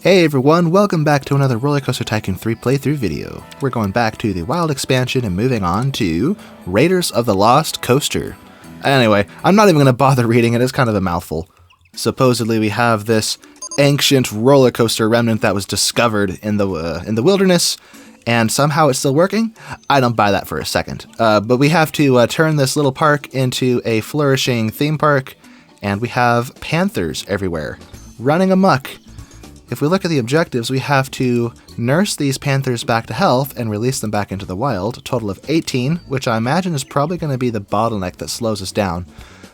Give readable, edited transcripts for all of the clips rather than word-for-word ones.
Hey everyone, welcome back to another RollerCoaster Tycoon 3 playthrough video. We're going back to the Wild expansion and moving on to Raiders of the Lost Coaster. Anyway, I'm not even going to bother reading it, it's kind of a mouthful. Supposedly we have this ancient roller coaster remnant that was discovered in the wilderness, and somehow it's still working? I don't buy that for a second. But we have to turn this little park into a flourishing theme park, and we have panthers everywhere, running amok. If we look at the objectives, we have to nurse these panthers back to health and release them back into the wild, a total of 18, which I imagine is probably going to be the bottleneck that slows us down.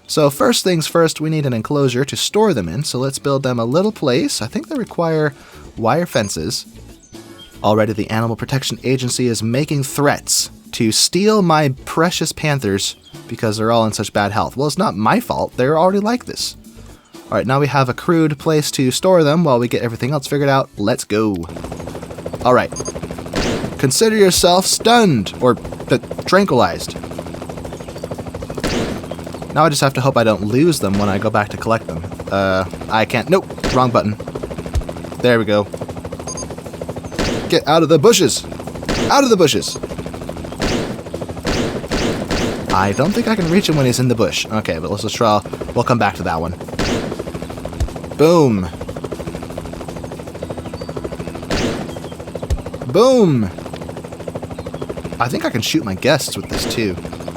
So first things first, we need an enclosure to store them in, so let's build them a little place. I think they require wire fences. Already the Animal Protection Agency is making threats to steal my precious panthers because they're all in such bad health. Well, it's not my fault, they're already like this. Alright, now we have a crude place to store them while we get everything else figured out. Let's go. Alright. Consider yourself stunned, or tranquilized. Now I just have to hope I don't lose them when I go back to collect them. I can't. Nope, wrong button. There we go. Get out of the bushes! Out of the bushes! I don't think I can reach him when he's in the bush. Okay, but let's just try. We'll come back to that one. Boom. Boom. I think I can shoot my guests with this too.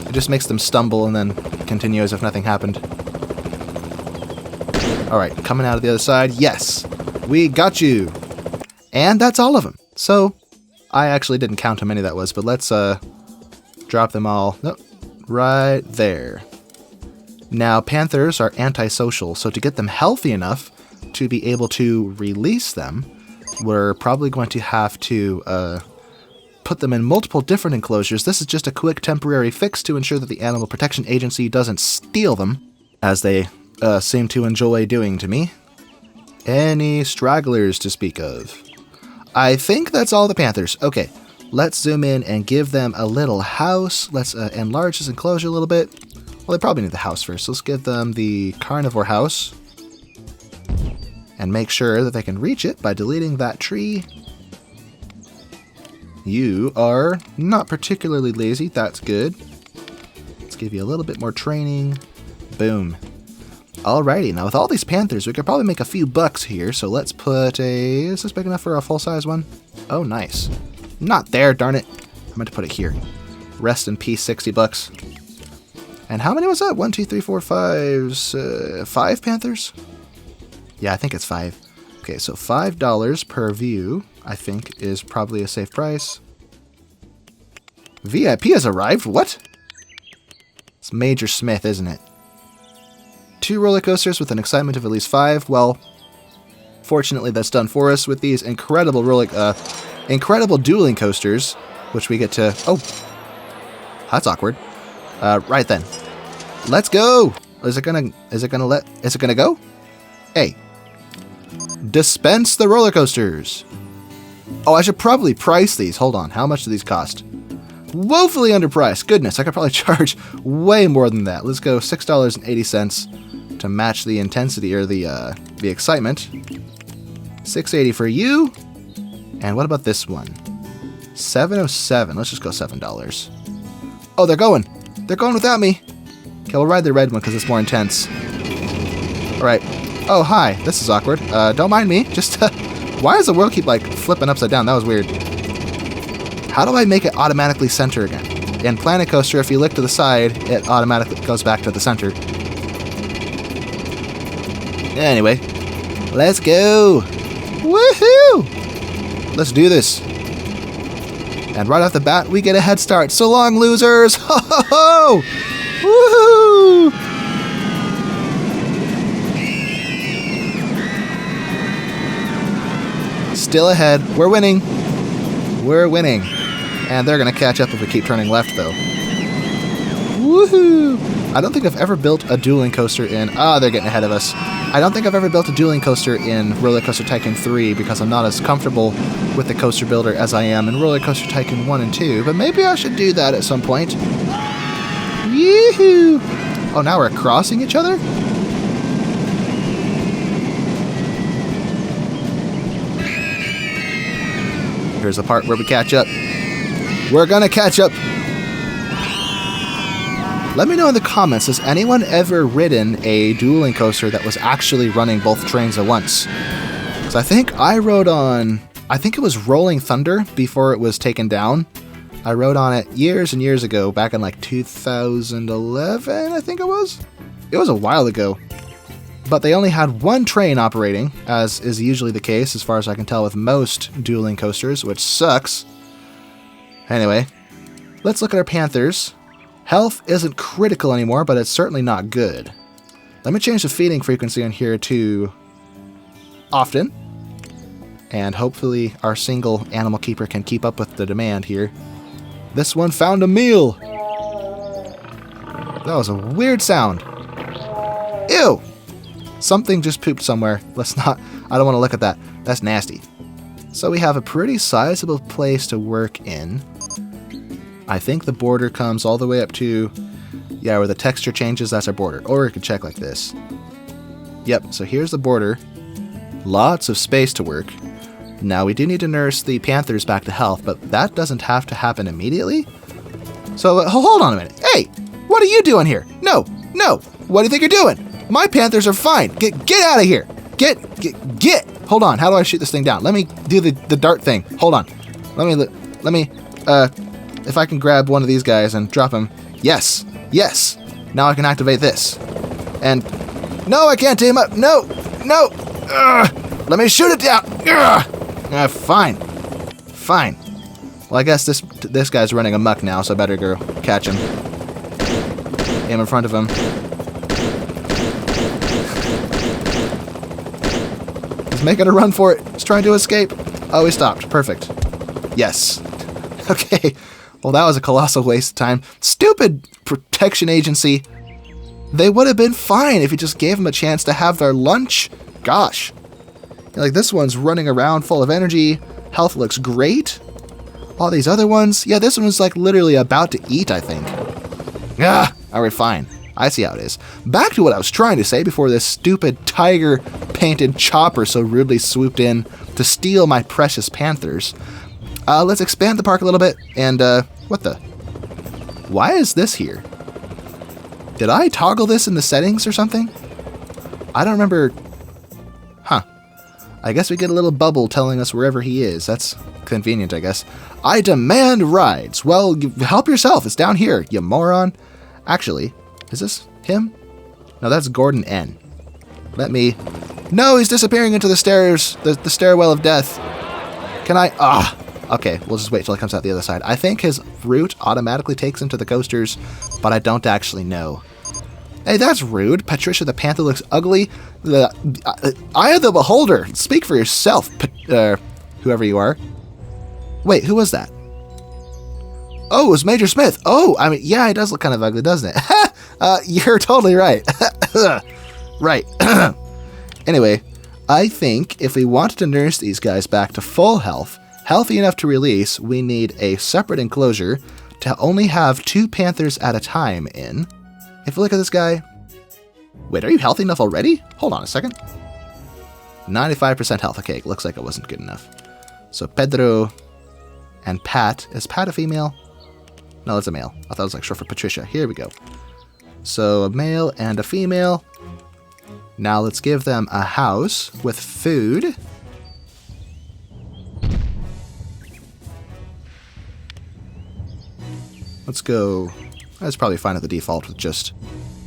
It just makes them stumble and then continue as if nothing happened. Alright, coming out of the other side. Yes, we got you. And that's all of them. So, I actually didn't count how many that was, but let's drop them all. Nope, right there. Now, panthers are antisocial, so to get them healthy enough to be able to release them, we're probably going to have to put them in multiple different enclosures. This is just a quick temporary fix to ensure that the Animal Protection Agency doesn't steal them, as they seem to enjoy doing to me. Any stragglers to speak of? I think that's all the panthers. Okay, let's zoom in and give them a little house. Let's enlarge this enclosure a little bit. Well, they probably need the house first. Let's give them the carnivore house. And make sure that they can reach it by deleting that tree. You are not particularly lazy. That's good. Let's give you a little bit more training. Boom. Alrighty, now with all these panthers, we could probably make a few bucks here. So let's put a... Is this big enough for a full-size one? Oh, nice. Not there, darn it. I meant to put it here. Rest in peace, 60 bucks. And how many was that? 1, 2, 3, 4, 5... 5 panthers? Yeah, I think it's 5. Okay, so $5 per view, I think, is probably a safe price. VIP has arrived? What? It's Major Smyth, isn't it? 2 roller coasters with an excitement of at least 5. Well, fortunately that's done for us with these incredible incredible dueling coasters, which we get to... Oh, that's awkward. Right then. Let's go! Is it gonna go? Hey. Dispense the roller coasters. Oh, I should probably price these. Hold on. How much do these cost? Woefully underpriced. Goodness, I could probably charge way more than that. Let's go $6.80 to match the intensity or the excitement. $6.80 for you. And what about this one? $7.07. Let's just go $7. Oh, they're going. They're going without me. Okay, we'll ride the red one because it's more intense. Alright. Oh, hi. This is awkward. Don't mind me. Just, why does the world keep, like, flipping upside down? That was weird. How do I make it automatically center again? In Planet Coaster, if you look to the side, it automatically goes back to the center. Anyway. Let's go. Woohoo! Let's do this. And right off the bat, we get a head start. So long, losers! Ho ho ho! Woohoo! Still ahead. We're winning. We're winning. And they're going to catch up if we keep turning left, though. Woohoo! I don't think I've ever built a dueling coaster in... Ah, they're getting ahead of us. I don't think I've ever built a dueling coaster in RollerCoaster Tycoon 3 because I'm not as comfortable with the coaster builder as I am in RollerCoaster Tycoon 1 and 2, but maybe I should do that at some point. Yee-hoo! Oh, now we're crossing each other? here's the part where we catch up. We're gonna catch up. Let me know in the comments, has anyone ever ridden a dueling coaster that was actually running both trains at once? So I think I rode on, I think it was Rolling Thunder before it was taken down. I rode on it years and years ago, back in like 2011, I think it was. It was a while ago. But they only had one train operating, as is usually the case, as far as I can tell with most dueling coasters, which sucks. Anyway, let's look at our Panthers. Health isn't critical anymore, but it's certainly not good. Let me change the feeding frequency on here to often. And hopefully our single animal keeper can keep up with the demand here. This one found a meal! That was a weird sound. Ew! Something just pooped somewhere. Let's not... I don't want to look at that. That's nasty. So we have a pretty sizable place to work in. I think the border comes all the way up to... Yeah, where the texture changes, that's our border. Or we could check like this. Yep, so here's the border. Lots of space to work. Now, we do need to nurse the Panthers back to health, but that doesn't have to happen immediately. So, hold on a minute. Hey, what are you doing here? No, no. What do you think you're doing? My Panthers are fine. Get out of here. Get. Hold on. How do I shoot this thing down? Let me do the dart thing. Hold on. Let me, if I can grab one of these guys and drop him. Yes. Yes. Now I can activate this. And, no, I can't team up. No. Let me shoot it down. Fine. Fine. Well, I guess this guy's running amok now, so I better go catch him. Aim in front of him. He's making a run for it. He's trying to escape. Oh, he stopped. Perfect. Yes. Okay. Well, that was a colossal waste of time. Stupid protection agency. They would have been fine if you just gave them a chance to have their lunch. Gosh. Like, this one's running around full of energy. Health looks great. All these other ones. Yeah, this one was like literally about to eat, I think. Alright, fine. I see how it is. Back to what I was trying to say before this stupid tiger-painted chopper so rudely swooped in to steal my precious Panthers. Let's expand the park a little bit, and, what the? Why is this here? Did I toggle this in the settings or something? I don't remember. Huh. I guess we get a little bubble telling us wherever he is. That's convenient, I guess. I demand rides. Well, help yourself. It's down here, you moron. Actually, is this him? No, that's Gordon N. Let me... No, he's disappearing into the stairs, the stairwell of death. Can I... Okay, we'll just wait till it comes out the other side. I think his route automatically takes him to the coasters, but I don't actually know. Hey, that's rude. Patricia the Panther looks ugly. Eye of the beholder. Speak for yourself, whoever you are. Wait, who was that? Oh, it was Major Smyth. Oh, I mean, yeah, he does look kind of ugly, doesn't it? You're totally right. Right. Anyway, I think if we wanted to nurse these guys back to full health, healthy enough to release, we need a separate enclosure to only have 2 Panthers at a time in. If you look at this guy... Wait, are you healthy enough already? Hold on a second. 95% health. Okay, it looks like it wasn't good enough. So Pedro and Pat. Is Pat a female? No, it's a male. I thought it was like short for Patricia. Here we go. So a male and a female. Now let's give them a house with food. Let's go... That's probably fine at the default with just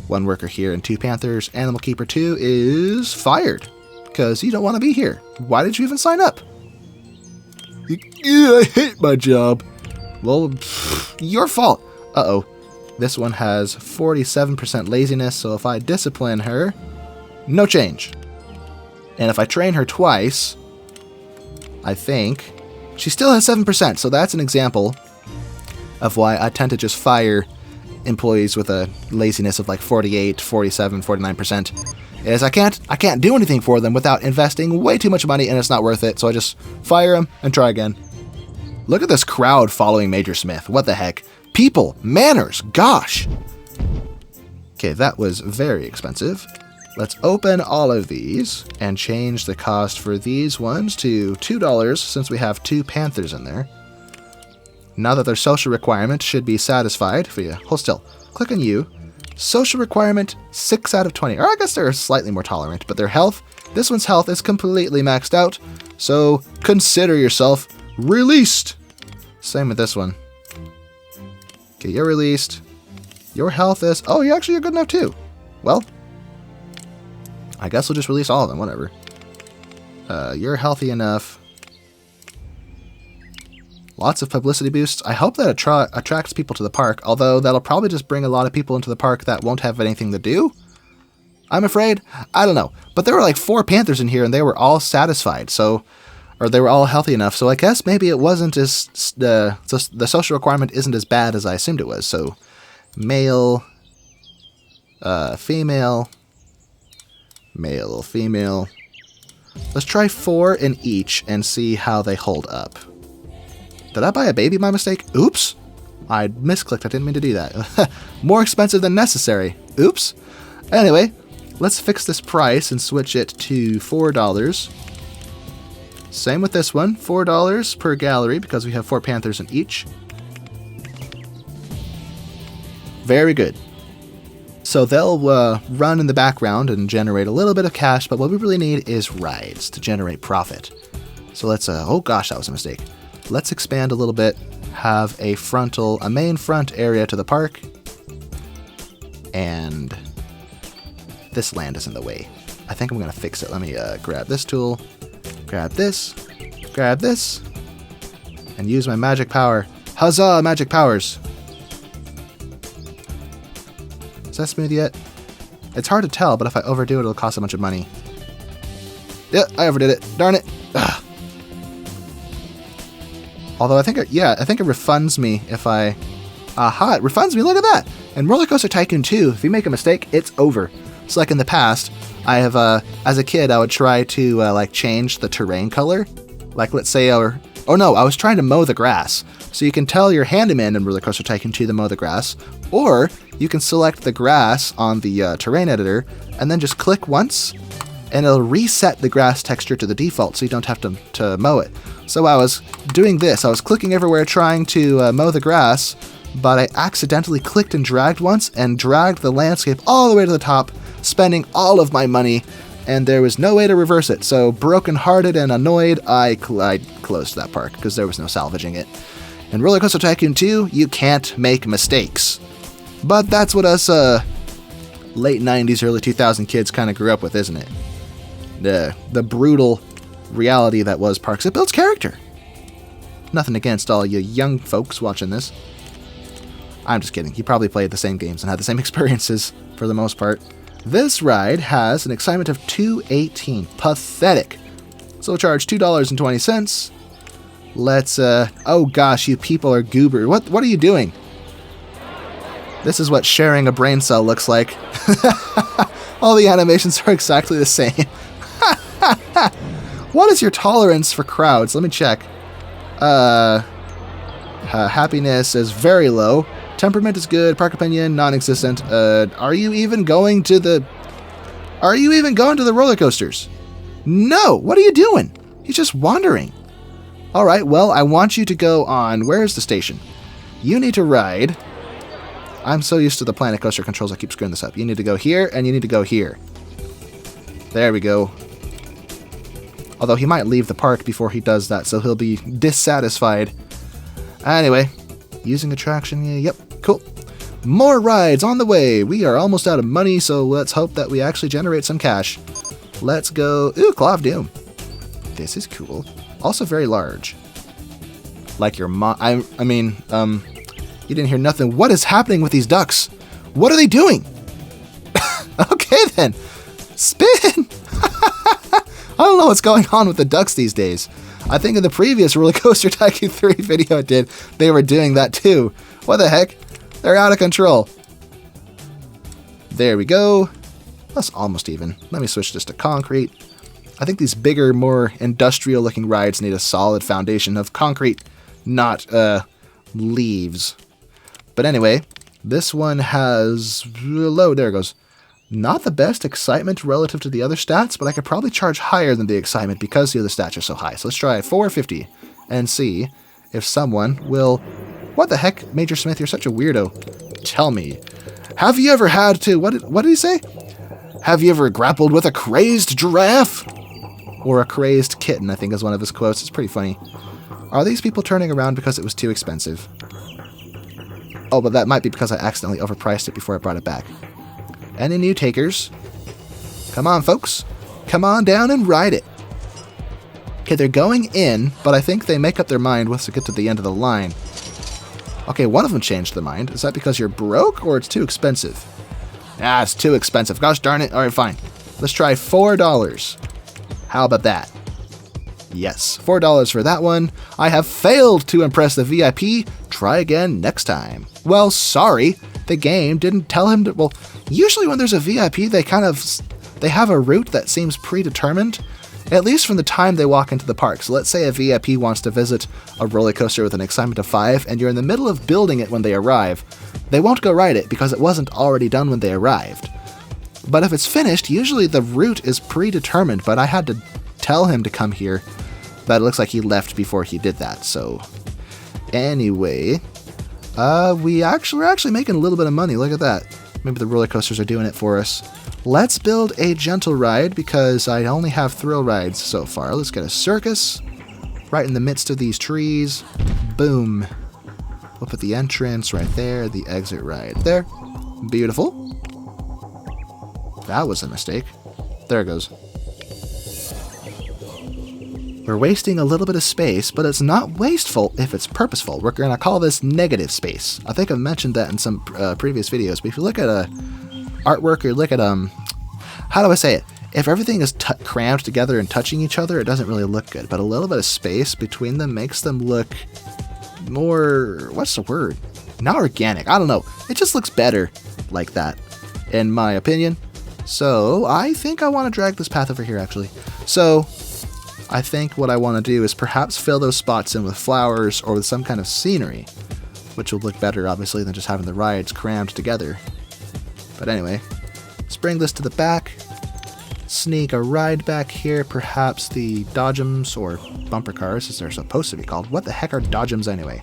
1 worker here and 2 Panthers. Animal Keeper 2 is fired because you don't want to be here. Why did you even sign up? Yeah, I hate my job. Well, your fault. Uh-oh. This one has 47% laziness, so if I discipline her, no change. And if I train her twice, I think she still has 7%, so that's an example of why I tend to just fire employees with a laziness of like 48, 47, 49%. Is I can't do anything for them without investing way too much money, and it's not worth it, so I just fire them and try again. Look at this crowd following Major Smyth. What the heck? People, manners, gosh. Okay, that was very expensive. Let's open all of these and change the cost for these ones to $2 since we have 2 Panthers in there. Now that their social requirement should be satisfied, if you hold still, click on you. Social requirement 6 out of 20. Or I guess they're slightly more tolerant, but their health, this one's health is completely maxed out. So consider yourself released. Same with this one. Okay, you're released. Your health is... Oh, you're good enough too. Well, I guess we'll just release all of them, whatever. You're healthy enough. Lots of publicity boosts. I hope that attracts people to the park, although that'll probably just bring a lot of people into the park that won't have anything to do. I'm afraid. I don't know. But there were like 4 Panthers in here, and they were all satisfied, so... Or they were all healthy enough, so I guess maybe it wasn't as... the social requirement isn't as bad as I assumed it was, so... Male... female... Male, female... Let's try 4 in each and see how they hold up. Did I buy a baby by mistake? Oops! I misclicked, I didn't mean to do that. More expensive than necessary. Oops! Anyway, let's fix this price and switch it to $4. Same with this one, $4 per gallery because we have 4 Panthers in each. Very good. So they'll run in the background and generate a little bit of cash, but what we really need is rides to generate profit. So let's, oh gosh, that was a mistake. Let's expand a little bit, have a main front area to the park, and this land is in the way. I think I'm going to fix it. Let me grab this tool, grab this, and use my magic power. Huzzah, magic powers! Is that smooth yet? It's hard to tell, but if I overdo it, it'll cost a bunch of money. Yeah, I overdid it. Darn it. Ugh. Although I think it refunds me if I... Aha, it refunds me, look at that! In RollerCoaster Tycoon 2, if you make a mistake, it's over. So like in the past, I have, as a kid, I would try to, like, change the terrain color. Like, let's say, I was trying to mow the grass. So you can tell your handyman in RollerCoaster Tycoon 2 to mow the grass, or you can select the grass on the terrain editor, and then just click once, and it'll reset the grass texture to the default so you don't have to mow it. So I was doing this, I was clicking everywhere trying to mow the grass, but I accidentally clicked and dragged once, and dragged the landscape all the way to the top, spending all of my money, and there was no way to reverse it. So broken-hearted and annoyed, I closed that park, because there was no salvaging it. In RollerCoaster Tycoon 2, you can't make mistakes. But that's what us late 90s, early 2000 kids kind of grew up with, isn't it? The brutal reality that was parks. It builds character. Nothing against all you young folks watching this. I'm just kidding. You probably played the same games and had the same experiences for the most part. This ride has an excitement of $2.18. Pathetic. So we'll charge $2.20. Let's, oh gosh, you people are goober. What are you doing? This is what sharing a brain cell looks like. All the animations are exactly the same. What is your tolerance for crowds? Let me check. Happiness is very low. Temperament is good. Park opinion, non-existent. Are you even going to the roller coasters? No! What are you doing? He's just wandering. Alright, well, I want you to go on... Where's the station? You need to ride... I'm so used to the Planet Coaster controls, I keep screwing this up. You need to go here, and you need to go here. There we go. Although he might leave the park before he does that, so he'll be dissatisfied. Anyway, using attraction, yep, cool. More rides on the way. We are almost out of money, so let's hope that we actually generate some cash. Let's go... Ooh, Claw of Doom. This is cool. Also very large. Like your mom... I mean, you didn't hear nothing. What is happening with these ducks? What are they doing? Okay, then. Spin! I don't know what's going on with the ducks these days. I think in the previous RollerCoaster Tycoon 3 video I did, they were doing that too. What the heck? They're out of control. There we go. That's almost even. Let me switch this to concrete. I think these bigger, more industrial looking rides need a solid foundation of concrete, not leaves. But anyway, this one has low, there it goes. Not the best excitement relative to the other stats, but I could probably charge higher than the excitement because the other stats are so high. So let's try 450 and see if someone will... What the heck, Major Smyth, you're such a weirdo. Tell me, have you ever had to... What did he say? Have you ever grappled with a crazed giraffe? Or a crazed kitten, I think is one of his quotes. It's pretty funny. Are these people turning around because it was too expensive? Oh, but that might be because I accidentally overpriced it before I brought it back. Any new takers? Come on, folks. Come on down and ride it. Okay, they're going in, but I think they make up their mind once they get to the end of the line. Okay, one of them changed their mind. Is that because you're broke or it's too expensive? Ah, it's too expensive. Gosh darn it. All right, fine. Let's try $4. How about that? Yes, $4 for that one. I have failed to impress the VIP. Try again next time. Well, sorry. The game didn't tell him to... Well, usually when there's a VIP, they have a route that seems predetermined, at least from the time they walk into the park. So let's say a VIP wants to visit a roller coaster with an excitement of 5, and you're in the middle of building it when they arrive. They won't go ride it because it wasn't already done when they arrived. But if it's finished, usually the route is predetermined, but I had to tell him to come here. But it looks like he left before he did that, so... Anyway... we're actually making a little bit of money. Look at that. Maybe the roller coasters are doing it for us. Let's build a gentle ride because I only have thrill rides so far. Let's get a circus right in the midst of these trees. Boom. We'll put the entrance right there, the exit right there. Beautiful. That was a mistake. There it goes. We're wasting a little bit of space, but it's not wasteful if it's purposeful. We're going to call this negative space. I think I've mentioned that in some previous videos, but if you look at artwork or look at, how do I say it? If everything is crammed together and touching each other, it doesn't really look good, but a little bit of space between them makes them look more, what's the word? Not organic, I don't know. It just looks better like that, in my opinion. So I think I want to drag this path over here, actually. So I think what I want to do is perhaps fill those spots in with flowers or with some kind of scenery, which will look better, obviously, than just having the rides crammed together. But anyway, let's bring this to the back, sneak a ride back here, perhaps the dodgems or bumper cars, as they're supposed to be called. What the heck are dodgems anyway?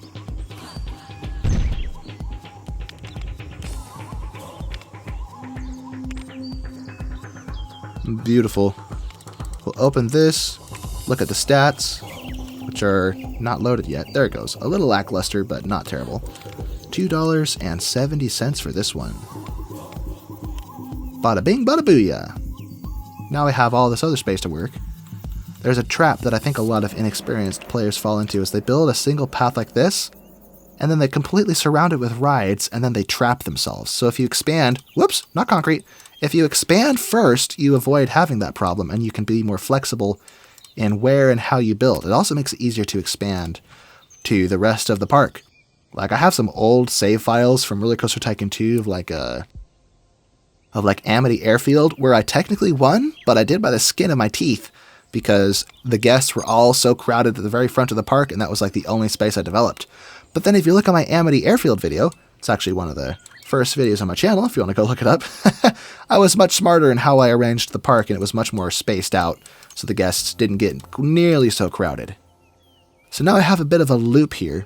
Beautiful. We'll open this. Look at the stats, which are not loaded yet. There it goes. A little lackluster, but not terrible. $2.70 for this one. Bada bing, bada booyah. Now we have all this other space to work. There's a trap that I think a lot of inexperienced players fall into is they build a single path like this, and then they completely surround it with rides, and then they trap themselves. So if you expand, whoops, not concrete. If you expand first, you avoid having that problem, and you can be more flexible in where and how you build. It also makes it easier to expand to the rest of the park. Like, I have some old save files from RollerCoaster Tycoon 2 of like Amity Airfield, where I technically won, but I did by the skin of my teeth because the guests were all so crowded at the very front of the park, and that was like the only space I developed. But then if you look at my Amity Airfield video, it's actually one of the first videos on my channel, if you want to go look it up, I was much smarter in how I arranged the park, and it was much more spaced out, so the guests didn't get nearly so crowded. So now I have a bit of a loop here.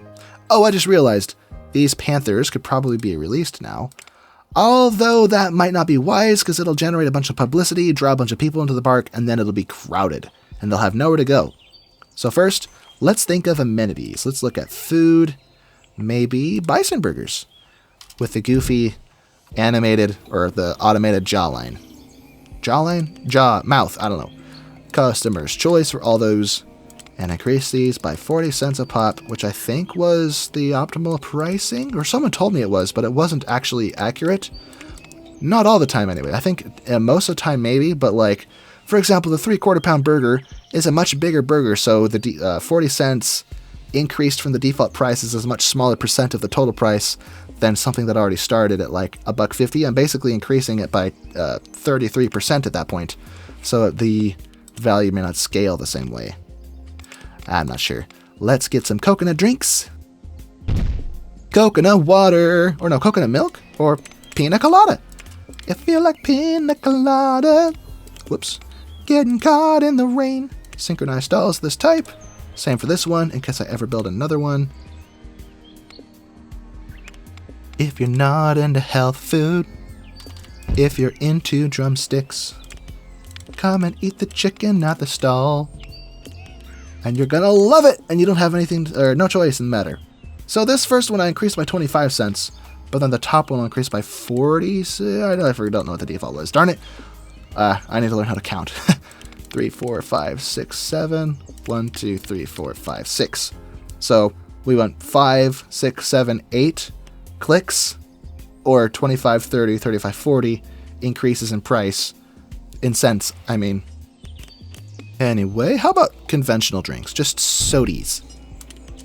Oh, I just realized these panthers could probably be released now. Although that might not be wise, because it'll generate a bunch of publicity, draw a bunch of people into the park, and then it'll be crowded, and they'll have nowhere to go. So first, let's think of amenities. Let's look at food, maybe bison burgers, with the goofy animated, or the automated jawline. Jawline? Jaw, mouth, I don't know. Customer's choice for all those, and increase these by 40 cents a pop, which I think was the optimal pricing, or someone told me it was, but it wasn't actually accurate. Not all the time anyway. I think most of the time maybe, but like, for example, the 3/4 pound burger is a much bigger burger, so the 40 cents increased from the default price is a much smaller percent of the total price than something that already started at like $1.50. I'm basically increasing it by 33% at that point, so the value may not scale the same way. I'm not sure. Let's get some coconut drinks. Coconut water, or no, coconut milk, or pina colada. You feel like pina colada. Whoops. Getting caught in the rain. Synchronized stalls of this type. Same for this one, in case I ever build another one. If you're not into health food, if you're into drumsticks, come and eat the chicken at the stall. And you're gonna love it, and you don't have anything, or no choice in the matter. So this first one I increased by 25 cents, but then the top one will increase by 40. I don't know what the default was. Darn it. I need to learn how to count. 3, 4, 5, 6, 7. 1, 2, 3, 4, 5, 6. So we went 5, 6, 7, 8 clicks, or 25, 30, 35, 40 increases in price. In cents, I mean. Anyway, how about conventional drinks? Just sodies.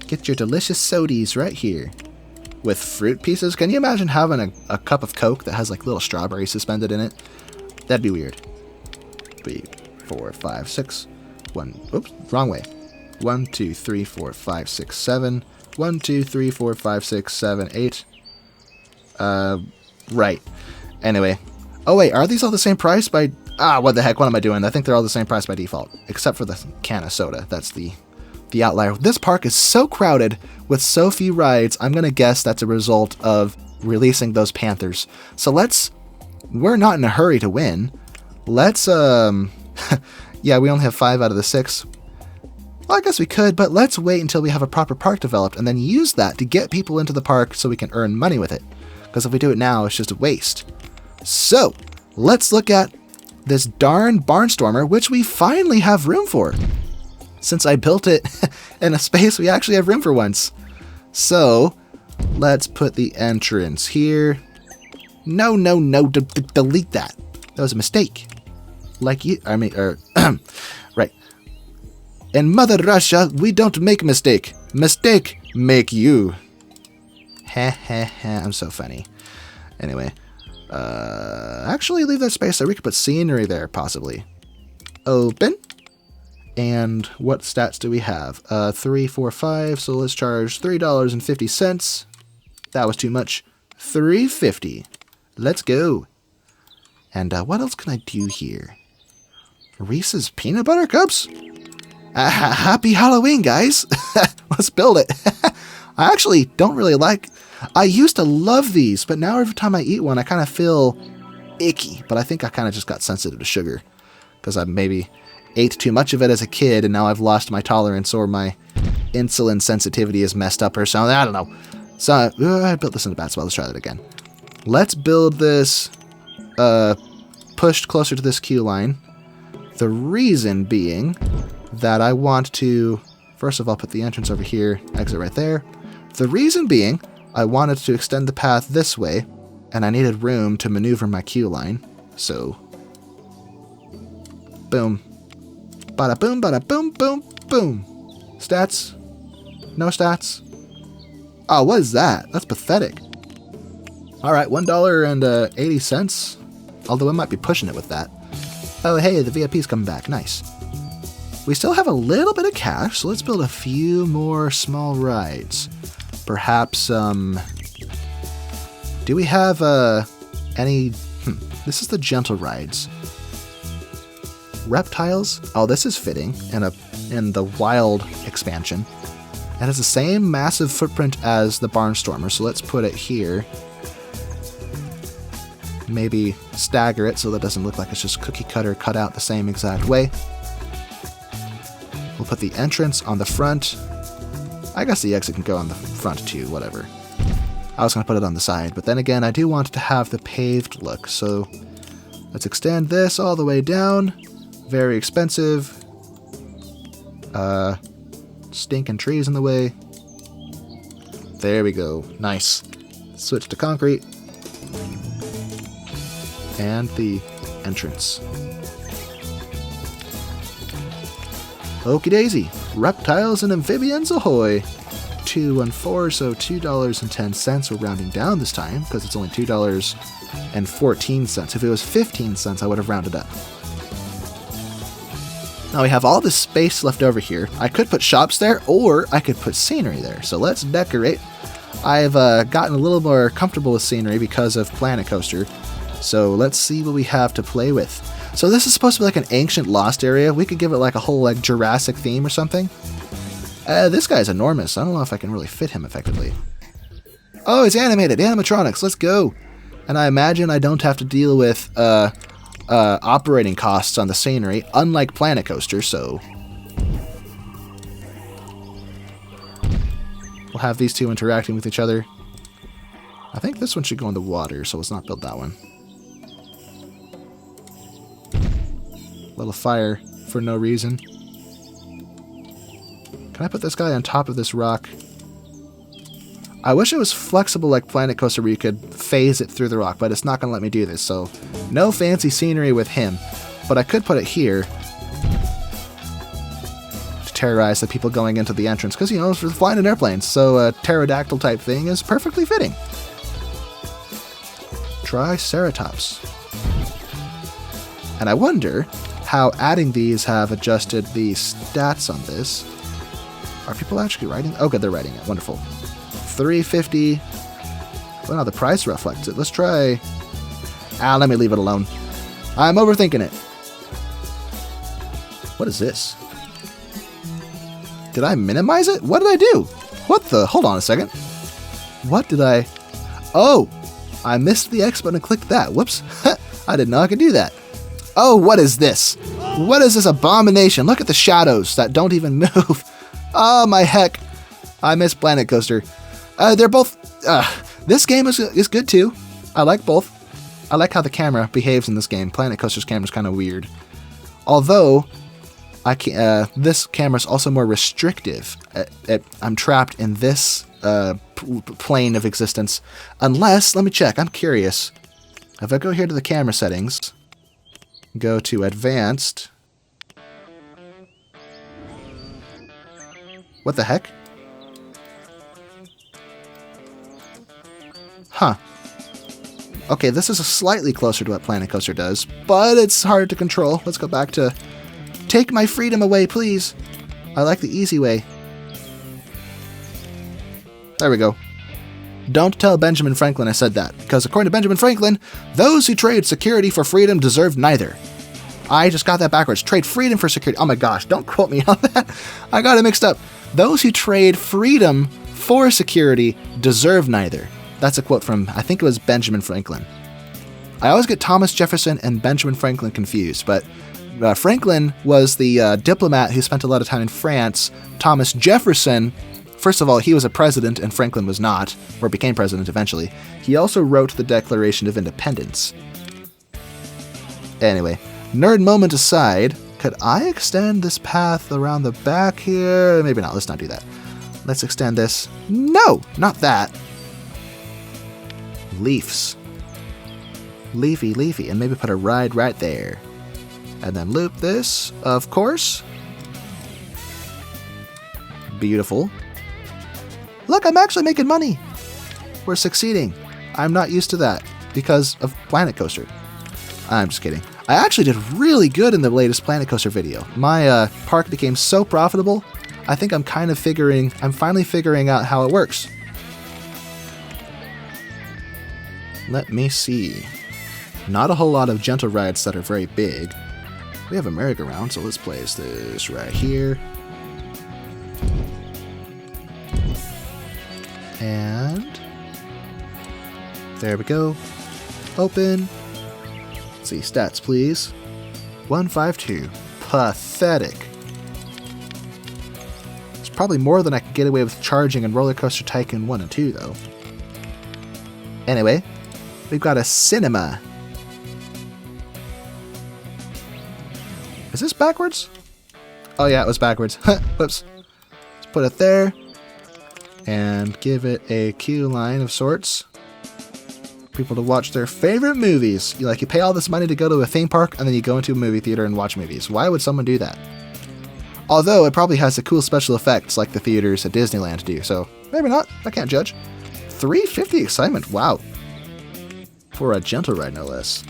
Get your delicious sodies right here. With fruit pieces. Can you imagine having a cup of Coke that has like little strawberries suspended in it? That'd be weird. 3, 4, 5, 6. 1. Oops, wrong way. 1, 2, 3, 4, 5, 6, 7. 1, 2, 3, 4, 5, 6, 7, 8. Right. Anyway. Oh wait, are these all the same price by... what the heck, what am I doing? I think they're all the same price by default. Except for the can of soda. That's the outlier. This park is so crowded with so few rides, I'm going to guess that's a result of releasing those Panthers. So we're not in a hurry to win. Let's, yeah, we only have 5 out of the 6. Well, I guess we could, but let's wait until we have a proper park developed and then use that to get people into the park so we can earn money with it. Because if we do it now, it's just a waste. So, let's look at this darn barnstormer, which we finally have room for. Since I built it in a space we actually have room for once. So, let's put the entrance here. No, delete that. That was a mistake. Right. In Mother Russia, we don't make mistake. Mistake make you. I'm so funny. Anyway. Actually leave that space there. We could put scenery there, possibly. Open. And what stats do we have? 3, 4, 5. So let's charge $3.50. That was too much. $3.50. Let's go. And what else can I do here? Reese's Peanut Butter Cups? Happy Halloween, guys. Let's build it. I actually don't really like... I used to love these, but now every time I eat one, I kind of feel icky. But I think I kind of just got sensitive to sugar. Because I maybe ate too much of it as a kid, and now I've lost my tolerance, or my insulin sensitivity is messed up or something. I don't know. So I built this in a bad spot. Let's try that again. Let's build this pushed closer to this queue line. The reason being that I want to... First of all, put the entrance over here, exit right there. The reason being, I wanted to extend the path this way, and I needed room to maneuver my queue line. So, boom. Bada boom, boom, boom. Stats? No stats? Oh, what is that? That's pathetic. Alright, $1.80. Although I might be pushing it with that. Oh, hey, the VIP's coming back. Nice. We still have a little bit of cash, so let's build a few more small rides. Perhaps, do we have, any... This is the gentle rides. Reptiles? Oh, this is fitting in the wild expansion. It has the same massive footprint as the Barnstormer, so let's put it here. Maybe stagger it so that it doesn't look like it's just cookie cutter cut out the same exact way. We'll put the entrance on the front. I guess the exit can go on the front too, whatever. I was going to put it on the side, but then again, I do want it to have the paved look, so let's extend this all the way down. Very expensive. Stinking trees in the way. There we go. Nice. Switch to concrete. And the entrance. Okie daisy. Reptiles and amphibians ahoy. 2 and 4, so $2.10. We're rounding down this time because it's only $2.14. If it was 15 cents, I would have rounded up. Now we have all this space left over here. I could put shops there, or I could put scenery there. So let's decorate. I've gotten a little more comfortable with scenery because of Planet Coaster. So let's see what we have to play with. So this is supposed to be like an ancient lost area. We could give it like a whole like Jurassic theme or something. This guy's enormous. I don't know if I can really fit him effectively. Oh, it's animated. Animatronics. Let's go. And I imagine I don't have to deal with operating costs on the scenery, unlike Planet Coaster, so we'll have these two interacting with each other. I think this one should go in the water, so let's not build that one. Little fire for no reason. Can I put this guy on top of this rock? I wish it was flexible like Planet Coaster where you could phase it through the rock, but it's not going to let me do this, so no fancy scenery with him. But I could put it here to terrorize the people going into the entrance, because, you know, it's for flying in airplanes, so a pterodactyl type thing is perfectly fitting. Triceratops. And I wonder how adding these have adjusted the stats on this. Are people actually writing? Oh, good, they're writing it. Wonderful. 350. Well, now the price reflects it. Let's try... let me leave it alone. I'm overthinking it. What is this? Did I minimize it? What did I do? What the... Hold on a second. What did I... Oh! I missed the X button and clicked that. Whoops. I didn't know I could do that. Oh, what is this? What is this abomination? Look at the shadows that don't even move. Oh, my heck. I miss Planet Coaster. They're both... this game is good, too. I like both. I like how the camera behaves in this game. Planet Coaster's camera is kind of weird. Although, this camera is also more restrictive. I'm trapped in this plane of existence. Unless, let me check. I'm curious. If I go here to the camera settings, go to Advanced... What the heck? Huh. Okay, this is slightly closer to what Planet Coaster does, but it's hard to control. Let's go back to... Take my freedom away, please. I like the easy way. There we go. Don't tell Benjamin Franklin I said that, because according to Benjamin Franklin, those who trade security for freedom deserve neither. I just got that backwards. Trade freedom for security. Oh my gosh, don't quote me on that. I got it mixed up. Those who trade freedom for security deserve neither. That's a quote from, I think it was Benjamin Franklin. I always get Thomas Jefferson and Benjamin Franklin confused, but Franklin was the diplomat who spent a lot of time in France. Thomas Jefferson, first of all, he was a president and Franklin was not, or became president eventually. He also wrote the Declaration of Independence. Anyway, nerd moment aside, could I extend this path around the back here? Maybe not, let's not do that. Let's extend this. No, not that. Leaves. Leafy, leafy, and maybe put a ride right there. And then loop this, of course. Beautiful. Look, I'm actually making money. We're succeeding. I'm not used to that because of Planet Coaster. I'm just kidding. I actually did really good in the latest Planet Coaster video. My park became so profitable, I think I'm finally figuring out how it works. Let me see. Not a whole lot of gentle rides that are very big. We have a merry-go-round, so let's place this right here. And there we go. Open. Let's see, stats, please. 152. Pathetic. It's probably more than I can get away with charging in RollerCoaster Tycoon 1 and 2, though. Anyway, we've got a cinema. Is this backwards? Oh yeah, it was backwards. Whoops. Let's put it there. And give it a queue line of sorts. People to watch their favorite movies. You pay all this money to go to a theme park, and then you go into a movie theater and watch movies. Why would someone do that? Although it probably has the cool special effects like the theaters at Disneyland do, so maybe not. I can't judge. 350 excitement. Wow. For a gentle ride, no less.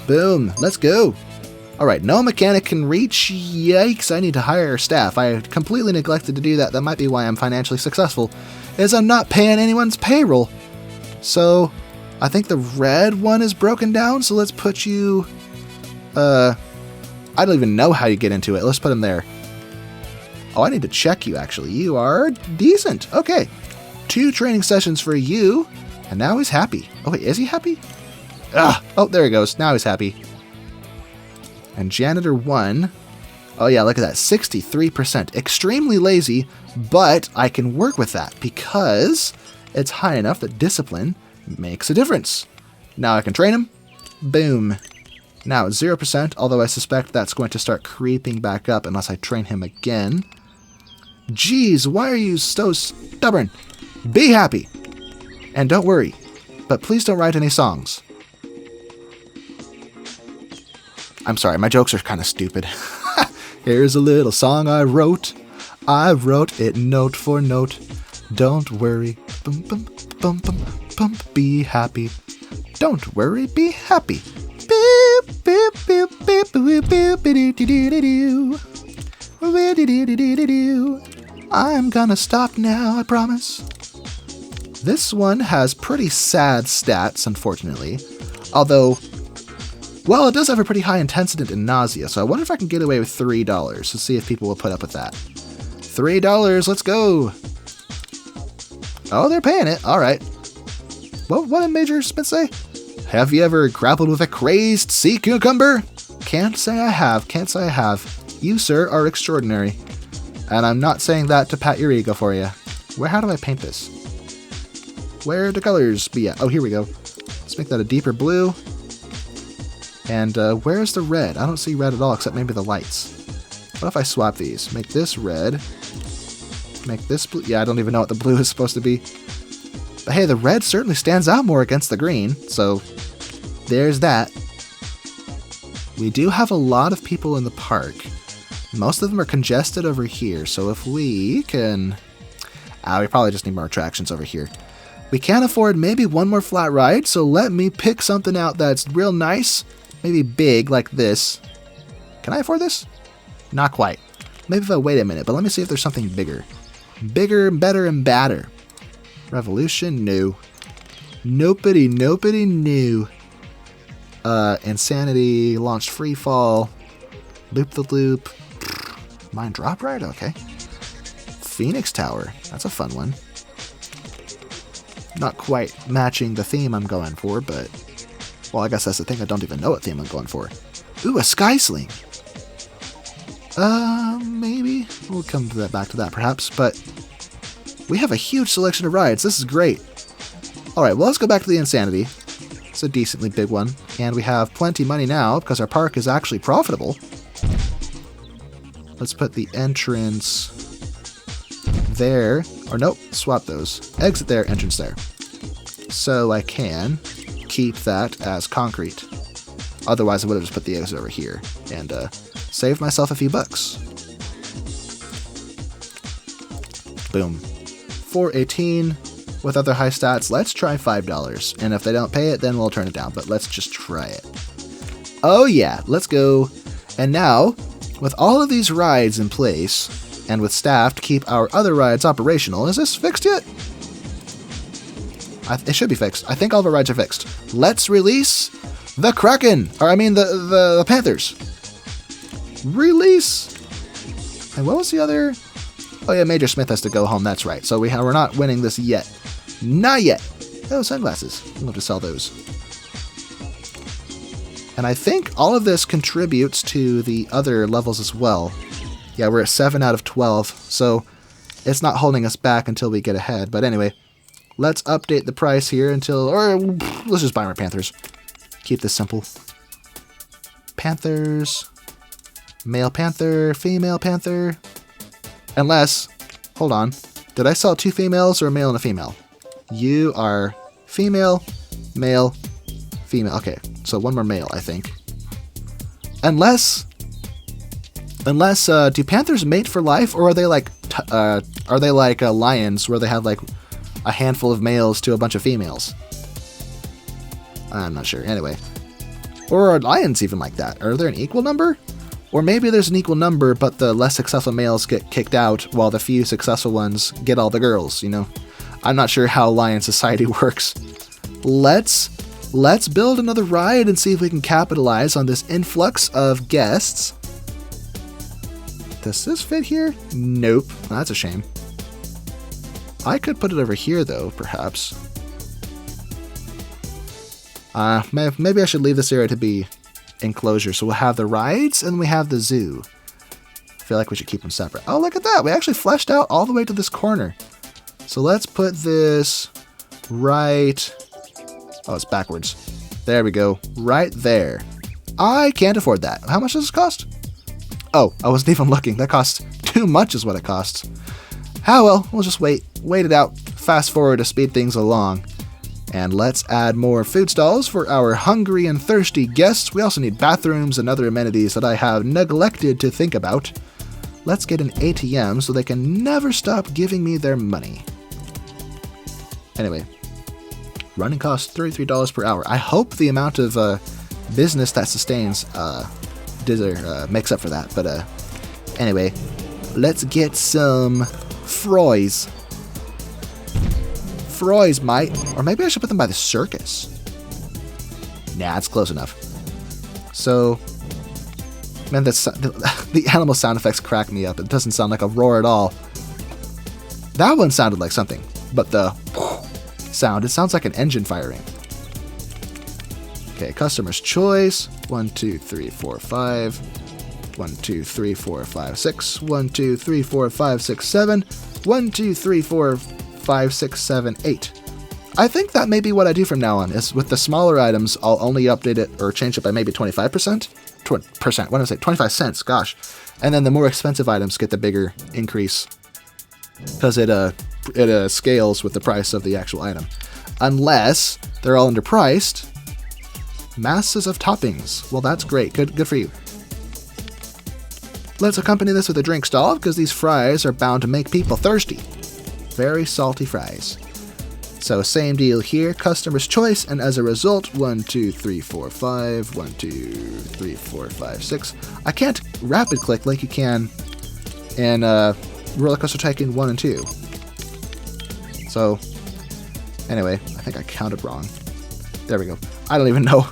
Boom. Let's go. Alright, no mechanic can reach. Yikes, I need to hire staff. I completely neglected to do that. That might be why I'm financially successful, is I'm not paying anyone's payroll. So, I think the red one is broken down, so let's put you... I don't even know how you get into it. Let's put him there. Oh, I need to check you, actually. You are decent. Okay. 2 training sessions for you, and now he's happy. Oh, wait, is he happy? Oh, there he goes. Now he's happy. And Janitor 1... Oh yeah, look at that, 63%. Extremely lazy, but I can work with that because it's high enough that discipline makes a difference. Now I can train him. Boom. Now it's 0%, although I suspect that's going to start creeping back up unless I train him again. Jeez, why are you so stubborn? Be happy. And don't worry, but please don't write any songs. I'm sorry, my jokes are kind of stupid. Here's a little song I wrote it note for note. Don't worry, bum, bum, bum, bum, bum, be happy. Don't worry, be happy. Beep, beep, beep, beep, beep, beep, beep, I'm gonna stop now, I promise. This one has pretty sad stats, unfortunately. Although, well, it does have a pretty high intensity and nausea, so I wonder if I can get away with $3. Let's see if people will put up with that. $3, let's go! Oh, they're paying it. All right. What did Major Smyth say? Have you ever grappled with a crazed sea cucumber? Can't say I have. Can't say I have. You, sir, are extraordinary. And I'm not saying that to pat your ego for you. How do I paint this? Where the colors be at? Oh, here we go. Let's make that a deeper blue. And where's the red? I don't see red at all, except maybe the lights. What if I swap these? Make this red. Make this blue. Yeah, I don't even know what the blue is supposed to be. But hey, the red certainly stands out more against the green, so there's that. We do have a lot of people in the park. Most of them are congested over here, so if we can... we probably just need more attractions over here. We can't afford maybe one more flat ride, so let me pick something out that's real nice. Maybe big, like this. Can I afford this? Not quite. Maybe if I wait a minute, but let me see if there's something bigger. Bigger, better, and badder. Revolution? No. Nobody knew. Insanity, launched free fall. Loop the loop. Mine drop ride? Okay. Phoenix Tower. That's a fun one. Not quite matching the theme I'm going for, but... Well, I guess that's the thing. I don't even know what theme I'm going for. Ooh, a sky sling. Maybe. We'll come to that, back to that perhaps, but... We have a huge selection of rides. This is great. Alright, well, let's go back to the Insanity. It's a decently big one. And we have plenty of money now, because our park is actually profitable. Let's put the entrance... there. Or nope, swap those. Exit there, entrance there. So I can keep that as concrete. Otherwise I would have just put the exit over here and saved myself a few bucks. Boom. 418 with other high stats. Let's try $5. And if they don't pay it, then we'll turn it down. But let's just try it. Oh yeah, let's go. And now, with all of these rides in place, and with staff to keep our other rides operational. Is this fixed yet? It should be fixed. I think all of our rides are fixed. Let's release the Kraken! Or I mean the Panthers. Release! And what was the other? Oh yeah, Major Smyth has to go home, that's right. So we're not winning this yet. Not yet! Oh, sunglasses. We'll have to sell those. And I think all of this contributes to the other levels as well. Yeah, we're at 7 out of 12, so it's not holding us back until we get ahead. But anyway, let's update the price here until... Or let's just buy more Panthers. Keep this simple. Panthers. Male Panther. Female Panther. Unless... Hold on. Did I sell 2 females or a male and a female? You are female, male, female. Okay, so one more male, I think. Unless, do Panthers mate for life, or are they like lions, where they have like a handful of males to a bunch of females? I'm not sure. Anyway, or are lions even like that? Are there an equal number, or maybe there's an equal number, but the less successful males get kicked out, while the few successful ones get all the girls? You know, I'm not sure how lion society works. Let's let's build another ride and see if we can capitalize on this influx of guests. Does this fit here? Nope. That's a shame. I could put it over here, though, perhaps. Maybe I should leave this area to be enclosure. So we'll have the rides and we have the zoo. I feel like we should keep them separate. Oh, look at that. We actually fleshed out all the way to this corner. So let's put this right... Oh, it's backwards. There we go. Right there. I can't afford that. How much does this cost? Oh, I wasn't even looking. That costs too much is what it costs. Ah, well, we'll just wait it out. Fast forward to speed things along. And let's add more food stalls for our hungry and thirsty guests. We also need bathrooms and other amenities that I have neglected to think about. Let's get an ATM so they can never stop giving me their money. Anyway, running costs $33 per hour. I hope the amount of business that sustains makes up for that. But anyway, let's get some fries. Fries, mate. Or maybe I should put them by the circus. Nah, it's close enough. So, man, the animal sound effects crack me up. It doesn't sound like a roar at all. That one sounded like something, but the sound, it sounds like an engine firing. Okay, customer's choice. 1, 2, 3, 4, 5. 1, 2, 3, 4, 5, 6. 1, 2, 3, 4, 5, 6, 7. 1, 2, 3, 4, 5, 6, 7, 8. I think that may be what I do from now on, is with the smaller items, I'll only update it or change it by maybe 25%. 20%, what did I say? 25 cents, gosh. And then the more expensive items get the bigger increase, because it scales with the price of the actual item. Unless they're all underpriced. Masses of toppings. Well, that's great. Good for you. Let's accompany this with a drink stall, because these fries are bound to make people thirsty. Very salty fries. So same deal here, customer's choice, and as a result, 1, 2, 3, 4, 5, 1, 2, 3, 4, 5, 6. I can't rapid click like you can in RollerCoaster Tycoon 1 and 2. So, anyway, I think I counted wrong. There we go. I don't even know.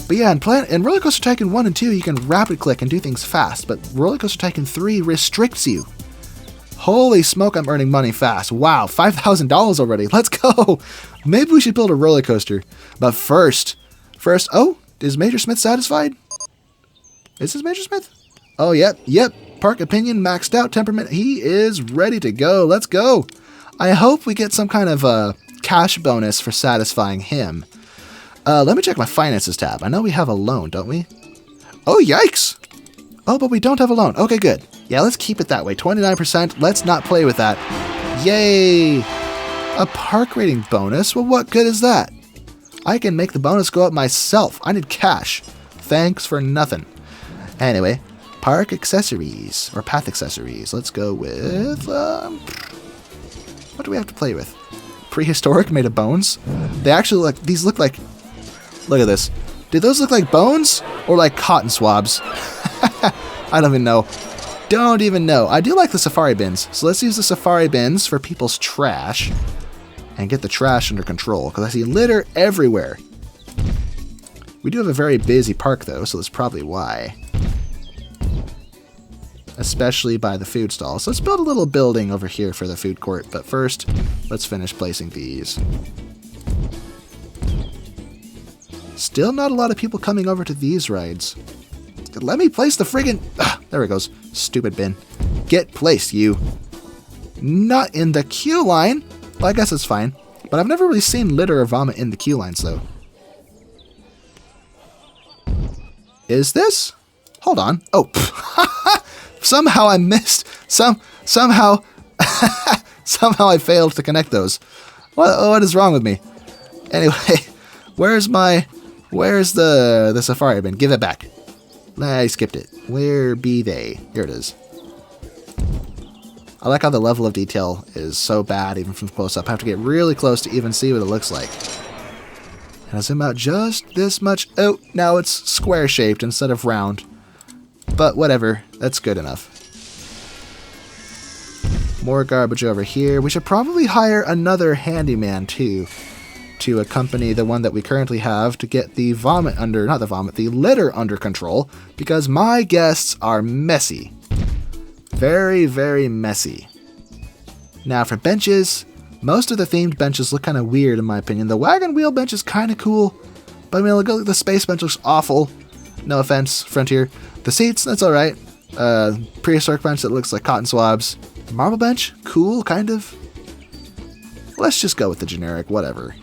But yeah, in RollerCoaster Tycoon 1 and 2, you can rapid click and do things fast, but RollerCoaster Tycoon 3 restricts you. Holy smoke, I'm earning money fast. Wow, $5,000 already. Let's go. Maybe we should build a roller coaster. But first, oh, is Major Smyth satisfied? Is this Major Smyth? Oh, yep. Park opinion maxed out, temperament. He is ready to go. Let's go. I hope we get some kind of cash bonus for satisfying him. Let me check my finances tab. I know we have a loan, don't we? Oh, yikes. Oh, but we don't have a loan. Okay, good. Yeah, let's keep it that way. 29%. Let's not play with that. Yay! A park rating bonus? Well, what good is that? I can make the bonus go up myself. I need cash. Thanks for nothing. Anyway, park accessories, or path accessories. Let's go with... what do we have to play with? Prehistoric made of bones? They actually look... These look like... Look at this. Do those look like bones? Or like cotton swabs? I don't even know. Don't even know. I do like the safari bins. So let's use the safari bins for people's trash. And get the trash under control. Because I see litter everywhere. We do have a very busy park though. So that's probably why. Especially by the food stall. So let's build a little building over here for the food court. But first, let's finish placing these. Still not a lot of people coming over to these rides. Let me place the friggin... there it goes. Stupid bin. Get placed, you. Not in the queue line. Well, I guess it's fine. But I've never really seen litter or vomit in the queue lines, though. Is this? Hold on. Oh. Somehow I missed. Somehow... somehow I failed to connect those. What is wrong with me? Anyway, where's the safari bin? Give it back. I skipped it. Where be they? Here it is. I like how the level of detail is so bad even from close up. I have to get really close to even see what it looks like. And I zoom out just this much. Oh, now it's square shaped instead of round. But whatever, that's good enough. More garbage over here. We should probably hire another handyman too to accompany the one that we currently have to get the the litter under control, because my guests are messy. Very, very messy. Now for benches, most of the themed benches look kind of weird in my opinion. The wagon wheel bench is kind of cool, but I mean, look at the space bench looks awful. No offense, Frontier. The seats, that's alright. Prehistoric bench that looks like cotton swabs. The marble bench, cool, kind of. Let's just go with the generic, whatever.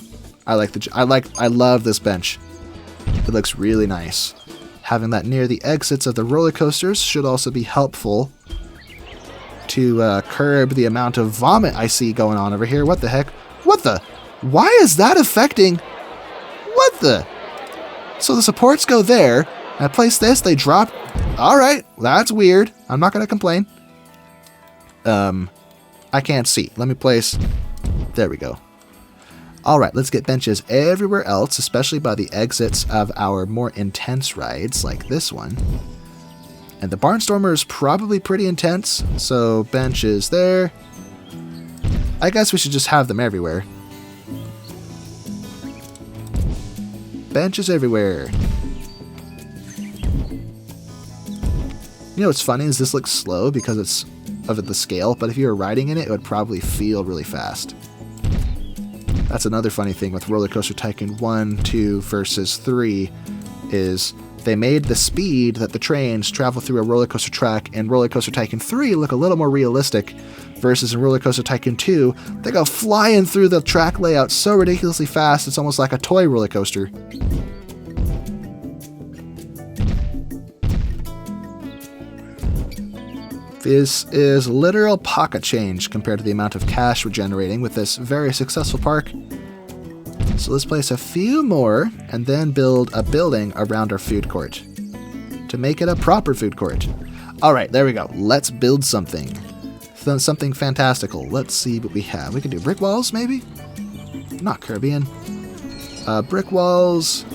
I love this bench. It looks really nice. Having that near the exits of the roller coasters should also be helpful to curb the amount of vomit I see going on over here. What the heck? What the? Why is that affecting? What the? So the supports go there. I place this, they drop. Alright, that's weird. I'm not going to complain. I can't see. Let me place. There we go. Alright, let's get benches everywhere else, especially by the exits of our more intense rides, like this one. And the Barnstormer is probably pretty intense, so benches there. I guess we should just have them everywhere. Benches everywhere. You know what's funny is this looks slow because it's of the scale, but if you were riding in it, it would probably feel really fast. That's another funny thing with RollerCoaster Tycoon 1, 2 versus 3 is they made the speed that the trains travel through a roller coaster track in RollerCoaster Tycoon 3 look a little more realistic, versus in RollerCoaster Tycoon 2, they go flying through the track layout so ridiculously fast it's almost like a toy roller coaster. This is literal pocket change compared to the amount of cash we're generating with this very successful park. So let's place a few more and then build a building around our food court to make it a proper food court. Alright, there we go. Let's build something. Something fantastical. Let's see what we have. We can do brick walls, maybe? Not Caribbean. Brick walls.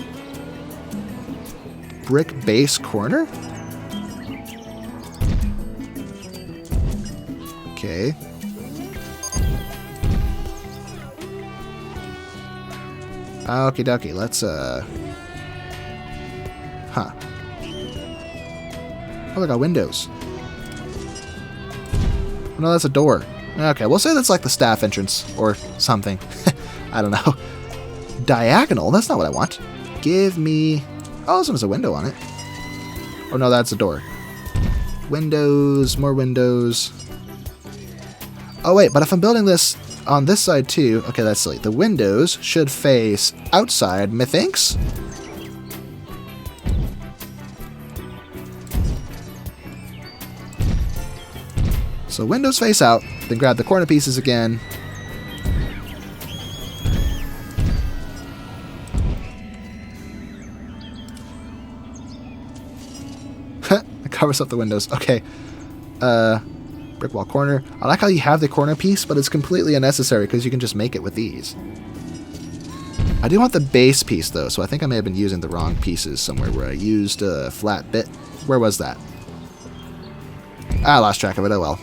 Brick base corner? Okay. Okie dokie, let's, Huh. Oh, they got windows. No, that's a door. Okay, we'll say that's like the staff entrance or something. I don't know. Diagonal? That's not what I want. Give me... Oh, this one has a window on it. Oh, no, that's a door. Windows, more windows. Oh, wait, but if I'm building this on this side too... Okay, that's silly. The windows should face outside, methinks? So windows face out, then grab the corner pieces again. It covers up the windows. Okay. Brick wall corner. I like how you have the corner piece, but it's completely unnecessary because you can just make it with these. I do want the base piece though, so I think I may have been using the wrong pieces somewhere where I used a flat bit. Where was that? I lost track of it, oh well.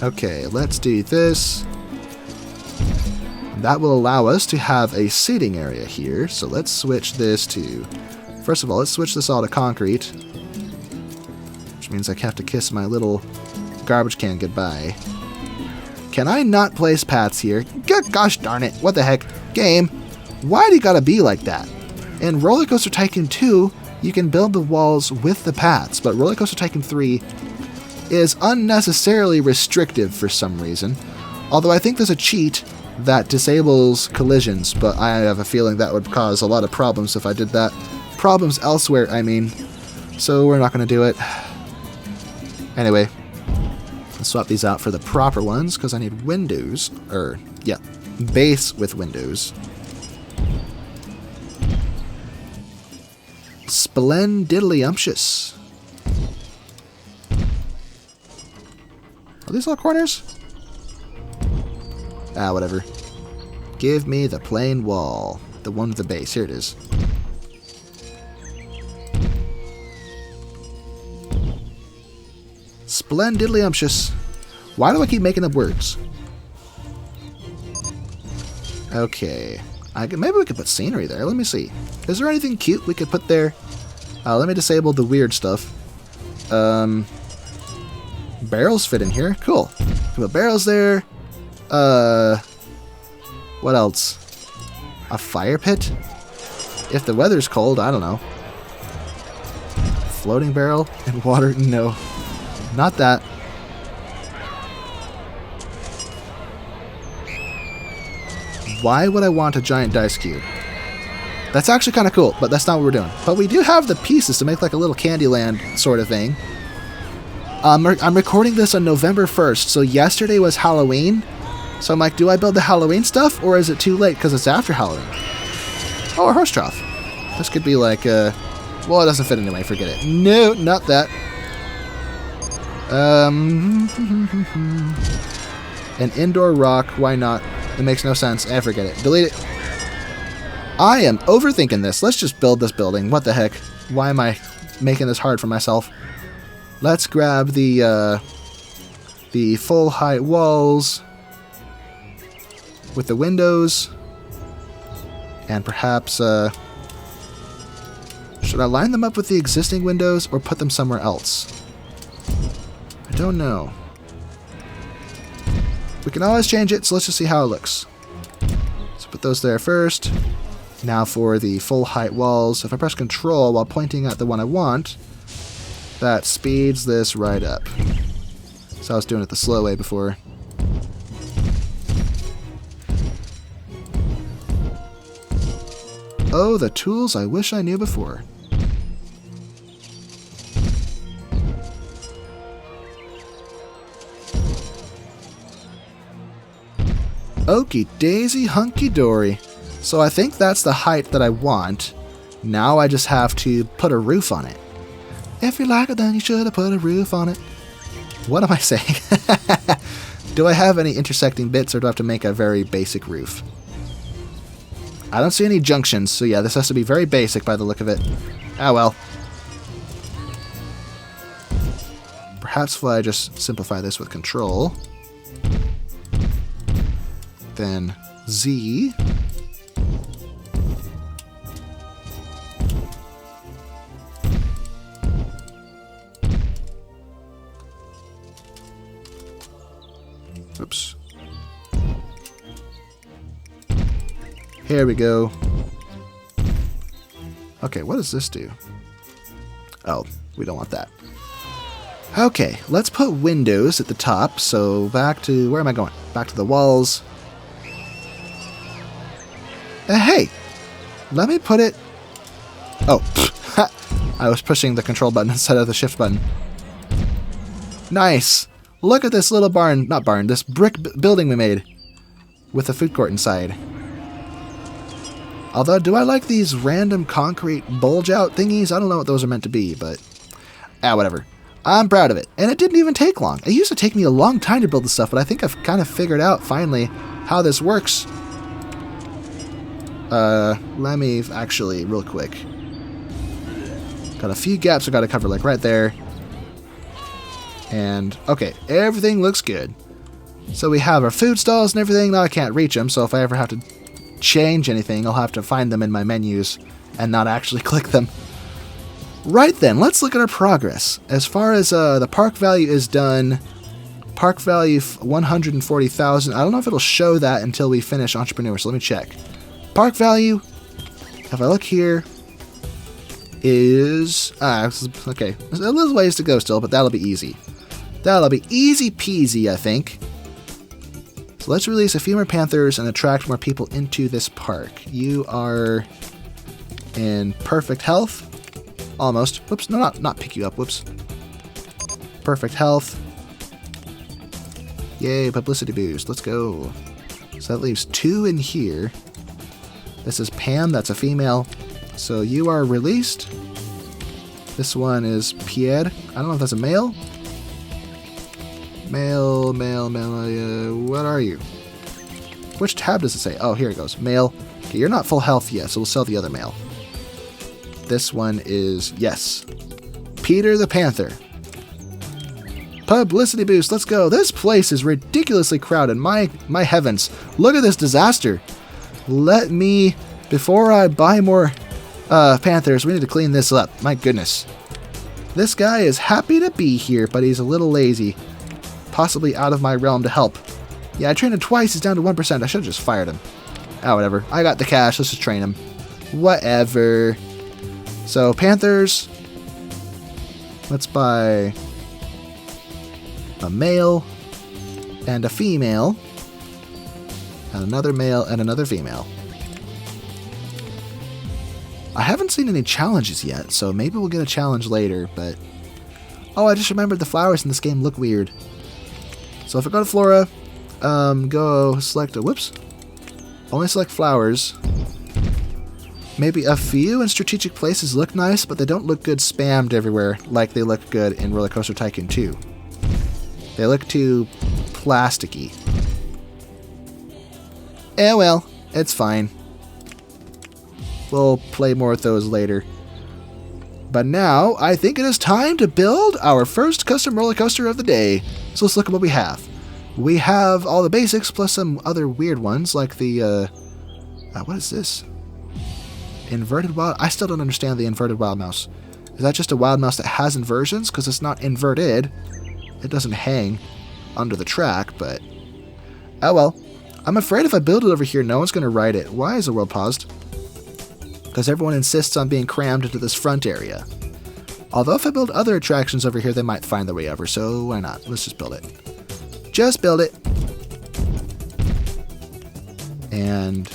Okay, let's do this. That will allow us to have a seating area here. So let's switch this to... First of all, let's switch this all to concrete. Which means I have to kiss my little garbage can goodbye. Can I not place paths here? Gosh darn it. What the heck? Game, why do you gotta be like that? In RollerCoaster Tycoon 2, you can build the walls with the paths, but RollerCoaster Tycoon 3 is unnecessarily restrictive for some reason. Although I think there's a cheat that disables collisions, but I have a feeling that would cause a lot of problems if I did that. Problems elsewhere, I mean. So we're not going to do it. Anyway, let's swap these out for the proper ones, because I need windows. Base with windows. Splendidly-umptious. Are these all corners? Ah, whatever. Give me the plain wall. The one with the base. Here it is. Splendidlyumptious. Why do I keep making up words? Okay. Maybe we could put scenery there. Let me see. Is there anything cute we could put there? Let me disable the weird stuff. Barrels fit in here. Cool. Put barrels there. What else? A fire pit? If the weather's cold, I don't know. Floating barrel and water? No. Not that. Why would I want a giant dice cube? That's actually kind of cool, but that's not what we're doing. But we do have the pieces to make like a little Candyland sort of thing. I'm recording this on November 1st, so yesterday was Halloween. So I'm like, do I build the Halloween stuff, or is it too late because it's after Halloween? Oh, a horse trough. This could be like, well, it doesn't fit anyway, forget it. No, not that. An indoor rock, why not? It makes no sense. Forget it. Delete it. I am overthinking this. Let's just build this building. What the heck? Why am I making this hard for myself? Let's grab the full height walls with the windows. And perhaps, should I line them up with the existing windows or put them somewhere else? I don't know. We can always change it, so let's just see how it looks. Let's put those there first. Now for the full height walls. If I press Control while pointing at the one I want, that speeds this right up. So I was doing it the slow way before. Oh, the tools I wish I knew before. Okie daisy hunky dory. So I think that's the height that I want. Now I just have to put a roof on it. If you like it, then you should have put a roof on it. What am I saying? Do I have any intersecting bits, or do I have to make a very basic roof? I don't see any junctions, so yeah, this has to be very basic by the look of it. Ah well. Perhaps if I just simplify this with Control. Then Z. Oops. Here we go. Okay, what does this do? Oh, we don't want that. Okay, let's put windows at the top. So back to, where am I going? Back to the walls. Hey, let me put it... Oh, I was pushing the Control button instead of the Shift button. Nice. Look at this little barn, not barn, this brick building we made with a food court inside. Although, do I like these random concrete bulge out thingies? I don't know what those are meant to be, but whatever. I'm proud of it. And it didn't even take long. It used to take me a long time to build this stuff, but I think I've kind of figured out finally how this works. Let me actually, real quick. Got a few gaps I gotta cover, like right there. And, okay, everything looks good. So we have our food stalls and everything. Now I can't reach them, so if I ever have to change anything, I'll have to find them in my menus and not actually click them. Right then, let's look at our progress. As far as the park value is done, park value 140,000. I don't know if it'll show that until we finish Entrepreneur, so let me check. Park value, if I look here, is... okay, there's a little ways to go still, but that'll be easy. That'll be easy peasy, I think. So let's release a few more Panthers and attract more people into this park. You are in perfect health. Almost. Whoops, no, not pick you up, whoops. Perfect health. Yay, publicity boost, let's go. So that leaves 2 in here. This is Pam, that's a female. So you are released. This one is Pierre. I don't know if that's a male. Male, what are you? Which tab does it say? Oh, here it goes. Male. Okay, you're not full health yet, so we'll sell the other male. This one is, yes, Peter the Panther. Publicity boost, let's go. This place is ridiculously crowded. My heavens. Look at this disaster. Let me, before I buy more Panthers, we need to clean this up. My goodness. This guy is happy to be here, but he's a little lazy. Possibly out of my realm to help. Yeah, I trained him twice. He's down to 1%. I should have just fired him. Oh, whatever. I got the cash. Let's just train him. Whatever. So, Panthers. Let's buy a male and a female. And another male and another female. I haven't seen any challenges yet, so maybe we'll get a challenge later, but... Oh, I just remembered the flowers in this game look weird. So if I go to Flora, go select a... Whoops. Only select flowers. Maybe a few in strategic places look nice, but they don't look good spammed everywhere like they look good in RollerCoaster Tycoon 2. They look too plasticky. Eh, well, it's fine. We'll play more with those later. But now, I think it is time to build our first custom roller coaster of the day. So let's look at what we have. We have all the basics, plus some other weird ones, like the, what is this? Inverted wild... I still don't understand the inverted wild mouse. Is that just a wild mouse that has inversions? Because it's not inverted. It doesn't hang under the track, but... Oh well. I'm afraid if I build it over here, no one's going to ride it. Why is the world paused? Because everyone insists on being crammed into this front area. Although if I build other attractions over here, they might find their way over, so why not? Let's just build it. Just build it. And...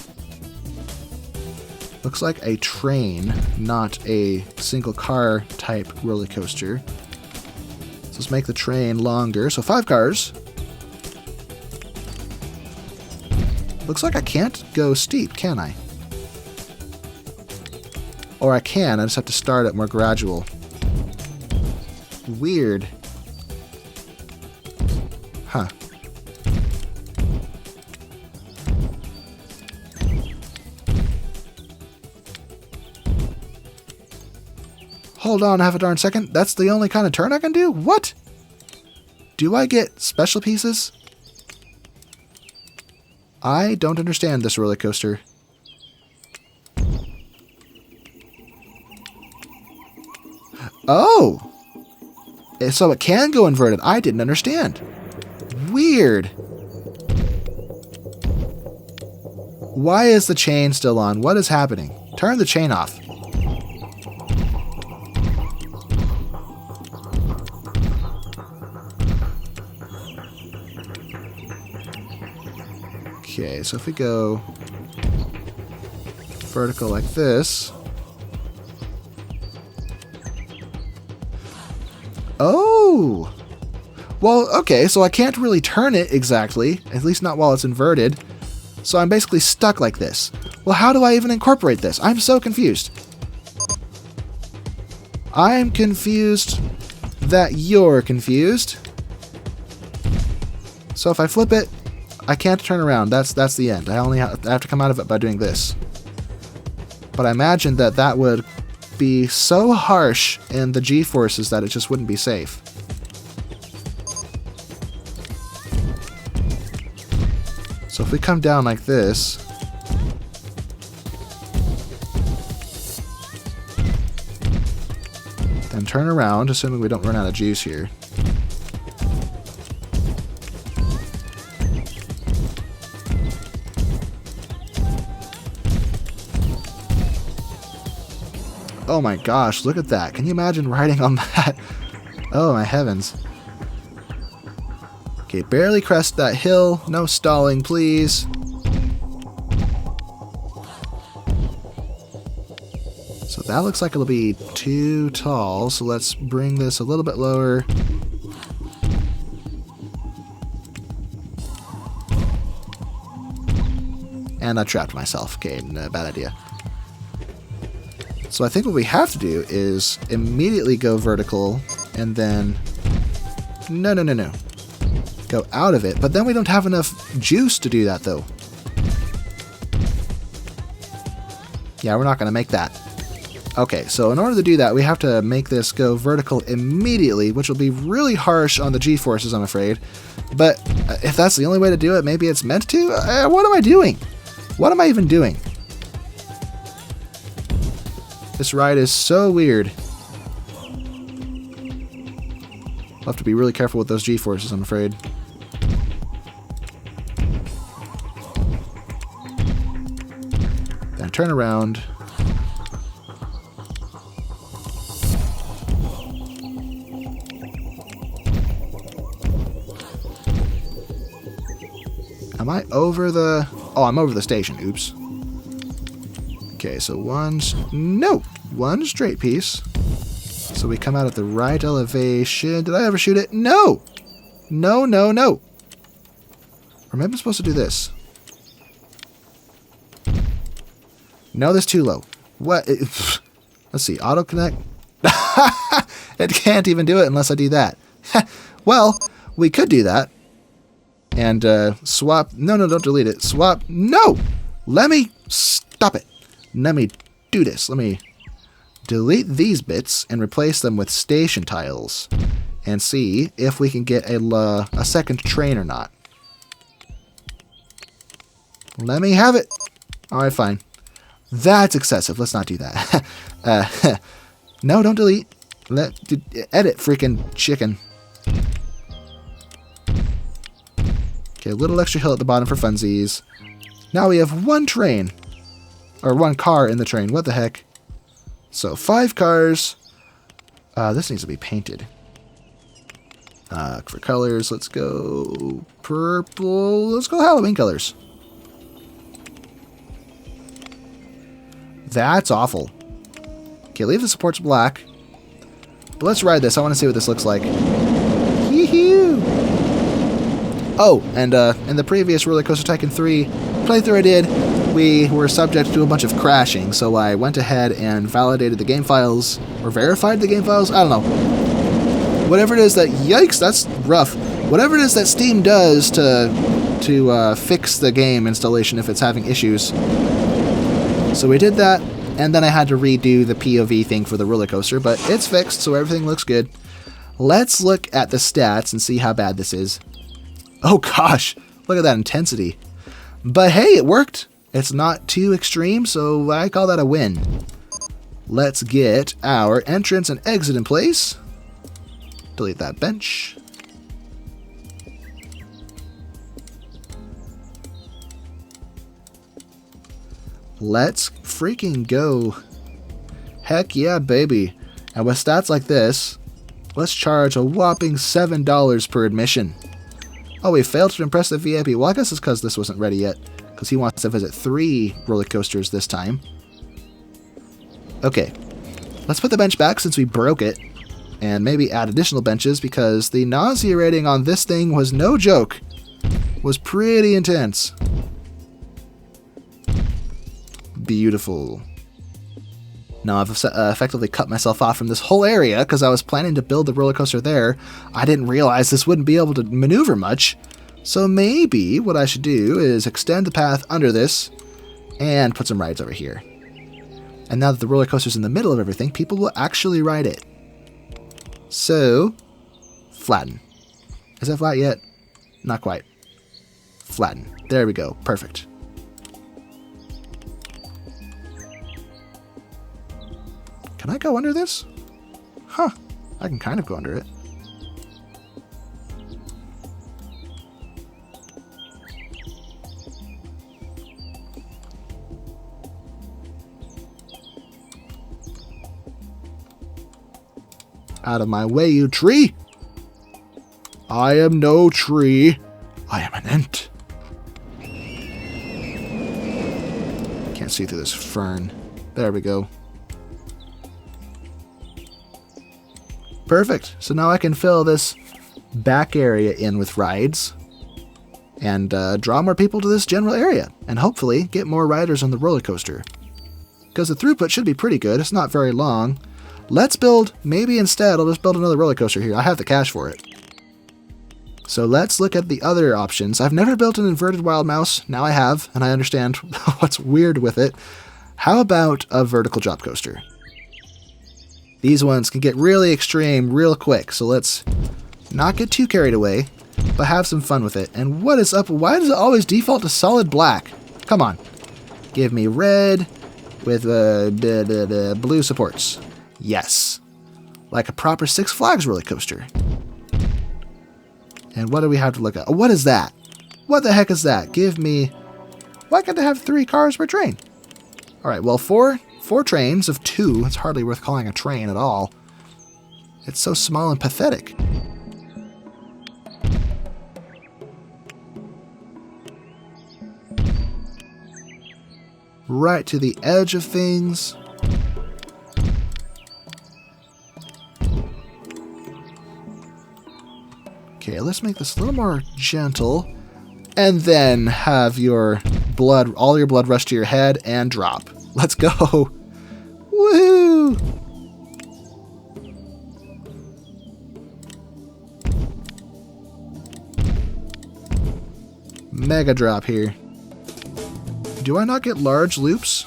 looks like a train, not a single car type roller coaster. So let's make the train longer. So 5 cars. Looks like I can't go steep, can I? Or I can, I just have to start it more gradual. Weird. Huh. Hold on half a darn second. That's the only kind of turn I can do? What? Do I get special pieces? I don't understand this roller coaster. Oh! So it can go inverted. I didn't understand. Weird. Why is the chain still on? What is happening? Turn the chain off. Okay, so if we go vertical like this. Oh! Well, okay, so I can't really turn it exactly, at least not while it's inverted. So I'm basically stuck like this. Well, how do I even incorporate this? I'm so confused. I'm confused that you're confused. So if I flip it, I can't turn around. That's the end. I only have to come out of it by doing this. But I imagine that that would be so harsh in the G-forces that it just wouldn't be safe. So if we come down like this, then turn around, assuming we don't run out of juice here. Oh my gosh, look at that. Can you imagine riding on that? Oh my heavens. Okay, barely crest that hill. No stalling, please. So that looks like it'll be too tall, so let's bring this a little bit lower. And I trapped myself. Okay, no, bad idea. So I think what we have to do is immediately go vertical and then... No. Go out of it. But then we don't have enough juice to do that, though. Yeah, we're not going to make that. Okay, so in order to do that, we have to make this go vertical immediately, which will be really harsh on the G-forces, I'm afraid. But if that's the only way to do it, maybe it's meant to? What am I doing? What am I even doing? This ride is so weird. I'll have to be really careful with those G-forces, I'm afraid. Then turn around. Am I over the... Oh, I'm over the station. Oops. Okay, so one straight piece. So we come out at the right elevation. Did I ever shoot it? No! No, no, no. Or maybe I'm supposed to do this. No, that's too low. What? Let's see. Auto connect. It can't even do it unless I do that. Well, we could do that. And swap. No, no, don't delete it. Swap. No! Let me stop it. Let me do this. Let me delete these bits and replace them with station tiles. And see if we can get a second train or not. Let me have it. Alright, fine. That's excessive. Let's not do that. No, don't delete. Edit, freaking chicken. Okay, a little extra hill at the bottom for funsies. Now we have one train. Or one car in the train. What the heck? So, 5 cars. This needs to be painted. For colors, let's go purple. Let's go Halloween colors. That's awful. Okay, leave the supports black. But let's ride this. I want to see what this looks like. Hee-hoo! Oh, and in the previous RollerCoaster Tycoon 3 playthrough I did, we were subject to a bunch of crashing, so I went ahead and validated the game files, or verified the game files? I don't know. Whatever it is that... Yikes, that's rough. Whatever it is that Steam does to fix the game installation if it's having issues. So we did that, and then I had to redo the POV thing for the roller coaster, but it's fixed, so everything looks good. Let's look at the stats and see how bad this is. Oh gosh, look at that intensity. But hey, it worked. It's not too extreme, so I call that a win. Let's get our entrance and exit in place. Delete that bench. Let's freaking go. Heck yeah, baby. And with stats like this, let's charge a whopping $7 per admission. Oh, we failed to impress the VIP. Well, I guess it's because this wasn't ready yet. Because he wants to visit 3 roller coasters this time. Okay. Let's put the bench back since we broke it. And maybe add additional benches because the nausea rating on this thing was no joke. It was pretty intense. Beautiful. Now I've effectively cut myself off from this whole area because I was planning to build the roller coaster there. I didn't realize this wouldn't be able to maneuver much. So maybe what I should do is extend the path under this and put some rides over here. And now that the roller coaster's in the middle of everything, people will actually ride it. So, flatten. Is that flat yet? Not quite. Flatten. There we go. Perfect. Can I go under this? Huh. I can kind of go under it. Out of my way, you tree! I am no tree. I am an ant. Can't see through this fern. There we go. Perfect. So now I can fill this back area in with rides and draw more people to this general area and hopefully get more riders on the roller coaster. Because the throughput should be pretty good. It's not very long. Let's build, maybe instead I'll just build another roller coaster here. I have the cash for it. So let's look at the other options. I've never built an inverted wild mouse. Now I have, and I understand what's weird with it. How about a vertical drop coaster? these ones can get really extreme real quick. So let's not get too carried away, but have some fun with it. And what is up? Why does it always default to solid black? Come on. Give me red with blue supports. Yes. Like a proper Six Flags roller coaster. And what do we have to look at? Oh, what is that? What the heck is that? Give me... Why can't they have 3 cars per train? Alright, well, four trains of 2. It's hardly worth calling a train at all. It's so small and pathetic. Right to the edge of things. Okay, let's make this a little more gentle. And then have your blood, all your blood rush to your head and drop. Let's go. Woohoo! Mega drop here. Do I not get large loops?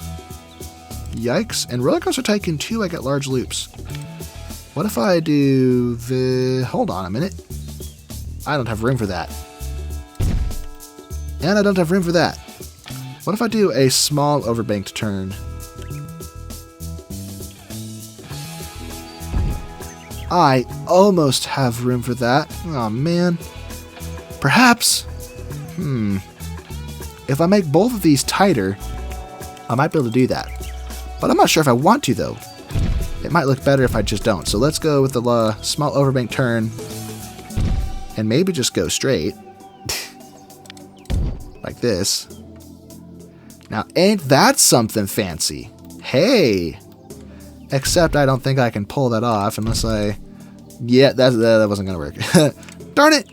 Yikes. In RollerCoaster Tycoon 2, I get large loops. What if I do the... Hold on a minute. I don't have room for that. And I don't have room for that. What if I do a small overbanked turn? I almost have room for that. Oh man. Perhaps. If I make both of these tighter, I might be able to do that. But I'm not sure if I want to though. It might look better if I just don't. So let's go with the small overbank turn. And maybe just go straight. Like this. Now, ain't that something fancy? Hey! Except I don't think I can pull that off unless I... Yeah, that wasn't going to work. Darn it!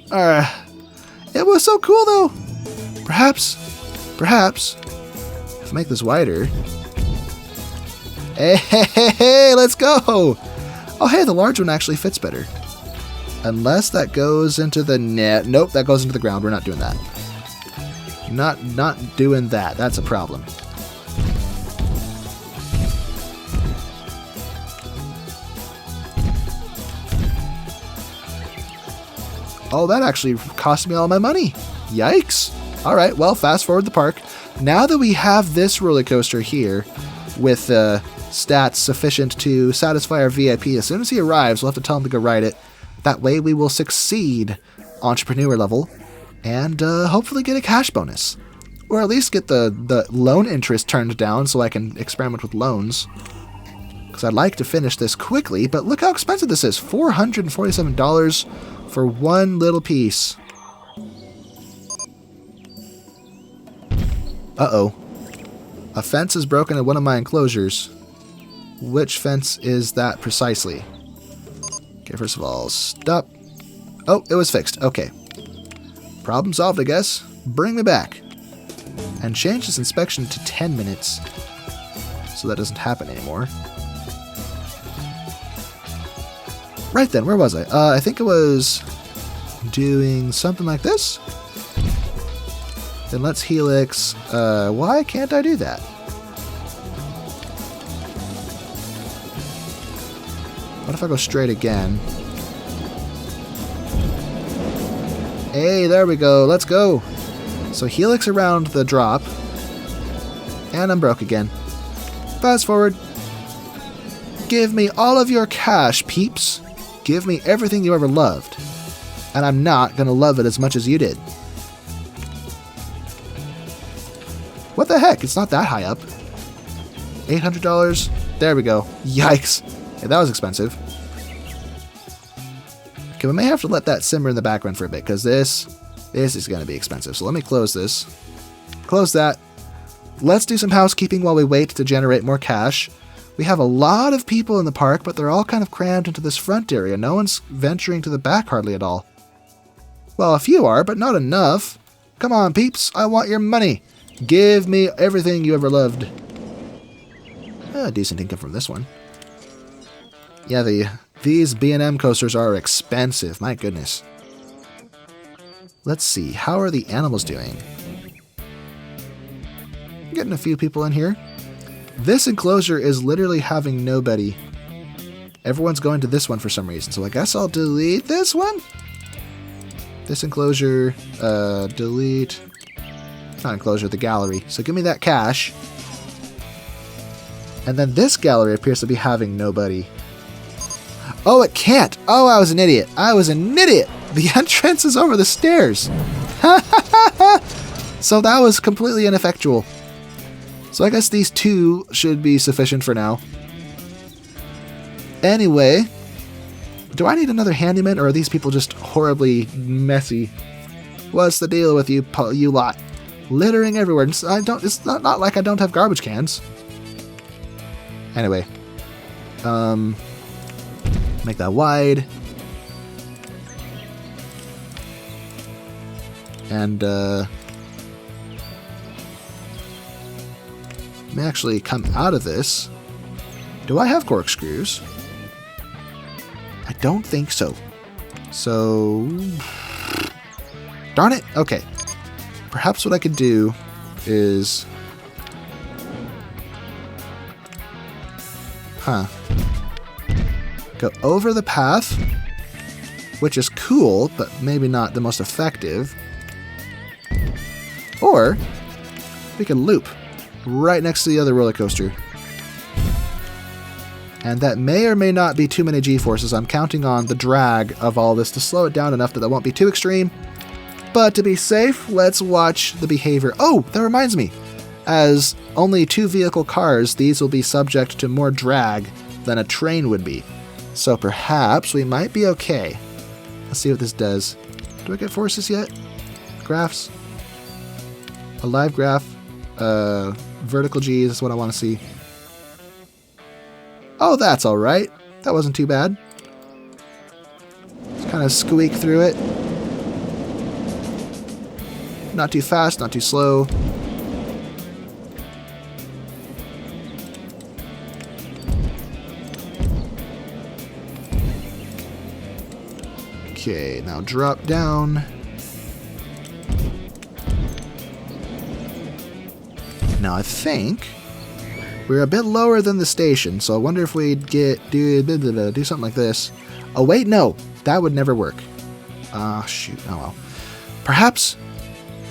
It was so cool, though! Perhaps, if I make this wider... Hey, let's go! Oh, hey, the large one actually fits better. Unless that goes into the net. Nope, that goes into the ground. We're not doing that. Not doing that. That's a problem. Oh, that actually cost me all my money. Yikes. All right, well, fast forward the park. Now that we have this roller coaster here with stats sufficient to satisfy our VIP, as soon as he arrives, we'll have to tell him to go ride it. That way we will succeed entrepreneur level and hopefully get a cash bonus. Or at least get the loan interest turned down so I can experiment with loans. Because I'd like to finish this quickly, but look how expensive this is. $447 for one little piece. Uh-oh. A fence is broken in one of my enclosures. Which fence is that precisely? Okay, first of all, stop. Oh, it was fixed. Okay. Problem solved, I guess. Bring me back. And change this inspection to 10 minutes. So that doesn't happen anymore. Right then, where was I? I think it was doing something like this. Then let's helix. Why can't I do that? What if I go straight again? Hey, there we go. Let's go. So helix around the drop. And I'm broke again. Fast forward. Give me all of your cash, peeps. Give me everything you ever loved. And I'm not going to love it as much as you did. What the heck? It's not that high up. $800. There we go. Yikes. Yeah, that was expensive. Okay, we may have to let that simmer in the background for a bit, because this is going to be expensive. So let me close this. Close that. Let's do some housekeeping while we wait to generate more cash. We have a lot of people in the park, but they're all kind of crammed into this front area. No one's venturing to the back hardly at all. Well, a few are, but not enough. Come on, peeps. I want your money. Give me everything you ever loved. Decent income from this one. Yeah, these B&M coasters are expensive. My goodness. Let's see. How are the animals doing? Getting a few people in here. This enclosure is literally having nobody. Everyone's going to this one for some reason, so I guess I'll delete this one. This enclosure, delete, not enclosure, the gallery. So give me that cash. And then this gallery appears to be having nobody. Oh, it can't. Oh, I was an idiot. I was an idiot. The entrance is over the stairs. So that was completely ineffectual. So I guess these two should be sufficient for now. Anyway, do I need another handyman, or are these people just horribly messy? What's the deal with you lot? Littering everywhere. It's not like I don't have garbage cans. Anyway, make that wide. And may actually come out of this. Do I have corkscrews? I don't think so. So, darn it. Okay. Perhaps what I could do is, go over the path, which is cool, but maybe not the most effective. Or we can loop right next to the other roller coaster. And that may or may not be too many G-forces. I'm counting on the drag of all this to slow it down enough that won't be too extreme. But to be safe, let's watch the behavior. Oh, that reminds me. As only 2-vehicle cars, these will be subject to more drag than a train would be. So perhaps we might be okay. Let's see what this does. Do I get forces yet? Graphs? A live graph. Vertical G's is what I want to see. Oh, that's alright. That wasn't too bad. Just kind of squeak through it. Not too fast, not too slow. Okay, now drop down. Now I think we're a bit lower than the station, so I wonder if we'd do something like this. Oh wait, no, that would never work. Ah, shoot. Oh well. Perhaps.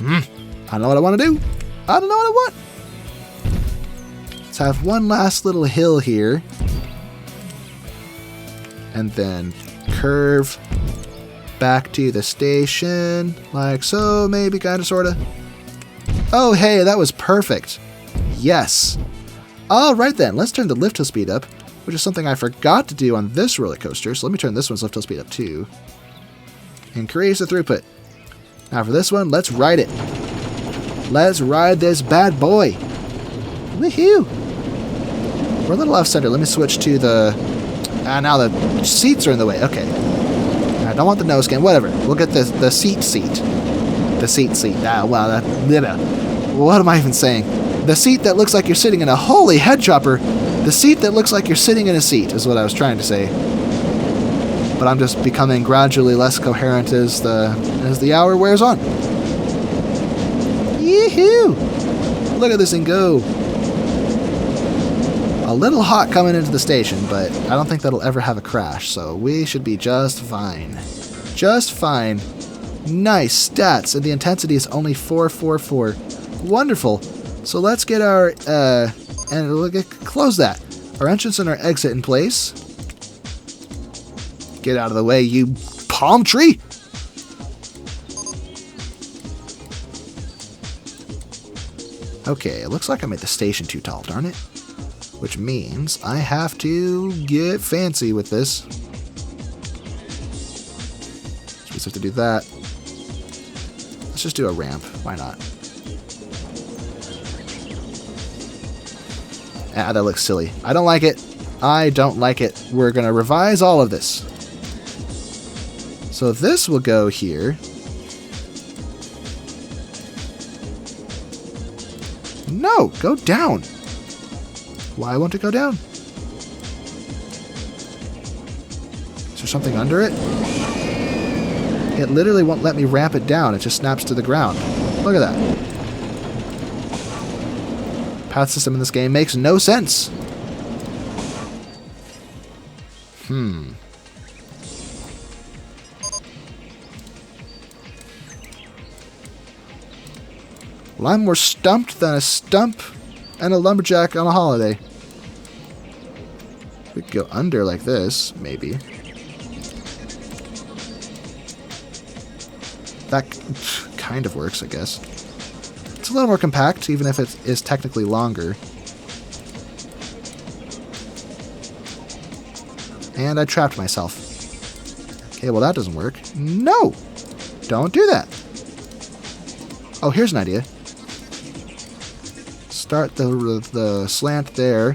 I don't know what I want to do. I don't know what I want. Let's have one last little hill here, and then curve back to the station, like so, maybe, kind of, sort of. Oh, hey, that was perfect. Yes. All right, then. Let's turn the lift hill speed up, which is something I forgot to do on this roller coaster. So let me turn this one's lift hill speed up, too. Increase the throughput. Now for this one, let's ride it. Let's ride this bad boy. Woohoo! We're a little off-center. Let me switch to the... now the seats are in the way. Okay. I don't want the nose scan. Whatever. We'll get the seat. The seat. Ah, wow. What am I even saying? The seat that looks like you're sitting in a holy head chopper. The seat that looks like you're sitting in a seat is what I was trying to say. But I'm just becoming gradually less coherent as the hour wears on. Yee-hoo! Look at this thing go. A little hot coming into the station, but I don't think that'll ever have a crash, so we should be just fine. Just fine. Nice stats, and the intensity is only 444. Wonderful. So let's get our, and we'll close that. Our entrance and our exit in place. Get out of the way, you palm tree! Okay, it looks like I made the station too tall, darn it. Which means I have to get fancy with this. So we just have to do that. Let's just do a ramp. Why not? Ah, that looks silly. I don't like it. I don't like it. We're going to revise all of this. So this will go here. No, go down. Why won't it go down? Is there something under it? It literally won't let me ramp it down. It just snaps to the ground. Look at that. Path system in this game makes no sense. Well, I'm more stumped than a stump and a lumberjack on a holiday. We could go under like this, maybe. That kind of works, I guess. It's a little more compact, even if it is technically longer. And I trapped myself. Okay, well that doesn't work. No! Don't do that. Oh, here's an idea. Start the slant there.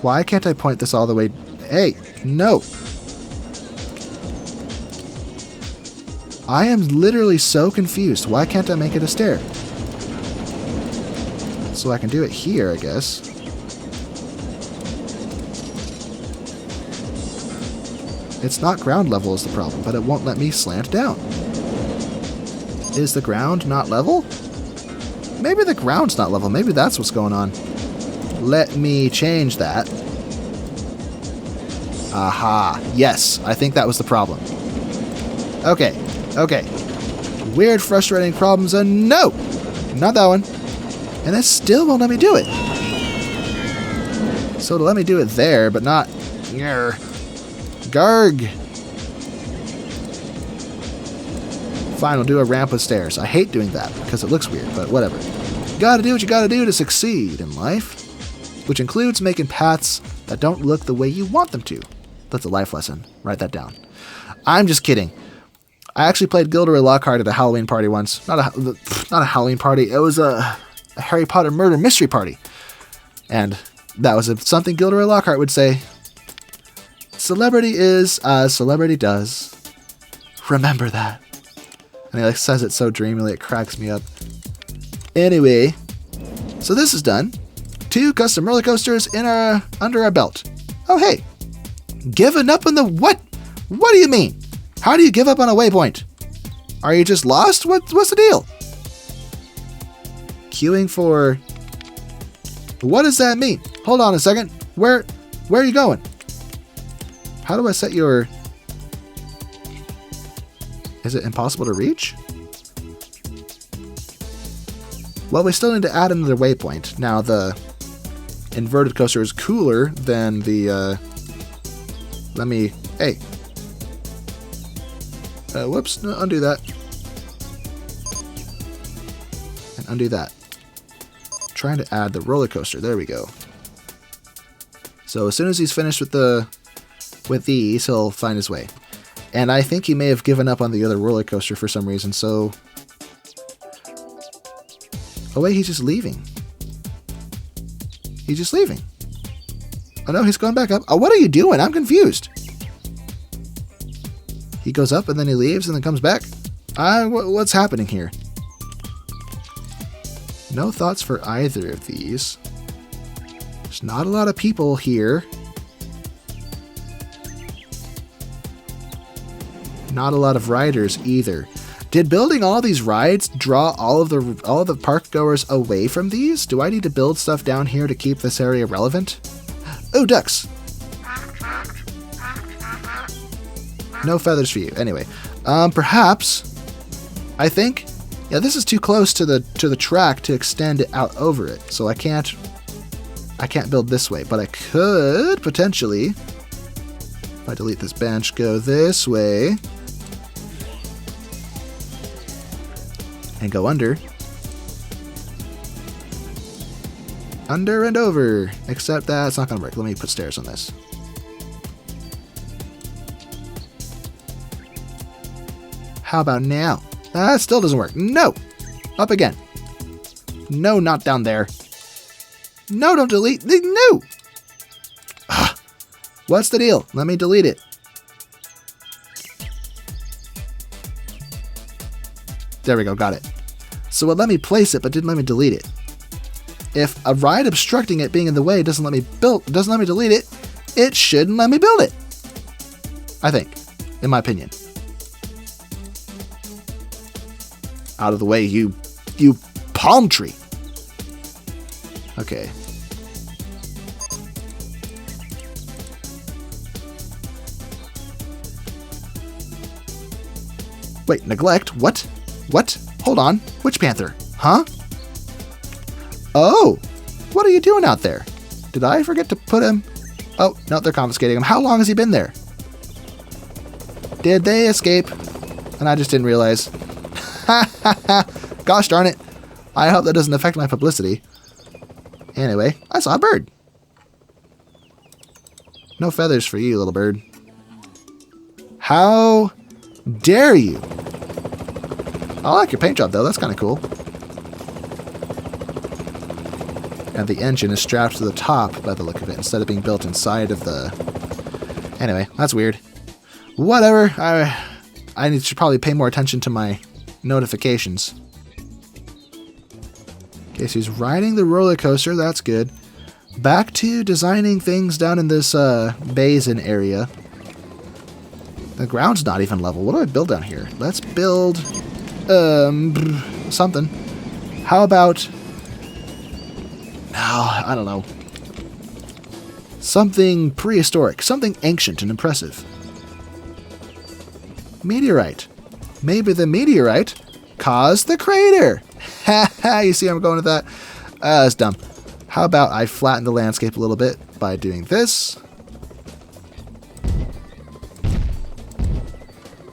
Why can't I point this all the way? Hey, no! I am literally so confused. Why can't I make it a stair? So I can do it here, I guess. It's not ground level is the problem, but it won't let me slant down. Is the ground not level? Maybe the ground's not level. Maybe that's what's going on. Let me change that. Aha. Yes, I think that was the problem. Okay. Okay. Weird, frustrating problems. No! Not that one. And that still won't let me do it. So to let me do it there, but not... Garg! Fine, we'll do a ramp with stairs. I hate doing that because it looks weird, but whatever. You gotta do what you gotta do to succeed in life. Which includes making paths that don't look the way you want them to. That's a life lesson. Write that down. I'm just kidding. I actually played Gilderoy Lockhart at a Halloween party once. Not a Halloween party. It was a Harry Potter murder mystery party. And that was something Gilderoy Lockhart would say. Celebrity is as celebrity does. Remember that. And he says it so dreamily it cracks me up. Anyway, so this is done. 2 custom roller coasters under our belt. Oh hey, giving up on the what? What do you mean? How do you give up on a waypoint? Are you just lost? What's the deal? Queuing for... What does that mean? Hold on a second. Where are you going? How do I set your... Is it impossible to reach? Well, we still need to add another waypoint. Now, the inverted coaster is cooler than the... Let me... Hey. Whoops. No, undo that. And undo that. Trying to add the roller coaster. There we go. So as soon as he's finished with these, he'll find his way. And I think he may have given up on the other roller coaster for some reason, so... Oh wait, he's just leaving. He's just leaving. Oh no, he's going back up. Oh, what are you doing? I'm confused. He goes up and then he leaves and then comes back. What's happening here? No thoughts for either of these. There's not a lot of people here. Not a lot of riders either. Did building all these rides draw all of the park goers away from these? Do I need to build stuff down here to keep this area relevant? Oh, ducks. No feathers for you. Anyway, perhaps I think yeah, this is too close to the track to extend it out over it. So I can't build this way, but I could potentially, if I delete this bench, go this way. And go under. Under and over. Except that's not going to work. Let me put stairs on this. How about now? That still doesn't work. No! Up again. No, not down there. No, don't delete. No! Ugh. What's the deal? Let me delete it. There we go, got it. So it let me place it, but didn't let me delete it. If a ride obstructing it being in the way doesn't let me delete it, it shouldn't let me build it. I think, in my opinion. Out of the way, you palm tree. Okay. Wait, neglect? What? What? Hold on. Which panther? Huh? Oh! What are you doing out there? Did I forget to put him? Oh, no, they're confiscating him. How long has he been there? Did they escape? And I just didn't realize. Ha ha ha! Gosh darn it. I hope that doesn't affect my publicity. Anyway, I saw a bird. No feathers for you, little bird. How dare you? I like your paint job, though. That's kind of cool. And the engine is strapped to the top by the look of it, instead of being built inside of the... Anyway, that's weird. Whatever. I need to probably pay more attention to my notifications. Okay, so he's riding the roller coaster. That's good. Back to designing things down in this basin area. The ground's not even level. What do I build down here? Let's build something. How about... Oh, I don't know. Something prehistoric. Something ancient and impressive. Meteorite. Maybe the meteorite caused the crater. Ha ha, you see I'm going with that? That's dumb. How about I flatten the landscape a little bit by doing this?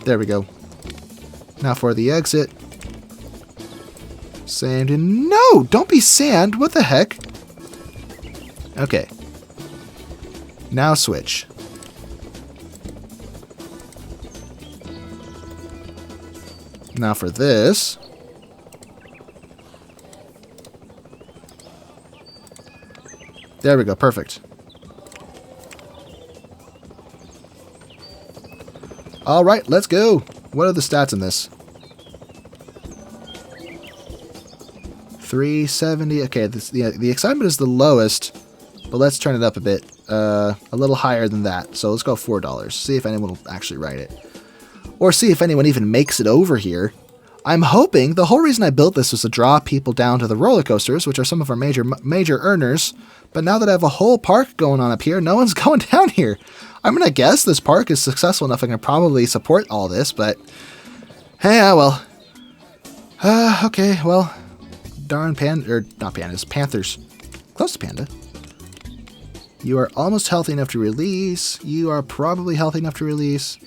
There we go. Now for the exit. Sand and... No! Don't be sand! What the heck? Okay. Now switch. Now for this. There we go. Perfect. Alright, let's go. What are the stats in this? 370. Okay, the excitement is the lowest, but let's turn it up a bit. A little higher than that. So let's go $4. See if anyone will actually write it. Or see if anyone even makes it over here. I'm hoping the whole reason I built this was to draw people down to the roller coasters, which are some of our major earners. But now that I have a whole park going on up here, no one's going down here. I'm going to guess this park is successful enough I can probably support all this, but... Hey, well. Okay, well. Darn not pandas, panthers. Close to panda. You are almost healthy enough to release. You are probably healthy enough to release.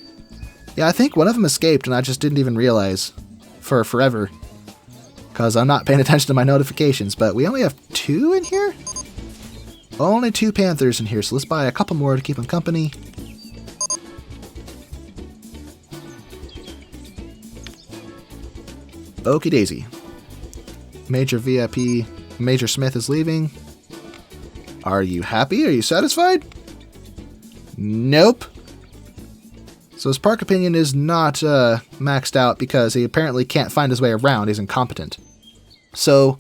Yeah, I think one of them escaped and I just didn't even realize for forever. Because I'm not paying attention to my notifications, but we only have 2 in here? Only 2 panthers in here, so let's buy a couple more to keep them company. Okie daisy. Major VIP Major Smyth is leaving. Are you happy? Are you satisfied? Nope. So his park opinion is not maxed out because he apparently can't find his way around. He's incompetent. So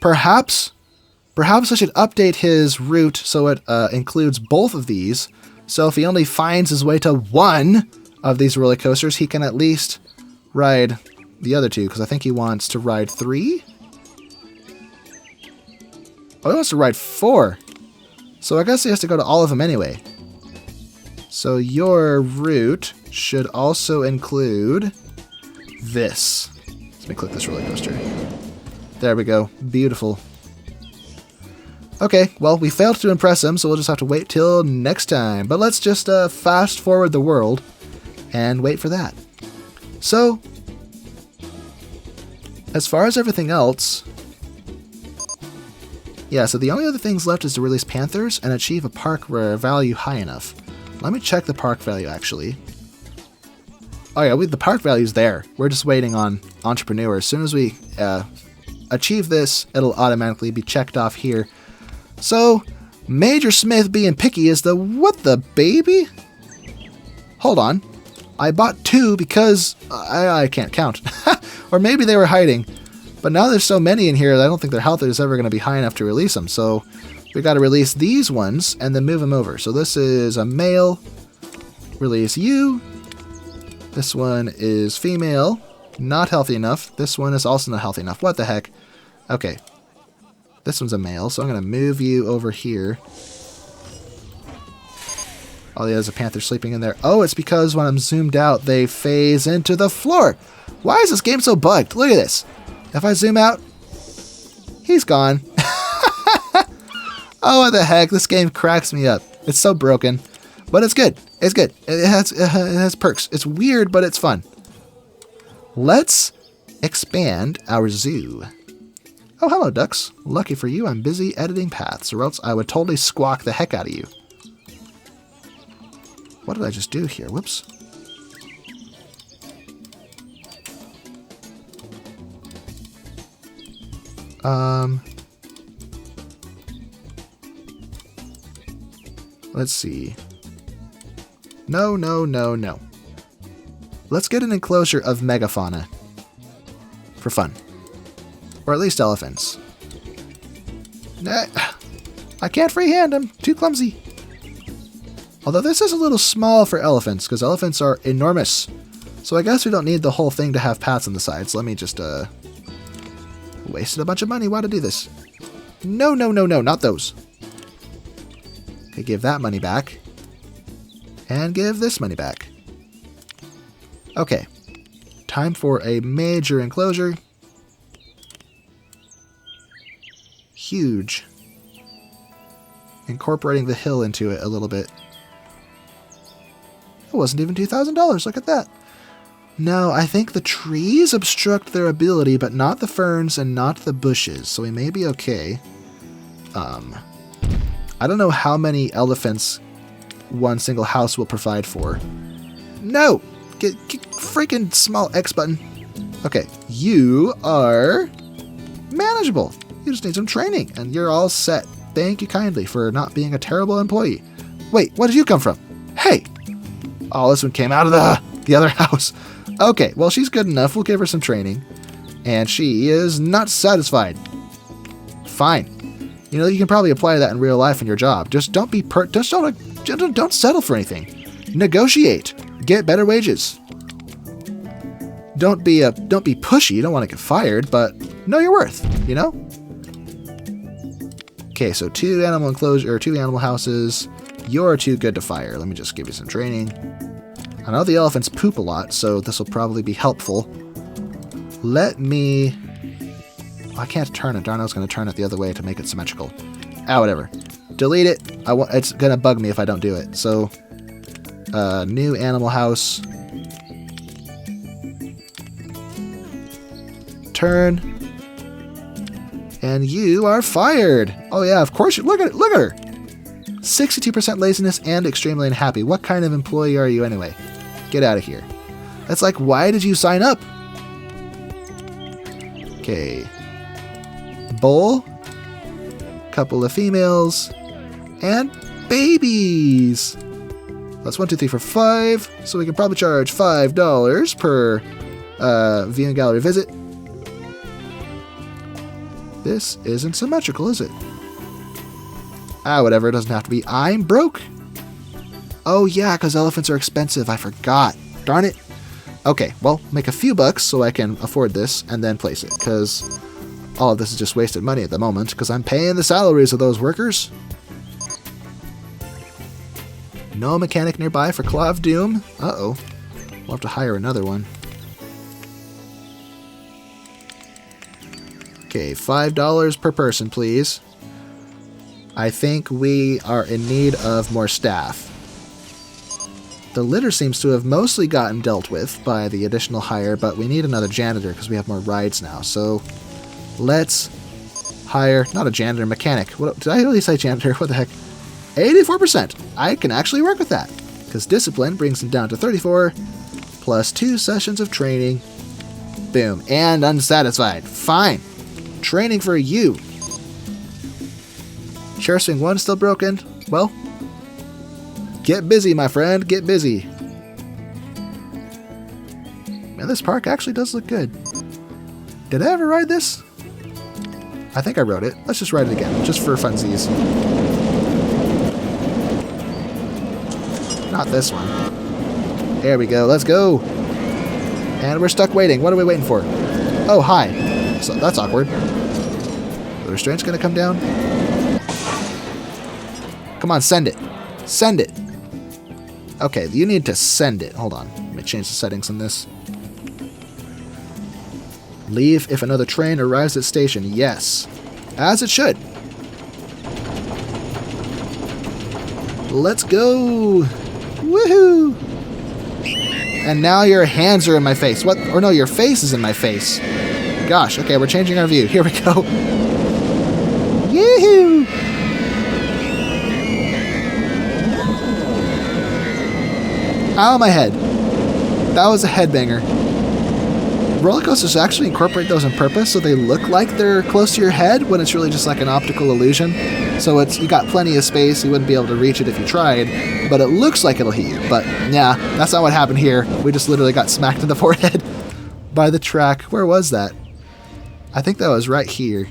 perhaps I should update his route so it includes both of these. So if he only finds his way to one of these roller coasters, he can at least ride the other 2, because I think he wants to ride 3. Oh, he wants to ride 4. So I guess he has to go to all of them anyway. So your route should also include this. Let me click this roller coaster. There we go. Beautiful. Okay, well, we failed to impress him, so we'll just have to wait till next time. But let's just fast forward the world and wait for that. So, as far as everything else... Yeah, so the only other things left is to release panthers and achieve a park value high enough. Let me check the park value, actually. Oh yeah, the park value's there. We're just waiting on entrepreneur. As soon as we achieve this, it'll automatically be checked off here. So, Major Smyth being picky is the... What the baby? Hold on. I bought 2 because I can't count. Or maybe they were hiding. But now there's so many in here that I don't think their health is ever going to be high enough to release them. So we got to release these ones and then move them over. So this is a male. Release you. This one is female. Not healthy enough. This one is also not healthy enough. What the heck? Okay. This one's a male, so I'm going to move you over here. Oh, yeah, there's a panther sleeping in there. Oh, it's because when I'm zoomed out, they phase into the floor. Why is this game so bugged? Look at this. If I zoom out, he's gone. Oh, what the heck? This game cracks me up. It's so broken. But it's good. It's good. It has perks. It's weird, but it's fun. Let's expand our zoo. Oh, hello, ducks. Lucky for you, I'm busy editing paths, or else I would totally squawk the heck out of you. What did I just do here? Whoops. Let's see. No, no, no, no. Let's get an enclosure of megafauna. For fun. Or at least elephants. Nah, I can't freehand them. Too clumsy. Although this is a little small for elephants, because elephants are enormous. So I guess we don't need the whole thing to have paths on the sides. Let me just, wasted a bunch of money. Why to do this? No, no, no, no, not those. Okay, give that money back. And give this money back. Okay. Time for a major enclosure. Huge. Incorporating the hill into it a little bit. It wasn't even $2,000. Look at that. No, I think the trees obstruct their ability, but not the ferns and not the bushes. So we may be okay. I don't know how many elephants one single house will provide for. No! Get freaking small X button. Okay, you are manageable. You just need some training, and you're all set. Thank you kindly for not being a terrible employee. Wait, where did you come from? Hey! Oh, this one came out of the other house. Okay, well, she's good enough. We'll give her some training. And she is not satisfied. Fine. You know, you can probably apply that in real life in your job. Just don't be don't settle for anything. Negotiate. Get better wages. Don't be pushy. You don't want to get fired, but know your worth, you know? Okay, so 2 animal enclosure or 2 animal houses. You're too good to fire. Let me just give you some training. I know the elephants poop a lot, so this will probably be helpful. Let me... I can't turn it. Darn, I was going to turn it the other way to make it symmetrical. Ah, whatever. Delete it. It's going to bug me if I don't do it. So, new animal house. Turn. And you are fired. Oh yeah, of course you. Look at it. Look at her. 62% laziness and extremely unhappy. What kind of employee are you anyway? Get out of here. That's like, why did you sign up? Okay. Bull. Couple of females. And babies. That's 1, 2, 3, 4, 5. So we can probably charge $5 per viewing gallery visit. This isn't symmetrical, is it? Ah, whatever. It doesn't have to be. I'm broke. Oh, yeah, because elephants are expensive. I forgot. Darn it. Okay, well, make a few bucks so I can afford this and then place it, because all of this is just wasted money at the moment, because I'm paying the salaries of those workers. No mechanic nearby for Claw of Doom. Uh-oh. We'll have to hire another one. Okay, $5 per person, please. I think we are in need of more staff. The litter seems to have mostly gotten dealt with by the additional hire, but we need another janitor because we have more rides now. So let's hire, not a janitor, mechanic. What, did I really say janitor? What the heck? 84%. I can actually work with that because discipline brings him down to 34 plus 2 sessions of training. Boom. And unsatisfied. Fine. Training for you. Chair swing 1 still broken. Well, get busy, my friend. Get busy. Man, this park actually does look good. Did I ever ride this? I think I rode it. Let's just ride it again, just for funsies. Not this one. There we go. Let's go. And we're stuck waiting. What are we waiting for? Oh, hi. So that's awkward. The restraint's gonna come down. Come on, send it. Send it. Okay, you need to send it. Hold on. Let me change the settings on this. Leave if another train arrives at station. Yes. As it should. Let's go. Woohoo. And now your hands are in my face. What? Or no, your face is in my face. Gosh. Okay, we're changing our view. Here we go. Yoo-hoo. Ow, my head. That was a headbanger. Roller coasters actually incorporate those on purpose so they look like they're close to your head when it's really just like an optical illusion. So you got plenty of space, you wouldn't be able to reach it if you tried, but it looks like it'll hit you. But yeah, that's not what happened here. We just literally got smacked in the forehead by the track. Where was that? I think that was right here.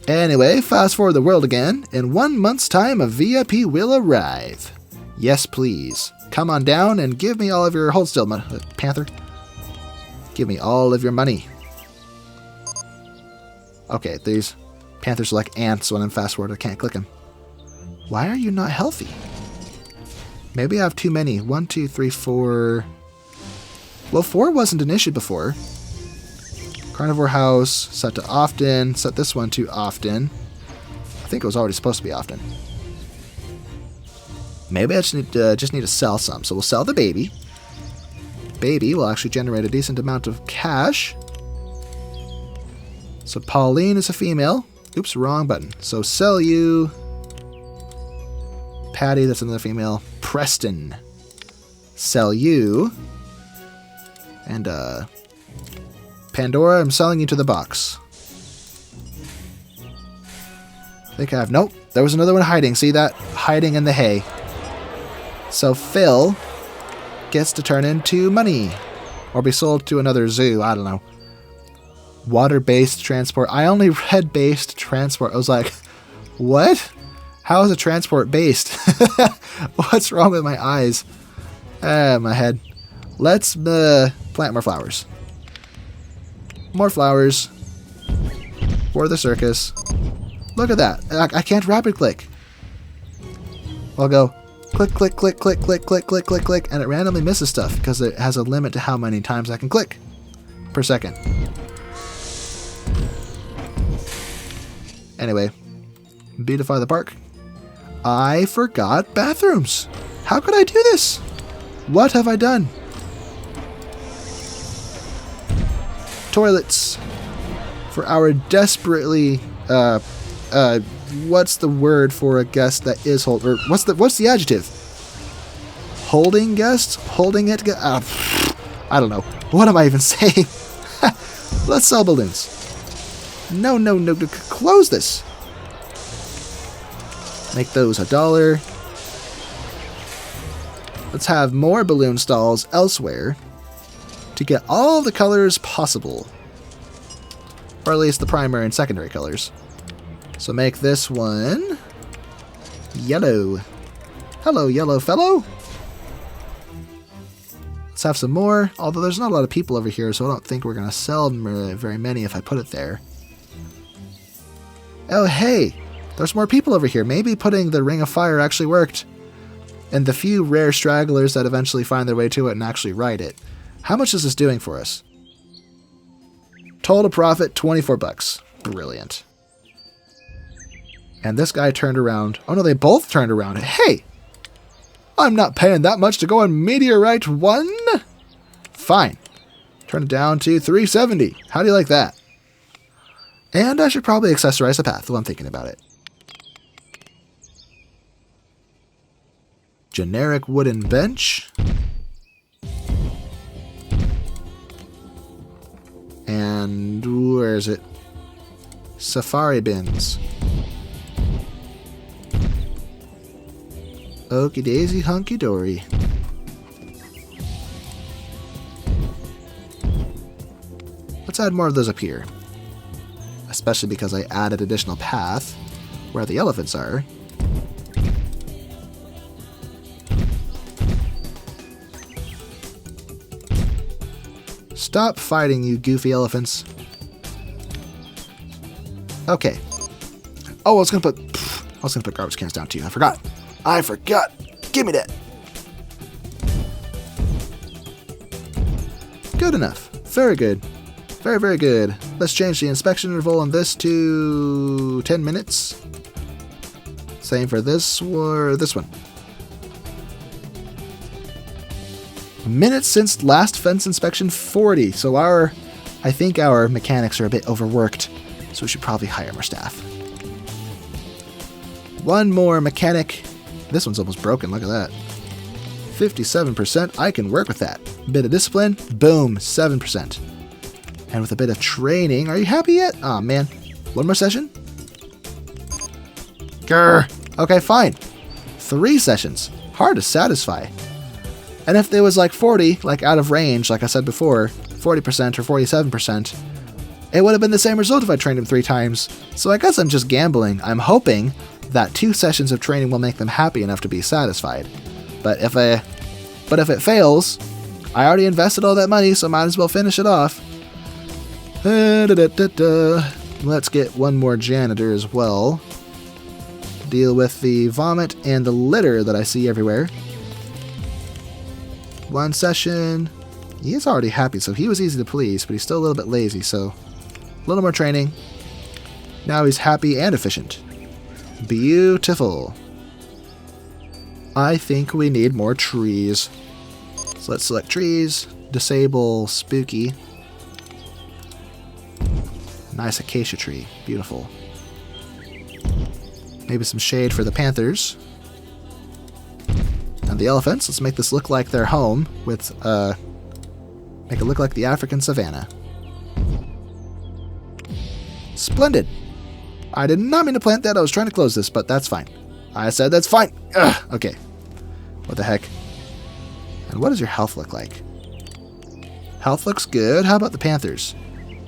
Anyway, fast forward the world again. In 1 month's time, a VIP will arrive. Yes, please. Come on down and give me all of your... Hold still, Panther. Give me all of your money. Okay, these panthers are like ants when I'm fast forward. I can't click them. Why are you not healthy? Maybe I have too many. 1, 2, 3, 4. Well, 4 wasn't an issue before. Carnivore house. Set to often. Set this one to often. I think it was already supposed to be often. Maybe I just need to sell some. So we'll sell the baby. Baby will actually generate a decent amount of cash. So Pauline is a female. Oops, wrong button. So sell you. Patty, that's another female. Preston. Sell you. And Pandora, I'm selling you to the box. I think I have... Nope, there was another one hiding. See that? Hiding in the hay. So Phil gets to turn into money. Or be sold to another zoo. I don't know. Water-based transport. I only read based transport. I was like, what? How is a transport based? What's wrong with my eyes? My head. Let's plant more flowers. More flowers. For the circus. Look at that. I can't rapid click. I'll go click, click, click, click, click, click, click, click, click, and it randomly misses stuff because it has a limit to how many times I can click per second. Anyway, beautify the park. I forgot bathrooms. How could I do this? What have I done? Toilets for our desperately what's the word for a guest that is hold, or what's the adjective? Holding guest? Holding it? I don't know. What am I even saying? Let's sell balloons. No, no, no. Close this. Make those $1. Let's have more balloon stalls elsewhere to get all the colors possible. Or at least the primary and secondary colors. So make this one yellow. Hello, yellow fellow. Let's have some more. Although there's not a lot of people over here, so I don't think we're going to sell very many if I put it there. Oh, hey. There's more people over here. Maybe putting the Ring of Fire actually worked. And the few rare stragglers that eventually find their way to it and actually ride it. How much is this doing for us? Total profit, 24 bucks. Brilliant. And this guy turned around. Oh no, they both turned around. Hey! I'm not paying that much to go on Meteorite 1? Fine. Turn it down to 370. How do you like that? And I should probably accessorize the path while I'm thinking about it. Generic wooden bench. And where is it? Safari bins. Okie daisy, hunky dory. Let's add more of those up here. Especially because I added additional path where the elephants are. Stop fighting, you goofy elephants. Okay. Oh, I was gonna put garbage cans down too. I forgot. Give me that. Good enough. Very good. Very, very good. Let's change the inspection interval on this to 10 minutes. Same for this or this one. Minutes since last fence inspection, 40. So I think our mechanics are a bit overworked. So we should probably hire more staff. One more mechanic. This one's almost broken. Look at that. 57%. I can work with that. Bit of discipline. Boom. 7%. And with a bit of training. Are you happy yet? Aw, man. One more session? Grr. Okay, fine. 3 sessions. Hard to satisfy. And if there was like 40, like out of range, like I said before, 40% or 47%, it would have been the same result if I trained him 3 times. So I guess I'm just gambling. I'm hoping that 2 sessions of training will make them happy enough to be satisfied. But if it fails, I already invested all that money, so might as well finish it off. Let's get one more janitor as well. Deal with the vomit and the litter that I see everywhere. 1 session. He is already happy, so he was easy to please, but he's still a little bit lazy, so a little more training. Now he's happy and efficient. Beautiful. I think we need more trees. So let's select trees, disable spooky. Nice acacia tree, beautiful. Maybe some shade for the panthers. And the elephants, let's make this look like their home with, make it look like the African savanna. Splendid. I did not mean to plant that, I was trying to close this, but that's fine. I said that's fine. Ugh, okay. What the heck? And what does your health look like? Health looks good. How about the panthers?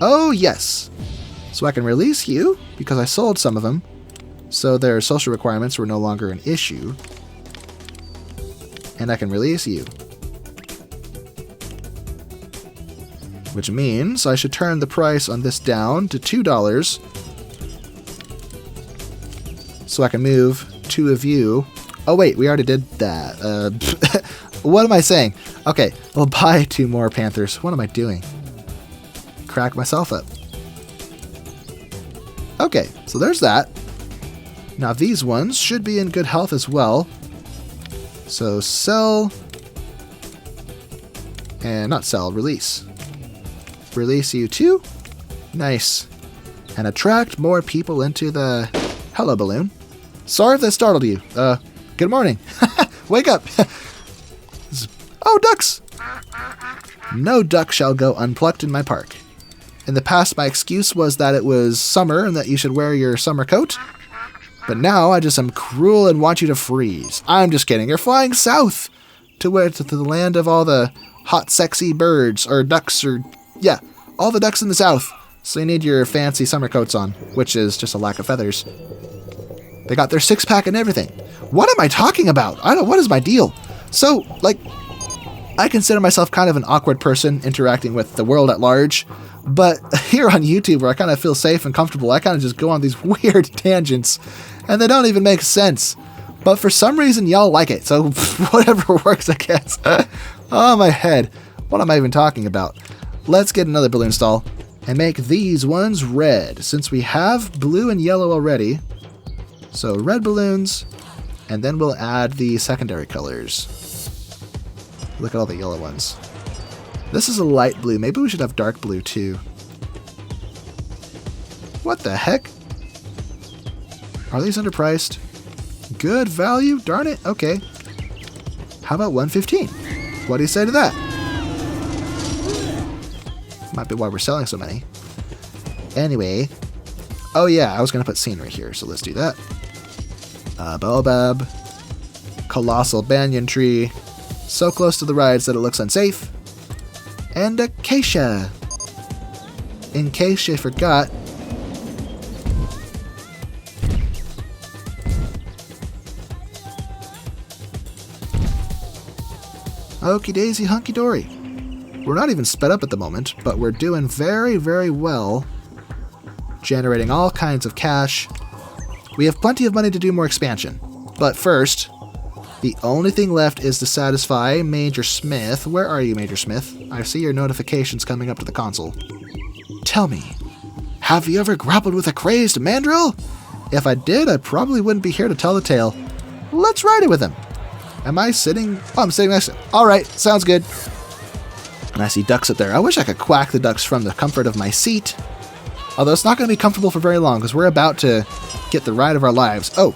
Oh, yes. So I can release you, because I sold some of them, so their social requirements were no longer an issue. And I can release you. Which means I should turn the price on this down to $2, so I can move 2 of you. Oh wait, we already did that. What am I saying? Okay, we'll buy 2 more panthers. What am I doing? Crack myself up. Okay, so there's that. Now these ones should be in good health as well. So sell, and not sell, release. Release you too. Nice. And attract more people into the... Hello, balloon. Sorry if that startled you. Good morning. Wake up. Oh, ducks. No duck shall go unplucked in my park. In the past, my excuse was that it was summer and that you should wear your summer coat. But now I just am cruel and want you to freeze. I'm just kidding. You're flying south to where to the land of all the hot, sexy birds or ducks or yeah, all the ducks in the south. So you need your fancy summer coats on, which is just a lack of feathers. They got their 6-pack and everything. What am I talking about? What is my deal? So, like, I consider myself kind of an awkward person interacting with the world at large. But here on YouTube, where I kind of feel safe and comfortable, I kind of just go on these weird tangents, and they don't even make sense. But for some reason, y'all like it, so whatever works, I guess. Oh, my head. What am I even talking about? Let's get another balloon stall and make these ones red, since we have blue and yellow already. So red balloons, and then we'll add the secondary colors. Look at all the yellow ones. This is a light blue. Maybe we should have dark blue too. What the heck? Are these underpriced? Good value? Darn it. Okay. How about 115? What do you say to that? Might be why we're selling so many. Anyway. Oh yeah, I was going to put scenery here, so let's do that. Baobab. Colossal banyan tree. So close to the rides that it looks unsafe. And acacia. In case you forgot. Okie daisy hunky dory. We're not even sped up at the moment, but we're doing very, very well. Generating all kinds of cash. We have plenty of money to do more expansion. But first, The only thing left is to satisfy Major Smyth. Where are you, Major Smyth? I see your notifications coming up to the console. Tell me, have you ever grappled with a crazed mandrill? If I did, I probably wouldn't be here to tell the tale. Let's ride it with him. Am I sitting? Oh, I'm sitting next to him. All right, sounds good. And I see ducks up there. I wish I could quack the ducks from the comfort of my seat. Although it's not going to be comfortable for very long because we're about to get the ride of our lives. Oh.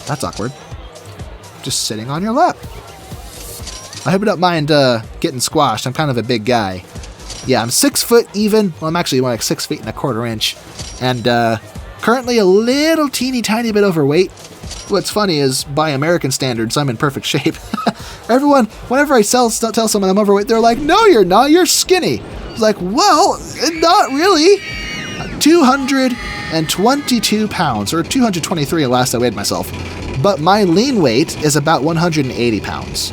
That's awkward. Just sitting on your lap. I hope you don't mind getting squashed. I'm kind of a big guy. Yeah, I'm 6 foot even. Well, I'm actually more like 6 feet and a quarter inch. And currently a little teeny tiny bit overweight. What's funny is, by American standards, I'm in perfect shape. Everyone, whenever I tell someone I'm overweight, they're like, no, you're not, you're skinny. It's like, well, not really. 222 pounds, or 223 last I weighed myself. But my lean weight is about 180 pounds.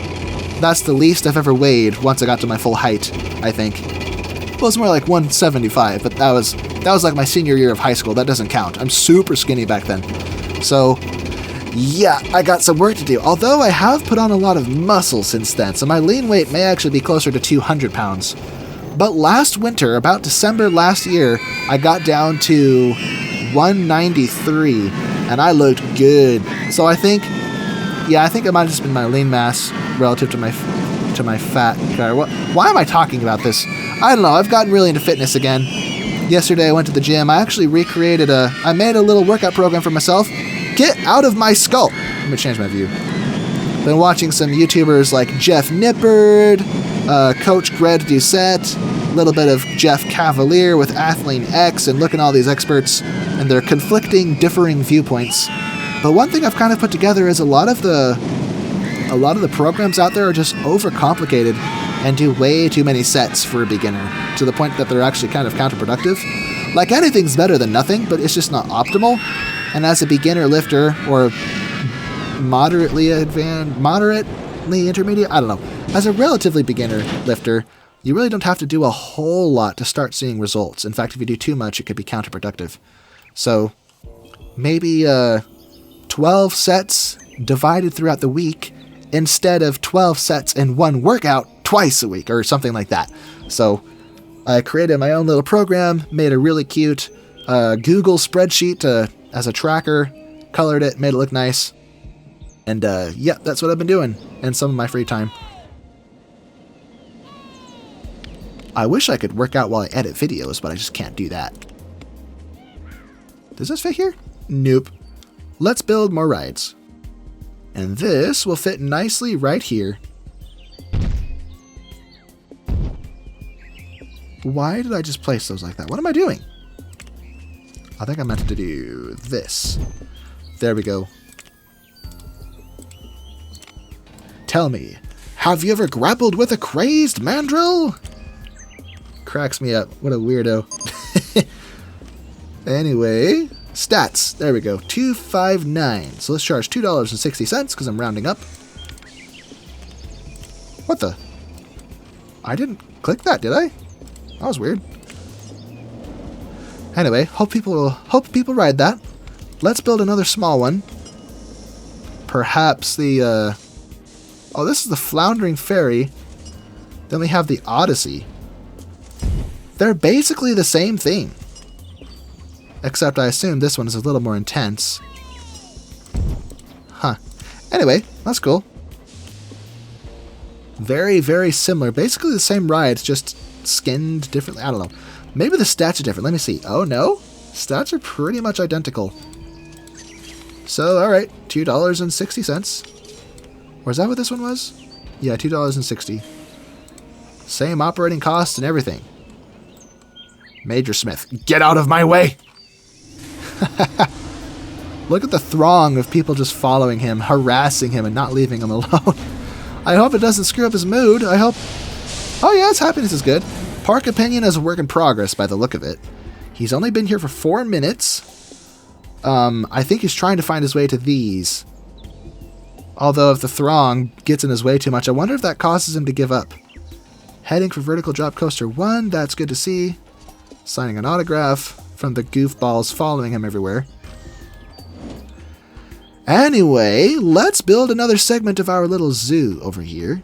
That's the least I've ever weighed once I got to my full height, I think. Well, it's more like 175, but that was like my senior year of high school. That doesn't count. I'm super skinny back then. So, yeah, I got some work to do. Although I have put on a lot of muscle since then, so my lean weight may actually be closer to 200 pounds. But last winter, about December last year, I got down to 193, and I looked good. So I think it might have just been my lean mass relative to my fat. Why am I talking about this? I don't know. I've gotten really into fitness again. Yesterday I went to the gym. I actually I made a little workout program for myself. Get out of my skull. Let me change my view. Been watching some YouTubers like Jeff Nippard, Coach Greg Doucette, a little bit of Jeff Cavalier with Athlean X, and looking at all these experts and their conflicting, differing viewpoints. But one thing I've kind of put together is a lot of the programs out there are just overcomplicated and do way too many sets for a beginner, to the point that they're actually kind of counterproductive. Like, anything's better than nothing, but it's just not optimal. And as a beginner lifter, or moderately intermediate, I don't know. As a relatively beginner lifter, you really don't have to do a whole lot to start seeing results. In fact, if you do too much, it could be counterproductive. So, maybe 12 sets divided throughout the week, instead of 12 sets in one workout twice a week, or something like that. So I created my own little program, made a really cute Google spreadsheet as a tracker, colored it, made it look nice. And yeah, that's what I've been doing in some of my free time. I wish I could work out while I edit videos, but I just can't do that. Does this fit here? Nope. Let's build more rides. And this will fit nicely right here. Why did I just place those like that? What am I doing? I think I meant to do this. There we go. Tell me, have you ever grappled with a crazed mandrill? Cracks me up. What a weirdo. Anyway, stats. There we go. 259. So let's charge $2.60 because I'm rounding up. What the? I didn't click that, did I? That was weird. Anyway, hope people ride that. Let's build another small one. Perhaps the oh, this is the Floundering Ferry. Then we have the Odyssey. They're basically the same thing. Except I assume this one is a little more intense. Huh. Anyway, that's cool. Very, very similar. Basically the same rides, just skinned differently. I don't know. Maybe the stats are different. Let me see. Oh, no? Stats are pretty much identical. So, alright. $2.60. Or is that what this one was? Yeah, $2.60. Same operating costs and everything. Major Smyth, get out of my way! Look at the throng of people just following him, harassing him, and not leaving him alone. I hope it doesn't screw up his mood. I hope... Oh yeah, his happiness is good. Park opinion is a work in progress by the look of it. He's only been here for 4 minutes. I think he's trying to find his way to these. Although if the throng gets in his way too much, I wonder if that causes him to give up. Heading for vertical drop coaster 1, that's good to see. Signing an autograph from the goofballs following him everywhere. Anyway, let's build another segment of our little zoo over here.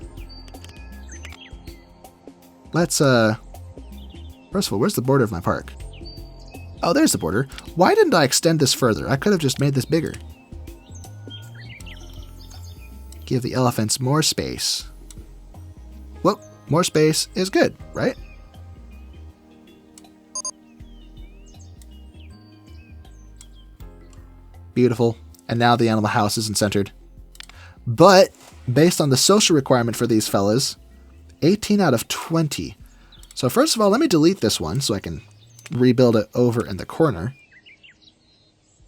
Let's, first of all, where's the border of my park? Oh, there's the border. Why didn't I extend this further? I could have just made this bigger. Give the elephants more space. Well, more space is good, right? Beautiful. And now the animal house isn't centered. But, based on the social requirement for these fellas, 18 out of 20. So first of all, let me delete this one so I can rebuild it over in the corner.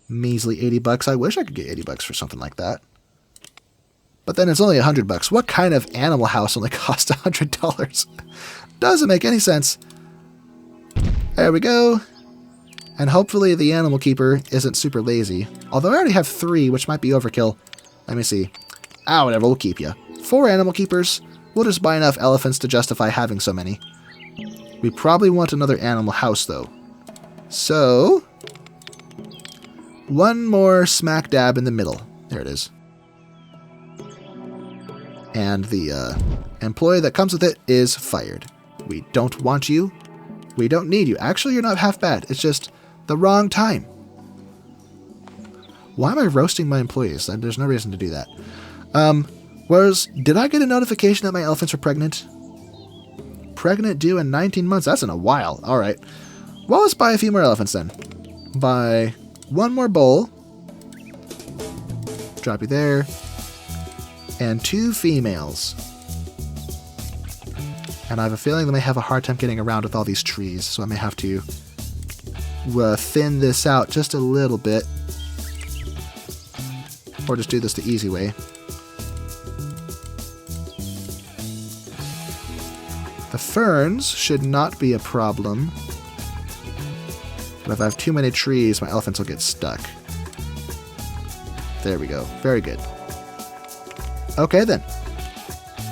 Measly 80 bucks. I wish I could get 80 bucks for something like that. But then it's only 100 bucks. What kind of animal house only costs $100? Doesn't make any sense. There we go. And hopefully the animal keeper isn't super lazy. Although I already have 3, which might be overkill. Let me see. Ah, whatever, we'll keep you. 4 animal keepers. We'll just buy enough elephants to justify having so many. We probably want another animal house, though. So, one more smack dab in the middle. There it is. And the employee that comes with it is fired. We don't want you. We don't need you. Actually, you're not half bad. It's just the wrong time. Why am I roasting my employees? There's no reason to do that. Did I get a notification that my elephants were pregnant? Pregnant due in 19 months. That's in a while. All right. Well, let's buy a few more elephants then. Buy one more bowl. Drop you there. And 2 females. And I have a feeling they may have a hard time getting around with all these trees, so I may have to thin this out just a little bit. Or just do this the easy way. The ferns should not be a problem. But if I have too many trees, my elephants will get stuck. There we go. Very good. Okay then.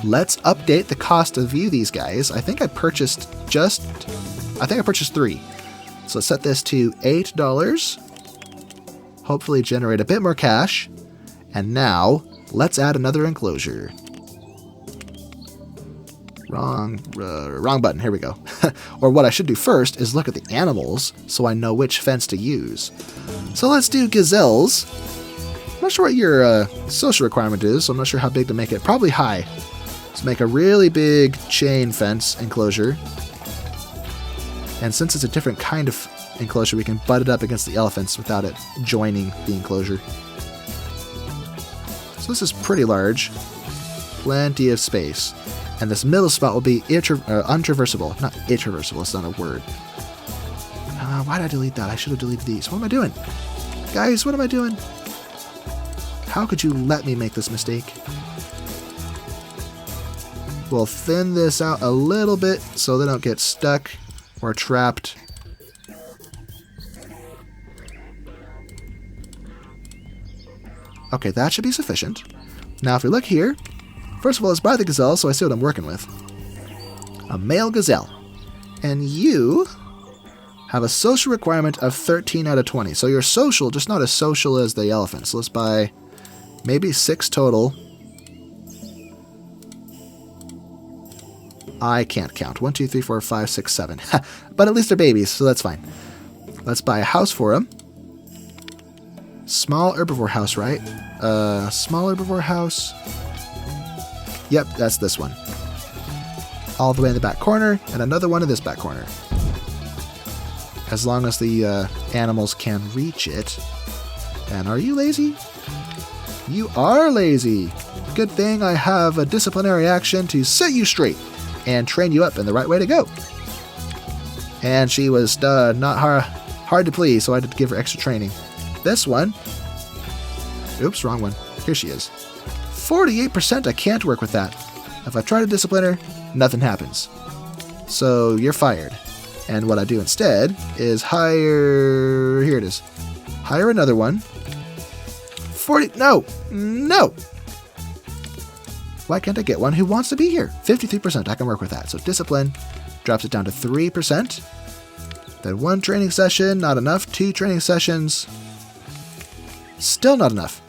Let's update the cost to view these guys. I think I purchased 3. So let's set this to $8. Hopefully generate a bit more cash. And now, let's add another enclosure. Wrong button. Here we go. Or what I should do first is look at the animals so I know which fence to use. So let's do gazelles. I'm not sure what your social requirement is, so I'm not sure how big to make it. Probably high. Let's make a really big chain fence enclosure. And since it's a different kind of enclosure, we can butt it up against the elephants without it joining the enclosure. So this is pretty large. Plenty of space. And this middle spot will be untraversable. Not irreversible, it's not a word. Why did I delete that? I should have deleted these. What am I doing? Guys, what am I doing? How could you let me make this mistake? We'll thin this out a little bit so they don't get stuck or trapped. Okay, that should be sufficient. Now if we look here, first of all, let's buy the gazelle so I see what I'm working with. A male gazelle. And you have a social requirement of 13 out of 20. So you're social, just not as social as the elephant. So let's buy maybe 6 total. I can't count. 1, 2, 3, 4, 5, 6, 7. But at least they're babies, so that's fine. Let's buy a house for them. Small herbivore house, right? Small herbivore house. Yep, that's this one. All the way in the back corner, and another one in this back corner. As long as the animals can reach it. And are you lazy? You are lazy! Good thing I have a disciplinary action to set you straight and train you up in the right way to go. And she was not hard to please, so I had to give her extra training. This one... Oops, wrong one. Here she is. 48%, I can't work with that. If I try to discipline her, nothing happens. So you're fired. And what I do instead is hire... Here it is. Hire another one. 40... No! Why can't I get one who wants to be here? 53%, I can work with that. So discipline drops it down to 3%. Then 1 training session, not enough. 2 training sessions, still not enough.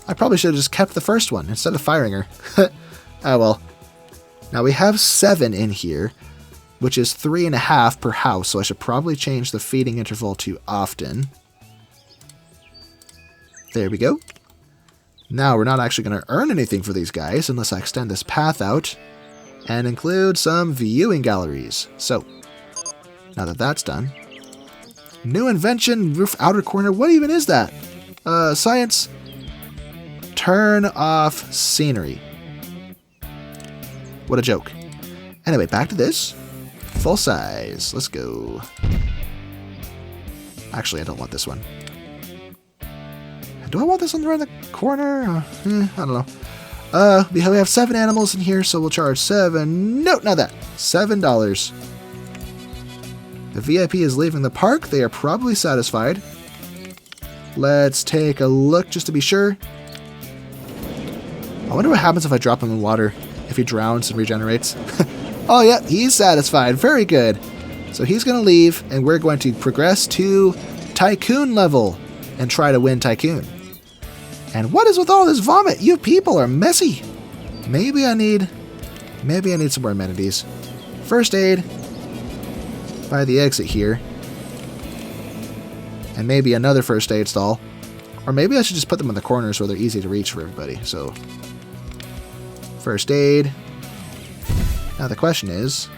I probably should have just kept the first one instead of firing her. Oh well. Now we have 7 in here, which is 3.5 per house, so I should probably change the feeding interval to often. There we go. Now we're not actually going to earn anything for these guys unless I extend this path out and include some viewing galleries. So, now that that's done. New invention, roof outer corner. What even is that? Science. Turn off scenery. What a joke. Anyway, back to this. Full size. Let's go. Actually, I don't want this one. Do I want this one around the corner? I don't know. We have 7 animals in here, so we'll charge 7. No, not that. $7. The VIP is leaving the park. They are probably satisfied. Let's take a look just to be sure. I wonder what happens if I drop him in water. If he drowns and regenerates. Oh, yeah, he's satisfied. Very good. So he's going to leave, and we're going to progress to Tycoon level and try to win Tycoon. And what is with all this vomit? You people are messy. Maybe I need some more amenities. First aid by the exit here. And maybe another first aid stall. Or maybe I should just put them in the corners where they're easy to reach for everybody. So, first aid. Now the question is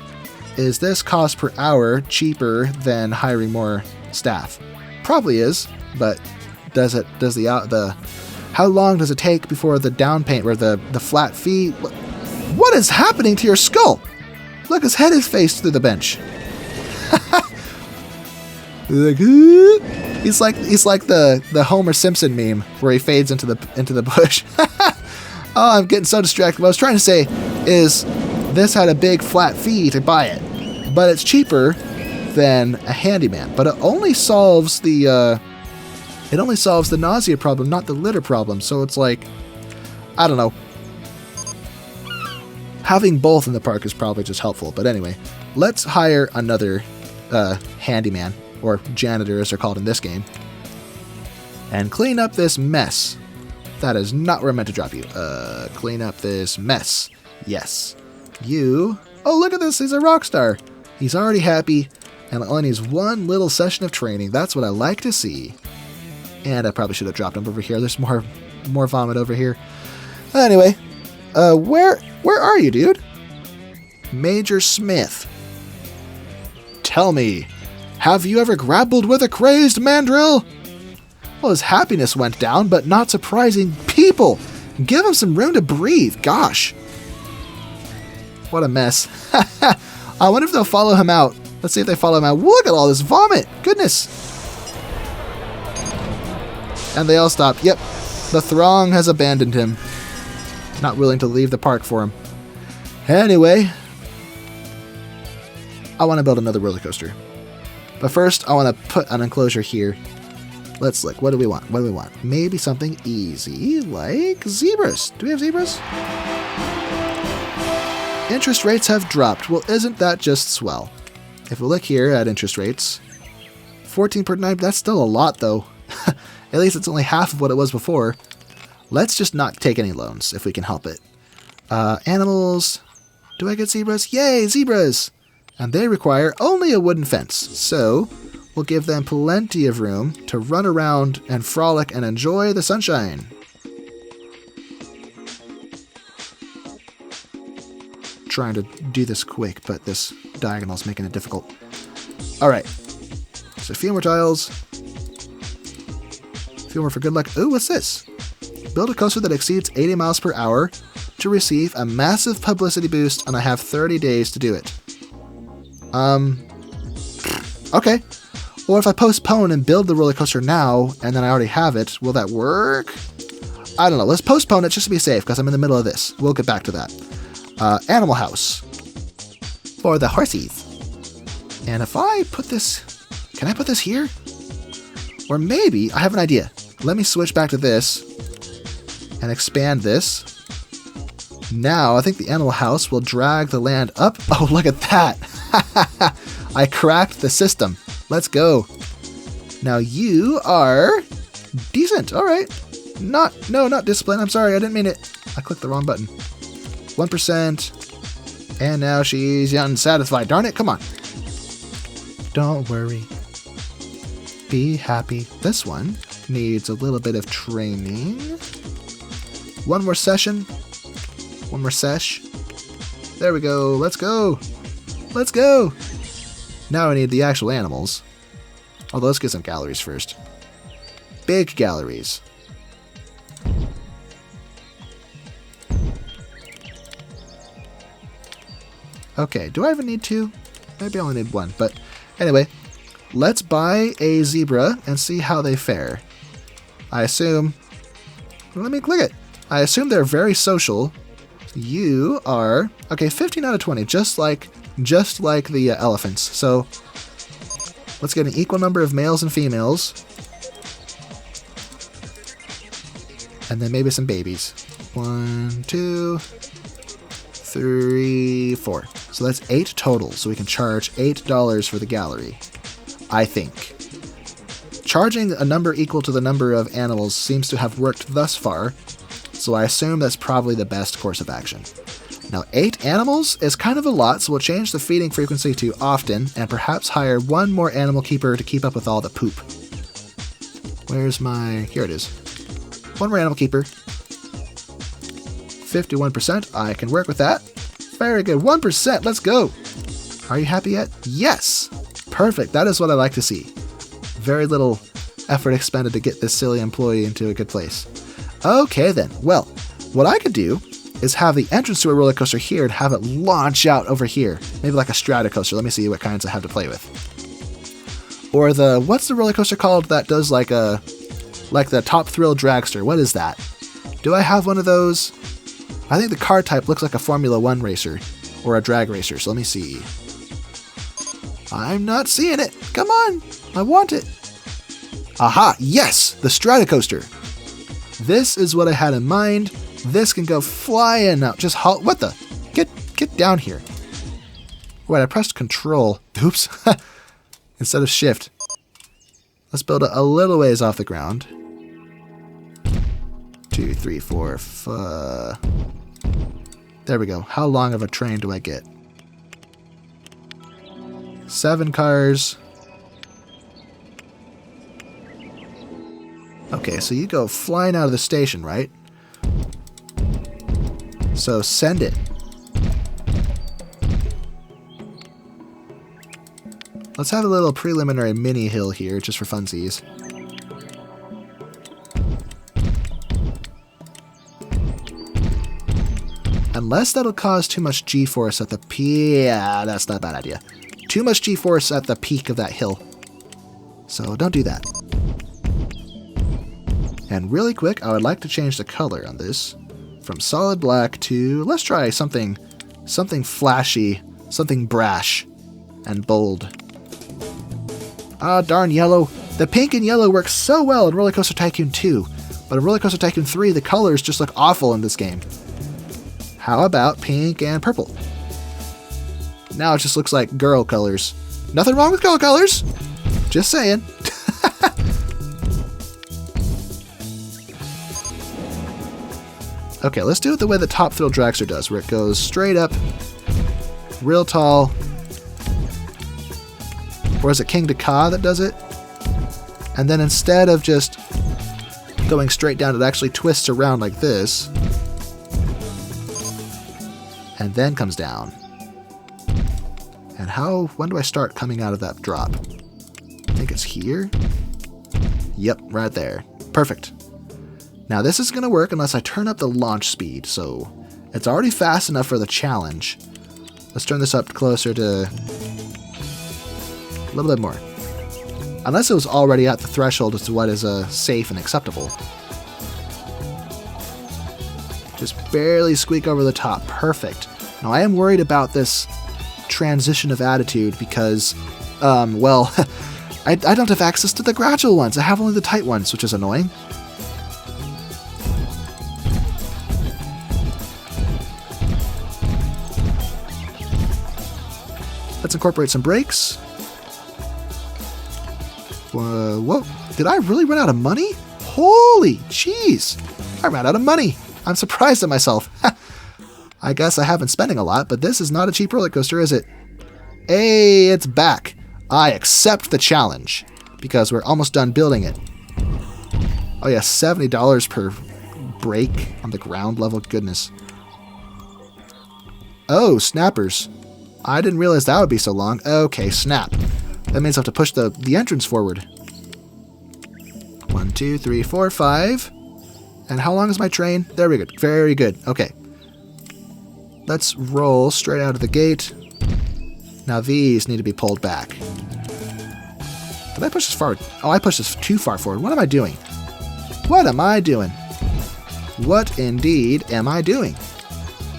this cost per hour cheaper than hiring more staff? Probably is, but how long does it take before the down payment or the flat fee? What is happening to your skull? Look, his head is faced through the bench. He's like the Homer Simpson meme where he fades into the bush. Oh, I'm getting so distracted. What I was trying to say is this had a big flat fee to buy it, but it's cheaper than a handyman. But it only solves the nausea problem, not the litter problem. So it's like, I don't know. Having both in the park is probably just helpful. But anyway, let's hire another handyman, or janitor as they're called in this game, and clean up this mess. That is not where I meant to drop you. Clean up this mess. Yes. You. Oh, look at this. He's a rock star. He's already happy and only needs one little session of training. That's what I like to see. And I probably should have dropped him over here. There's more vomit over here. Anyway, where are you, dude? Major Smyth. Tell me, have you ever grappled with a crazed mandrill? Well, his happiness went down, but not surprising. People, give him some room to breathe. Gosh. What a mess. I wonder if they'll follow him out. Let's see if they follow him out. Look at all this vomit. Goodness. And they all stopped. Yep. The throng has abandoned him. Not willing to leave the park for him. Anyway, I want to build another roller coaster. But first, I want to put an enclosure here. Let's look. What do we want? What do we want? Maybe something easy, like zebras. Do we have zebras? Interest rates have dropped. Well, isn't that just swell? If we look here at interest rates, 14.9, that's still a lot, though. At least it's only half of what it was before. Let's just not take any loans, if we can help it. Animals. Do I get zebras? Yay, zebras! And they require only a wooden fence, so we'll give them plenty of room to run around and frolic and enjoy the sunshine. Trying to do this quick, but this diagonal is making it difficult. Alright, so a few more tiles. A few more for good luck. Ooh, what's this? Build a coaster that exceeds 80 miles per hour to receive a massive publicity boost, and I have 30 days to do it. Okay. Or if I postpone and build the roller coaster now, and then I already have it, will that work? I don't know. Let's postpone it just to be safe, because I'm in the middle of this. We'll get back to that. Animal house. For the horsies. And if I put this... Can I put this here? Or maybe... I have an idea. Let me switch back to this. And expand this. Now, I think the animal house will drag the land up. Oh, look at that. I cracked the system. Let's go. Now you are decent. All right. No, not discipline. I'm sorry, I didn't mean it. I clicked the wrong button. 1%. And now she's unsatisfied. Darn it, come on. Don't worry. Be happy. This one needs a little bit of training. One more session. One more sesh. There we go. Let's go. Let's go. Now I need the actual animals. Although, let's get some galleries first. Big galleries. Okay, do I even need two? Maybe I only need one, but anyway, let's buy a zebra and see how they fare. I assume... Let me click it. I assume they're very social. You are... Okay, 15 out of 20, just like the elephants. So, let's get an equal number of males and females. And then maybe some babies. 1, 2, 3, 4. So that's 8 total, so we can charge $8 for the gallery, I think. Charging a number equal to the number of animals seems to have worked thus far, so I assume that's probably the best course of action. Now, 8 animals is kind of a lot, so we'll change the feeding frequency to often, and perhaps hire one more animal keeper to keep up with all the poop. Where's my... Here it is. One more animal keeper. 51%. I can work with that. Very good. 1%. Let's go. Are you happy yet? Yes. Perfect. That is what I like to see. Very little effort expended to get this silly employee into a good place. Okay then. Well, what I could do is have the entrance to a roller coaster here and have it launch out over here. Maybe like a stratocoaster. Let me see what kinds I have to play with. Or the... What's the roller coaster called that does like the Top Thrill Dragster? What is that? Do I have one of those? I think the car type looks like a Formula 1 racer or a drag racer, so let me see. I'm not seeing it. Come on. I want it. Aha, yes, the Stratocoaster. This is what I had in mind. This can go flying now. Just halt. What the? Get down here. Wait, I pressed control. Oops. Instead of shift. Let's build it a little ways off the ground. 2, 3, 4, 5. There we go. How long of a train do I get? 7 cars. Okay, so you go flying out of the station, right? So send it. Let's have a little preliminary mini hill here, just for funsies. Unless that'll cause too much G-force at the peak. Yeah, that's not a bad idea. Too much G-force at the peak of that hill. So don't do that. And really quick, I would like to change the color on this from solid black to, let's try something flashy, something brash and bold. Ah, darn yellow. The pink and yellow work so well in RollerCoaster Tycoon 2, but in RollerCoaster Tycoon 3, the colors just look awful in this game. How about pink and purple? Now it just looks like girl colors. Nothing wrong with girl colors. Just saying. Okay, let's do it the way the Top Thrill Dragster does, where it goes straight up, real tall. Or is it King Ka that does it? And then instead of just going straight down, it actually twists around like this. And then comes down. And when do I start coming out of that drop? I think it's here. Yep, right there. Perfect. Now this is going to work unless I turn up the launch speed, so it's already fast enough for the challenge. Let's turn this up closer to a little bit more. Unless it was already at the threshold as to what is safe and acceptable. Just barely squeak over the top. Perfect. Now I am worried about this transition of attitude because, well, I don't have access to the gradual ones. I have only the tight ones, which is annoying. Let's incorporate some brakes. Whoa, did I really run out of money? Holy jeez. I ran out of money. I'm surprised at myself. I guess I haven't spending a lot, but this is not a cheap roller coaster, is it? Hey, it's back. I accept the challenge because we're almost done building it. Oh yeah, $70 per break on the ground level. Goodness. Oh, snappers. I didn't realize that would be so long. Okay, snap. That means I have to push the entrance forward. 1, 2, 3, 4, 5. And how long is my train? There we go. Very good. Okay. Let's roll straight out of the gate. Now these need to be pulled back. Did I push this forward? Oh, I pushed this too far forward. What am I doing? What am I doing? What indeed am I doing?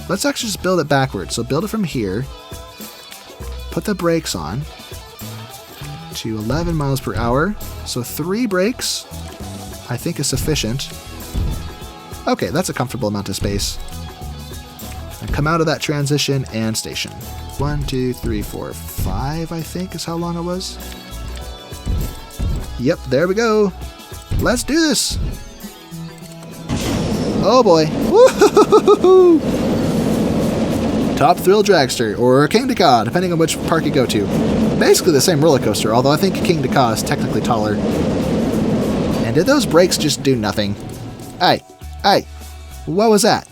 Let's actually just build it backwards. So build it from here. Put the brakes on to 11 miles per hour. So 3 brakes, I think, is sufficient. Okay, that's a comfortable amount of space. And come out of that transition and station. 1, 2, 3, 4, 5, I think is how long it was. Yep, there we go. Let's do this. Oh boy. Woo-hoo-hoo-hoo-hoo. Top Thrill Dragster, or King de Ka, depending on which park you go to. Basically the same roller coaster, although I think King de Ka is technically taller. And did those brakes just do nothing? Hey, hey, what was that?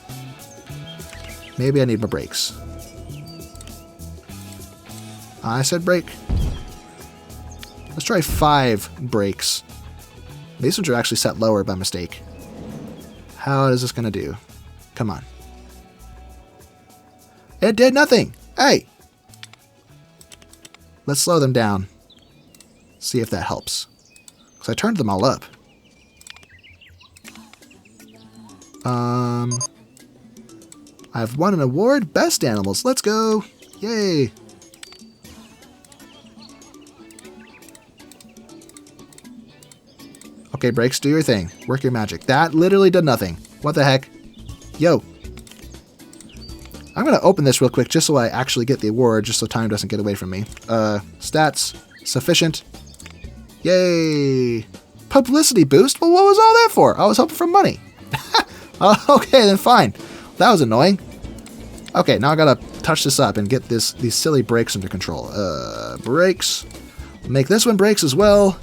Maybe I need my brakes. I said brake. Let's try 5 brakes. These ones are actually set lower by mistake. How is this going to do? Come on. It did nothing. Hey. Let's slow them down. See if that helps. Because I turned them all up. I've won an award. Best animals. Let's go. Yay. Okay, brakes, do your thing. Work your magic. That literally did nothing. What the heck? Yo. I'm going to open this real quick just so I actually get the award, just so time doesn't get away from me. Stats. Sufficient. Yay. Publicity boost? Well, what was all that for? I was hoping for money. Okay, then fine. That was annoying. Okay, now I got to touch this up and get these silly brakes under control. Brakes. Make this one brakes as well.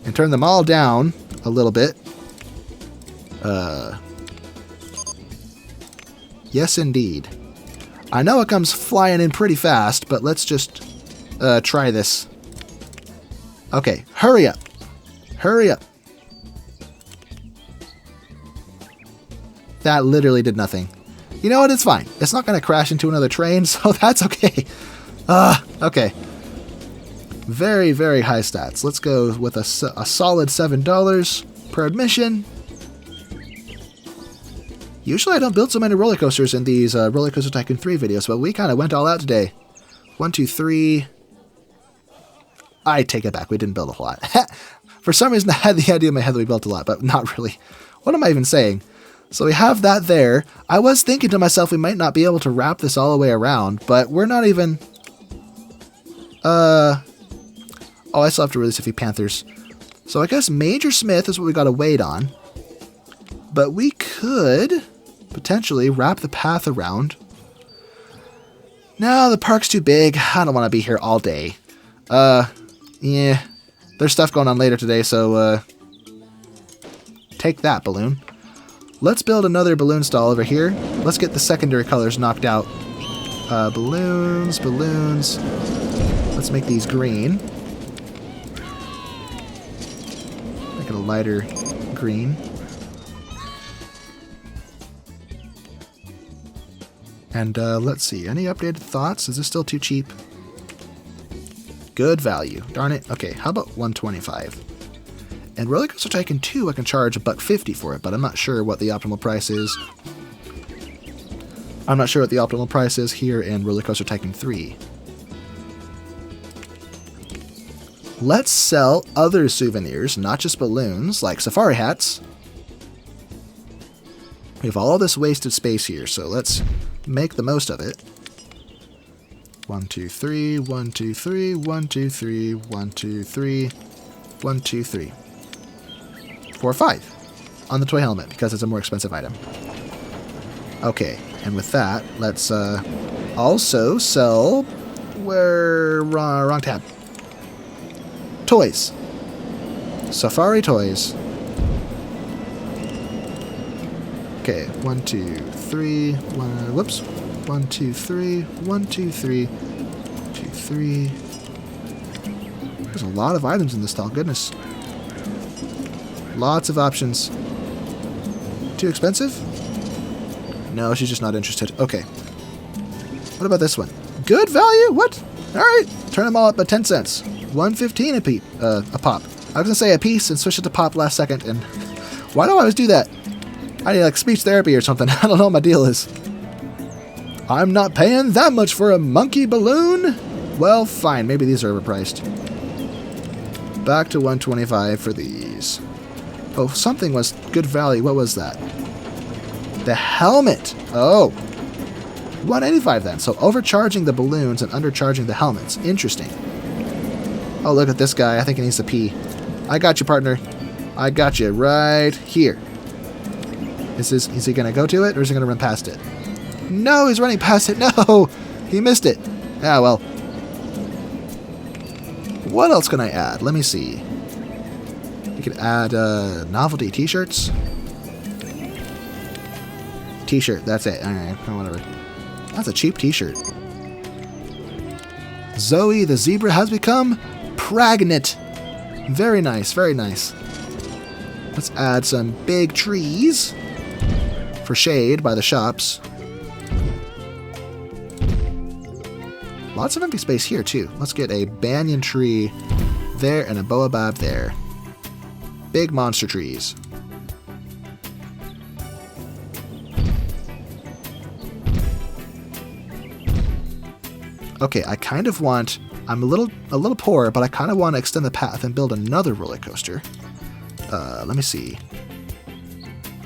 And turn them all down a little bit. Yes, indeed. I know it comes flying in pretty fast, but let's just try this. Okay, hurry up. Hurry up. That literally did nothing. You know what? It's fine. It's not going to crash into another train, so that's okay. Okay. Very, very high stats. Let's go with a solid $7 per admission. Usually I don't build so many roller coasters in these RollerCoaster Tycoon 3 videos, but we kind of went all out today. 1, 2, 3. I take it back. We didn't build a lot. For some reason I had the idea in my head that we built a lot, but not really. What am I even saying? So we have that there. I was thinking to myself we might not be able to wrap this all the way around, but we're not even... Oh, I still have to release a few Panthers. So I guess Major Smyth is what we got to wait on. But we could potentially wrap the path around. No, the park's too big. I don't want to be here all day. Yeah. There's stuff going on later today, so take that, balloon. Let's build another balloon stall over here. Let's get the secondary colors knocked out. Balloons, balloons. Let's make these green. Make it a lighter green. And let's see, any updated thoughts? Is this still too cheap? Good value. Darn it. Okay, how about 125? And RollerCoaster Tycoon 2, I can charge $1.50 for it, but I'm not sure what the optimal price is. I'm not sure what the optimal price is here in RollerCoaster Tycoon 3. Let's sell other souvenirs, not just balloons, like safari hats. We have all this wasted space here, so let's make the most of it. 1, 2, 3, 1, 2, 3, 1, 2, 3, 1, 2, 3, 1, 2, 3. for 5 on the toy helmet because it's a more expensive item. Okay, and with that, let's also sell... Wrong tab. Toys. Safari toys. Okay, 1, 2, 3, 1, whoops. 1, 2, 3, 1, 2, 3, 2, 3. There's a lot of items in this stall, goodness. Lots of options. Too expensive? No, she's just not interested. Okay. What about this one? Good value? What? Alright, turn them all up at 10 cents. 1.15 a pop. I was going to say a piece and switch it to pop last second, and why do I always do that? I need like speech therapy or something. I don't know what my deal is. I'm not paying that much for a monkey balloon? Well, fine. Maybe these are overpriced. Back to 125 for these. Oh, something was good value. What was that? The helmet. Oh. 185 then. So overcharging the balloons and undercharging the helmets. Interesting. Oh, look at this guy. I think he needs to pee. I got you, partner. I got you right here. Is he going to go to it or is he going to run past it? No, he's running past it. No, he missed it. Ah, well. What else can I add? Let me see. You could add novelty t-shirts. T-shirt, that's it. All right, whatever. That's a cheap t-shirt. Zoe the zebra has become pregnant. Very nice, very nice. Let's add some big trees for shade by the shops. Lots of empty space here, too. Let's get a banyan tree there and a baobab there. Big monster trees. Okay, I kind of want... I'm a little poor, but I kind of want to extend the path and build another roller coaster. Let me see.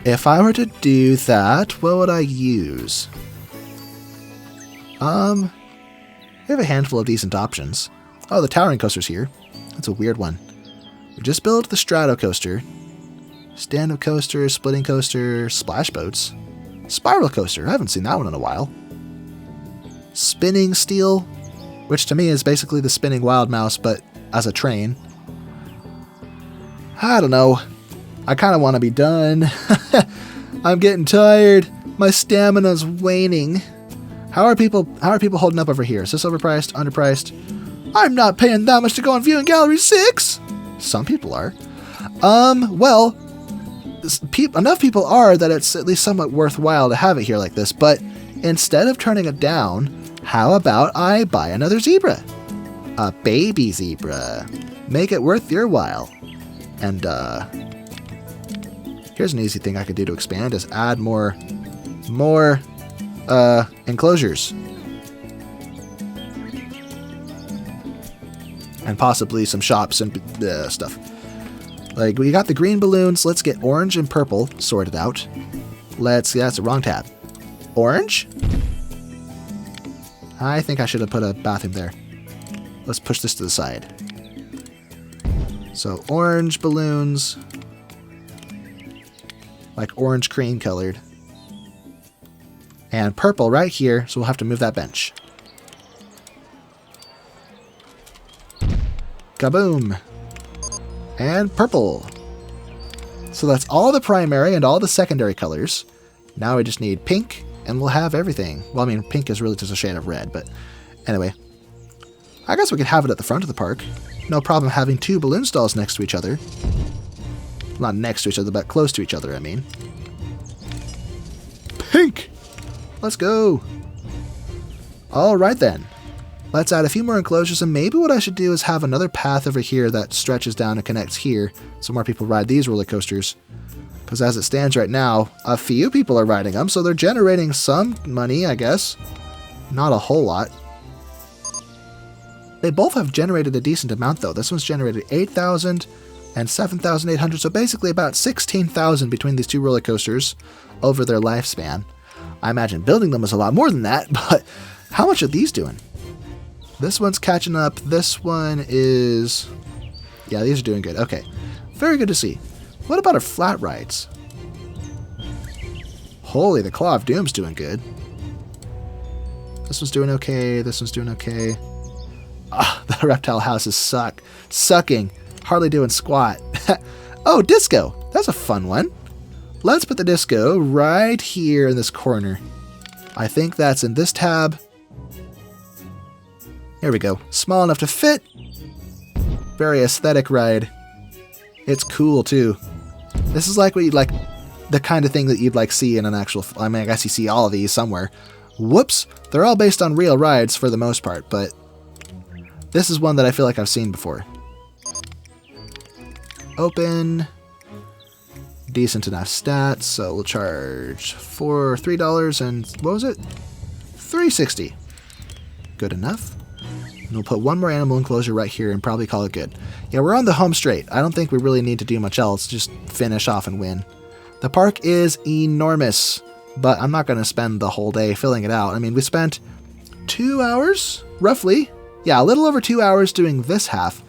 If I were to do that, what would I use? We have a handful of decent options. Oh, the towering coaster's here. That's a weird one. We just built the strato coaster. Stand-up coaster, splitting coaster, splash boats. Spiral coaster. I haven't seen that one in a while. Spinning steel, which to me is basically the spinning wild mouse, but as a train. I don't know. I kind of want to be done. I'm getting tired. My stamina's waning. How are people holding up over here? Is this overpriced? Underpriced? I'm not paying that much to go on View in Gallery 6. Some people are. Well, enough people are that it's at least somewhat worthwhile to have it here like this, but instead of turning it down, how about I buy another zebra? A baby zebra. Make it worth your while. And, here's an easy thing I could do to expand is add more enclosures. And possibly some shops and stuff. Like, we got the green balloons. Let's get orange and purple sorted out. That's the wrong tab. Orange? I think I should have put a bathroom there. Let's push this to the side. So, orange balloons. Like orange cream colored. And purple right here, so we'll have to move that bench. Kaboom! And purple. So that's all the primary and all the secondary colors. Now we just need pink, and we'll have everything. Well, I mean, pink is really just a shade of red, but anyway. I guess we could have it at the front of the park. No problem having two balloon stalls next to each other. Not next to each other, but close to each other, I mean. Pink! Let's go! Alright then. Let's add a few more enclosures, and maybe what I should do is have another path over here that stretches down and connects here, so more people ride these roller coasters. Because as it stands right now, a few people are riding them, so they're generating some money, I guess. Not a whole lot. They both have generated a decent amount, though. This one's generated 8,000 and 7,800, so basically about 16,000 between these two roller coasters over their lifespan. I imagine building them is a lot more than that, but how much are these doing? This one's catching up. This one is... Yeah, these are doing good. Okay. Very good to see. What about our flat rides? Holy, the Claw of Doom's doing good. This one's doing okay. This one's doing okay. Ah, the reptile houses suck. Sucking. Hardly doing squat. Oh, disco. That's a fun one. Let's put the disco right here in this corner. I think that's in this tab. Here we go. Small enough to fit. Very aesthetic ride. It's cool too. This is like what you'd like, the kind of thing that you'd like see in an actual, I mean, I guess you see all of these somewhere. Whoops. They're all based on real rides for the most part, but this is one that I feel like I've seen before. Open. Decent enough stats, so we'll charge for $3 and what was it? $3.60. Good enough. And we'll put one more animal enclosure right here and probably call it good. Yeah, we're on the home straight. I don't think we really need to do much else. Just finish off and win. The park is enormous, but I'm not going to spend the whole day filling it out. I mean, we spent 2 hours, roughly. Yeah, a little over 2 hours doing this half.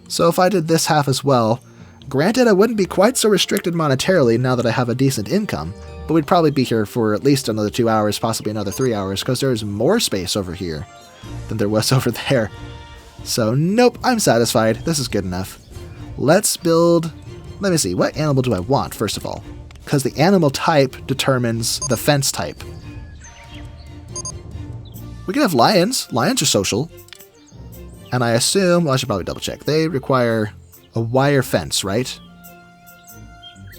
So if I did this half as well, granted I wouldn't be quite so restricted monetarily now that I have a decent income, but we'd probably be here for at least another 2 hours, possibly another 3 hours, because there's more space over here than there was over there. So nope, I'm satisfied. This is good enough. Let's build, let me see, what animal do I want first of all? Because the animal type determines the fence type. We can have lions. Lions are social. And I assume, well, I should probably double check. They require a wire fence, right?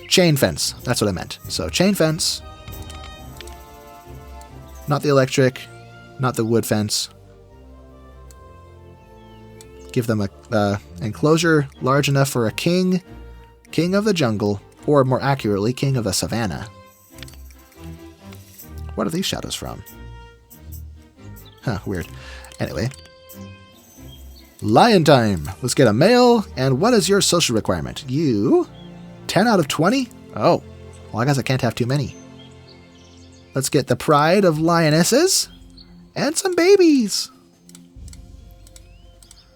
Chain fence. That's what I meant. So chain fence. Not the electric. Not the wood fence. Give them a enclosure large enough for a king. King of the jungle. Or more accurately, king of the savannah. What are these shadows from? Huh, weird. Anyway. Lion time! Let's get a male, and what is your social requirement? You? 10 out of 20? Oh, well I guess I can't have too many. Let's get the pride of lionesses, and some babies!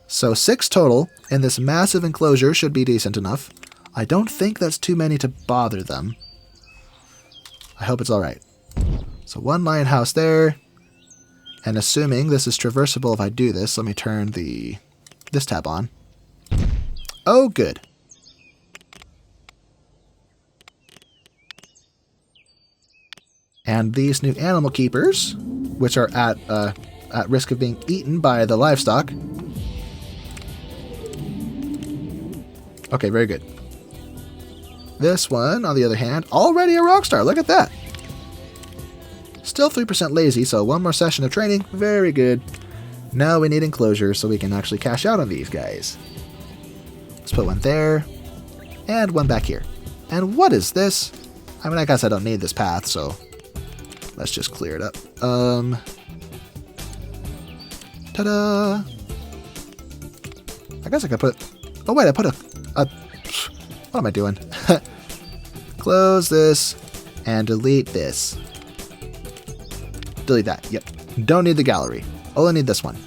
So 6 total, and this massive enclosure should be decent enough. I don't think that's too many to bother them. I hope it's alright. So 1 lion house there, and assuming this is traversable if I do this, let me turn this tab on. Oh, good. And these new animal keepers, which are at risk of being eaten by the livestock. Okay, very good. This one, on the other hand, already a rock star. Look at that. Still 3% lazy, so 1 more session of training. Very good. Now we need enclosures so we can actually cash out on these guys. Let's put one there, and one back here. And what is this? I mean, I guess I don't need this path, so let's just clear it up. Ta-da! I guess I could put... Oh wait, I put a... What am I doing? Close this, and delete this. Delete that, yep. Don't need the gallery. Only need this one.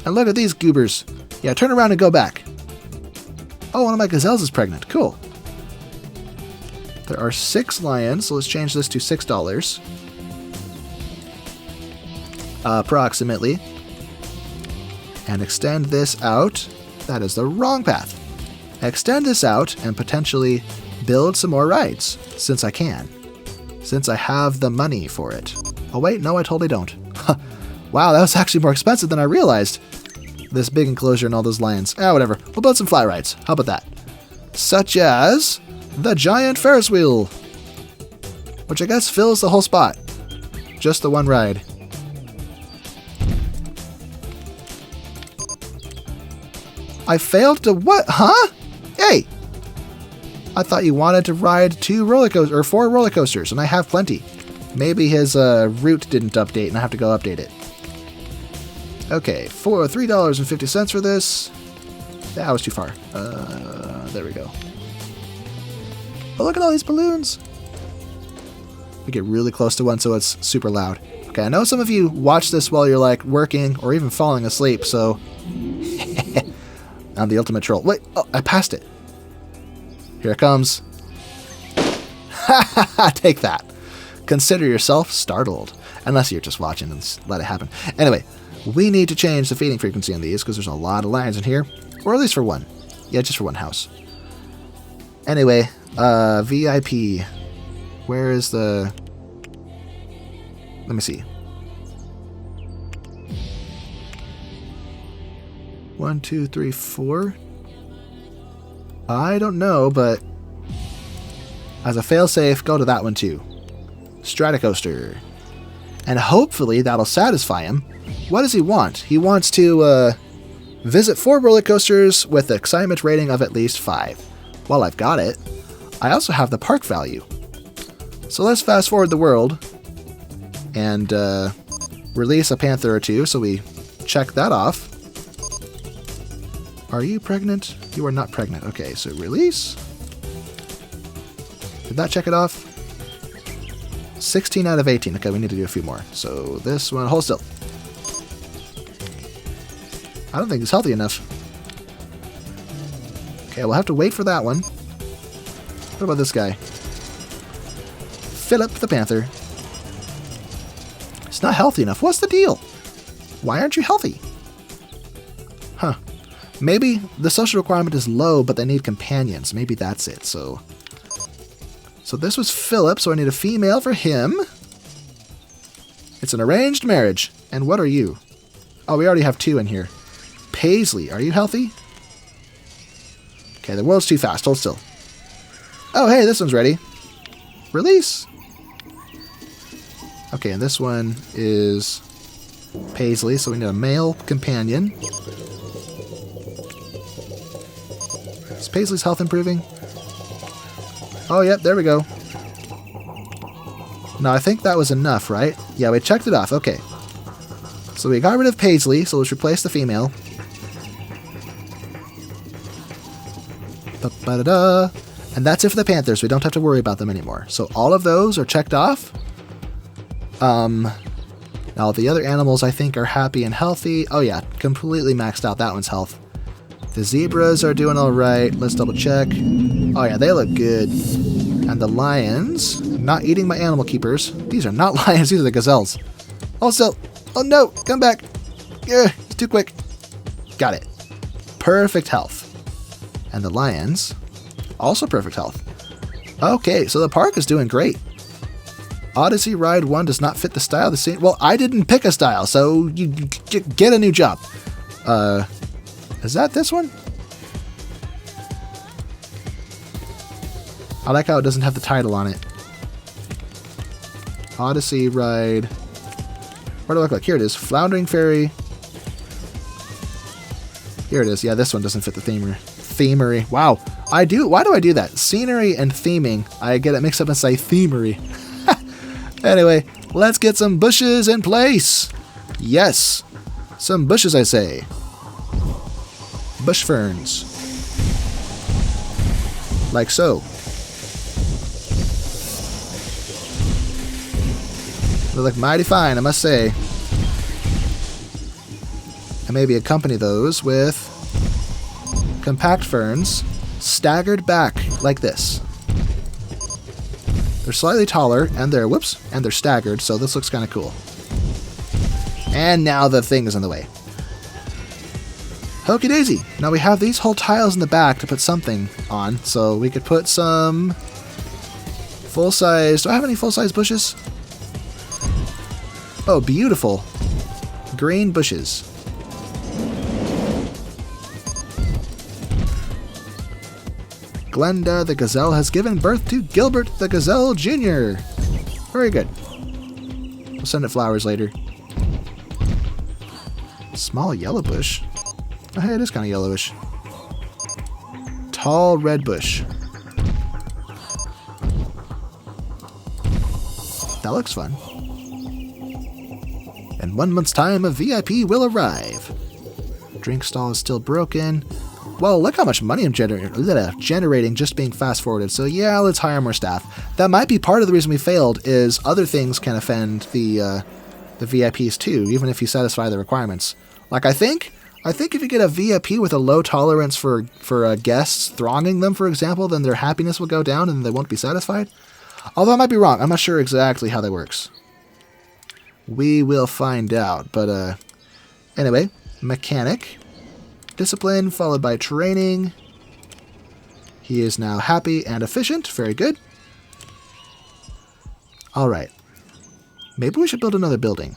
And look at these goobers. Yeah, turn around and go back. Oh, one of my gazelles is pregnant. Cool. There are 6 lions, so let's change this to $6. Approximately. And extend this out. That is the wrong path. Extend this out and potentially build some more rides, since I can. Since I have the money for it. Oh wait, no, I totally don't. Wow, that was actually more expensive than I realized. This big enclosure and all those lions. Ah, whatever. We'll build some fly rides. How about that? Such as the giant Ferris wheel, which I guess fills the whole spot. Just the one ride. I failed to what? Huh? Hey! I thought you wanted to ride 2 roller coasters, or 4 roller coasters, and I have plenty. Maybe his route didn't update, and I have to go update it. Okay, for $3.50 for this. That was too far. There we go. Oh, look at all these balloons. We get really close to one, so it's super loud. Okay, I know some of you watch this while you're like working or even falling asleep, so I'm the ultimate troll. Wait, oh, I passed it. Here it comes. Take that. Consider yourself startled. Unless you're just watching and let it happen. Anyway, we need to change the feeding frequency on these because there's a lot of lions in here. Or at least for one. Yeah, just for one house. Anyway, VIP. Where is the... Let me see. 1, 2, 3, 4. I don't know, but as a failsafe, go to that one too. Stratocoaster. And hopefully that'll satisfy him. What does he want? He wants to visit 4 roller coasters with an excitement rating of at least 5. Well, I've got it. I also have the park value. So let's fast forward the world and release a panther or 2, so we check that off. Are you pregnant? You are not pregnant. Okay, so release. Did that check it off? 16 out of 18. Okay, we need to do a few more. So this one, hold still. I don't think it's healthy enough. Okay, we'll have to wait for that one. What about this guy? Philip the Panther. It's not healthy enough. What's the deal? Why aren't you healthy? Huh. Maybe the social requirement is low, but they need companions. Maybe that's it. So this was Philip, so I need a female for him. It's an arranged marriage. And what are you? Oh, we already have 2 in here. Paisley, are you healthy? Okay, the world's too fast. Hold still. Oh, hey, this one's ready. Release. Okay, and this one is Paisley, so we need a male companion. Is Paisley's health improving? Oh, yep, there we go. Now, I think that was enough, right? Yeah, we checked it off. Okay. So we got rid of Paisley, so let's replace the female. Ba-ba-da-da. And that's it for the Panthers. We don't have to worry about them anymore. So all of those are checked off. Now the other animals I think are happy and healthy. Oh yeah, completely maxed out that one's health. The zebras are doing all right. Let's double check. Oh yeah, they look good. And the lions, not eating my animal keepers. These are not lions, these are the gazelles. Also, oh no, come back. Yeah, it's too quick. Got it. Perfect health. And the lions, also perfect health. Okay, so the park is doing great. Odyssey Ride 1 does not fit the style of the scene. Well, I didn't pick a style, so you get a new job. Is that this one? I like how it doesn't have the title on it. Odyssey Ride. Where do I look like? Here it is. Floundering Ferry. Here it is. Yeah, this one doesn't fit the themery. Wow. Why do I do that? Scenery and theming. I get it mixed up and say themery. Anyway, let's get some bushes in place. Yes. Some bushes, I say. Bush ferns. Like so. They look mighty fine, I must say. And maybe accompany those with compact ferns staggered back like this. They're slightly taller, and they're, and they're staggered, so this looks kind of cool. And now the thing is in the way. Okie daisy. Now we have these whole tiles in the back to put something on, so we could put some full-size... Do I have any full-size bushes? Oh, beautiful. Green bushes. Glenda the Gazelle has given birth to Gilbert the Gazelle Jr. Very good. We'll send it flowers later. Small yellow bush. Oh, hey, it is kind of yellowish. Tall red bush. That looks fun. In 1 month's time, a VIP will arrive. Drink stall is still broken. Well, look how much money I'm generating just being fast-forwarded. So yeah, let's hire more staff. That might be part of the reason we failed, is other things can offend the VIPs too, even if you satisfy the requirements. Like I think if you get a VIP with a low tolerance for guests thronging them, for example, then their happiness will go down and they won't be satisfied. Although I might be wrong. I'm not sure exactly how that works. We will find out. But anyway, mechanic. Discipline followed by training. He is now happy and efficient. Very good. Alright. Maybe we should build another building.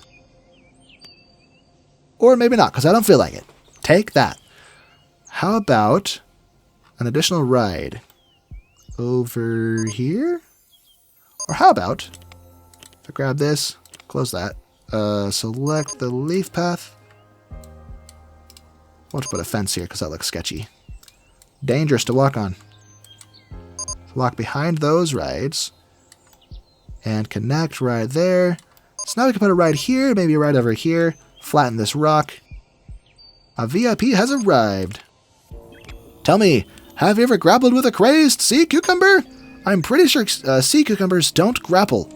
Or maybe not, because I don't feel like it. Take that. How about an additional ride over here? Or how about, if I grab this, close that, select the leaf path. I want to put a fence here because that looks sketchy. Dangerous to walk on. Walk behind those rides and connect right there. So now we can put a ride here, maybe a ride over here, flatten this rock. A VIP has arrived. Tell me, have you ever grappled with a crazed sea cucumber? I'm pretty sure sea cucumbers don't grapple.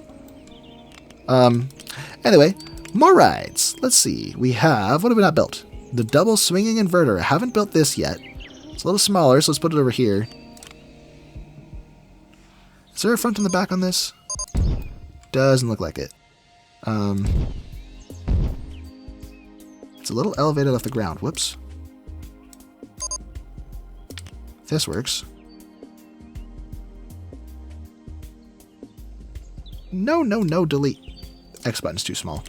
Anyway, more rides. Let's see. We have, what have we not built? The double swinging inverter. I haven't built this yet. It's a little smaller, so let's put it over here. Is there a front and the back on this? Doesn't look like it. It's a little elevated off the ground. Whoops. This works. No, no, no, delete. X button's too small.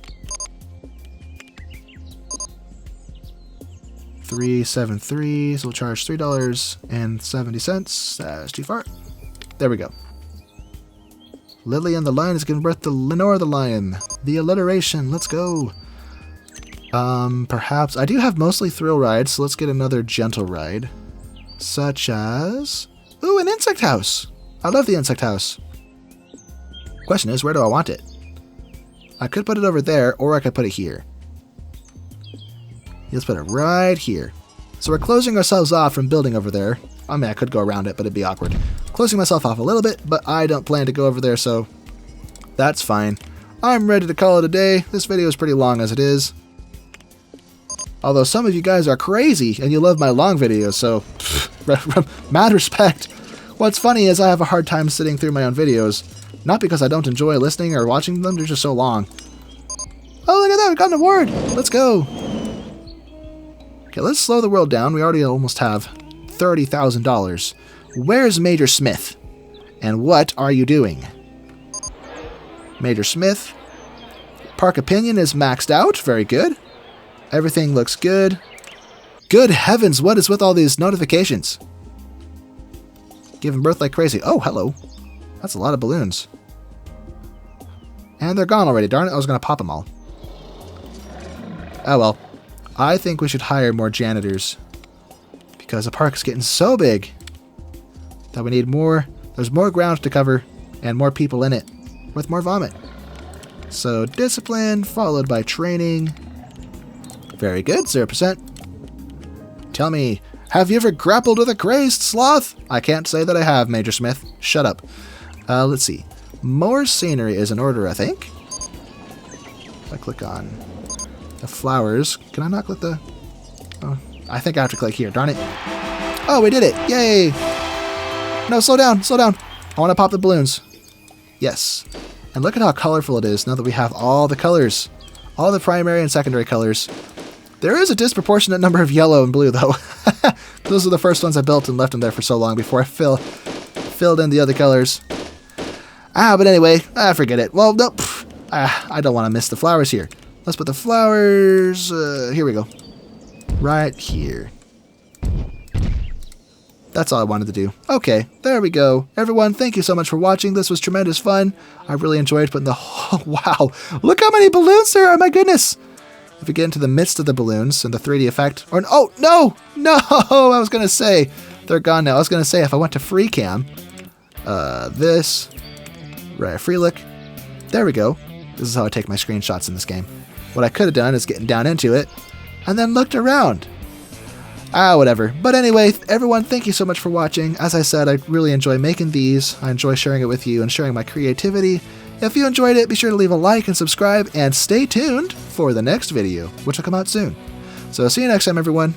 373, so we'll charge $3.70. That's too far. There we go. Lily and the Lion is giving birth to Lenore the Lion. The alliteration, let's go. Perhaps, I do have mostly thrill rides, so let's get another gentle ride. Such as, ooh, an insect house. I love the insect house. Question is, where do I want it? I could put it over there, or I could put it here. Let's put it right here. So we're closing ourselves off from building over there. I mean, I could go around it, but it'd be awkward. Closing myself off a little bit, but I don't plan to go over there, so that's fine. I'm ready to call it a day. This video is pretty long as it is. Although some of you guys are crazy and you love my long videos, so mad respect. What's funny is I have a hard time sitting through my own videos. Not because I don't enjoy listening or watching them, they're just so long. Oh, look at that, we got an award! Let's go! Okay, let's slow the world down. We already almost have $30,000. Where's Major Smyth? And what are you doing? Major Smyth. Park opinion is maxed out. Very good. Everything looks good. Good heavens, what is with all these notifications? Giving birth like crazy. Oh, hello. That's a lot of balloons. And they're gone already. Darn it, I was going to pop them all. Oh well. I think we should hire more janitors. Because the park is getting so big that we need more. There's more ground to cover and more people in it with more vomit. So discipline followed by training. Very good, 0%. Tell me, have you ever grappled with a crazed sloth? I can't say that I have, Major Smyth. Shut up. Let's see. More scenery is in order, I think. If I click on the flowers, can I not click the... Oh, I think I have to click here, darn it. Oh, we did it! Yay! No, slow down, slow down. I want to pop the balloons. Yes. And look at how colorful it is now that we have all the colors. All the primary and secondary colors. There is a disproportionate number of yellow and blue, though. Those are the first ones I built and left them there for so long before I filled in the other colors. But anyway, forget it. Well, nope. I don't want to miss the flowers here. Let's put the flowers... here we go. Right here. That's all I wanted to do. Okay, there we go. Everyone, thank you so much for watching. This was tremendous fun. I really enjoyed putting the... Oh, wow. Look how many balloons there are. My goodness. If we get into the midst of the balloons and the 3D effect... Or, oh, no! No! I was going to say... They're gone now. I was going to say if I went to free cam... this... Right, free look. There we go. This is how I take my screenshots in this game. What I could have done is getting down into it... And then looked around. Whatever. But anyway, everyone, thank you so much for watching. As I said, I really enjoy making these. I enjoy sharing it with you and sharing my creativity. If you enjoyed it, be sure to leave a like and subscribe, and stay tuned for the next video, which will come out soon. So see you next time, everyone.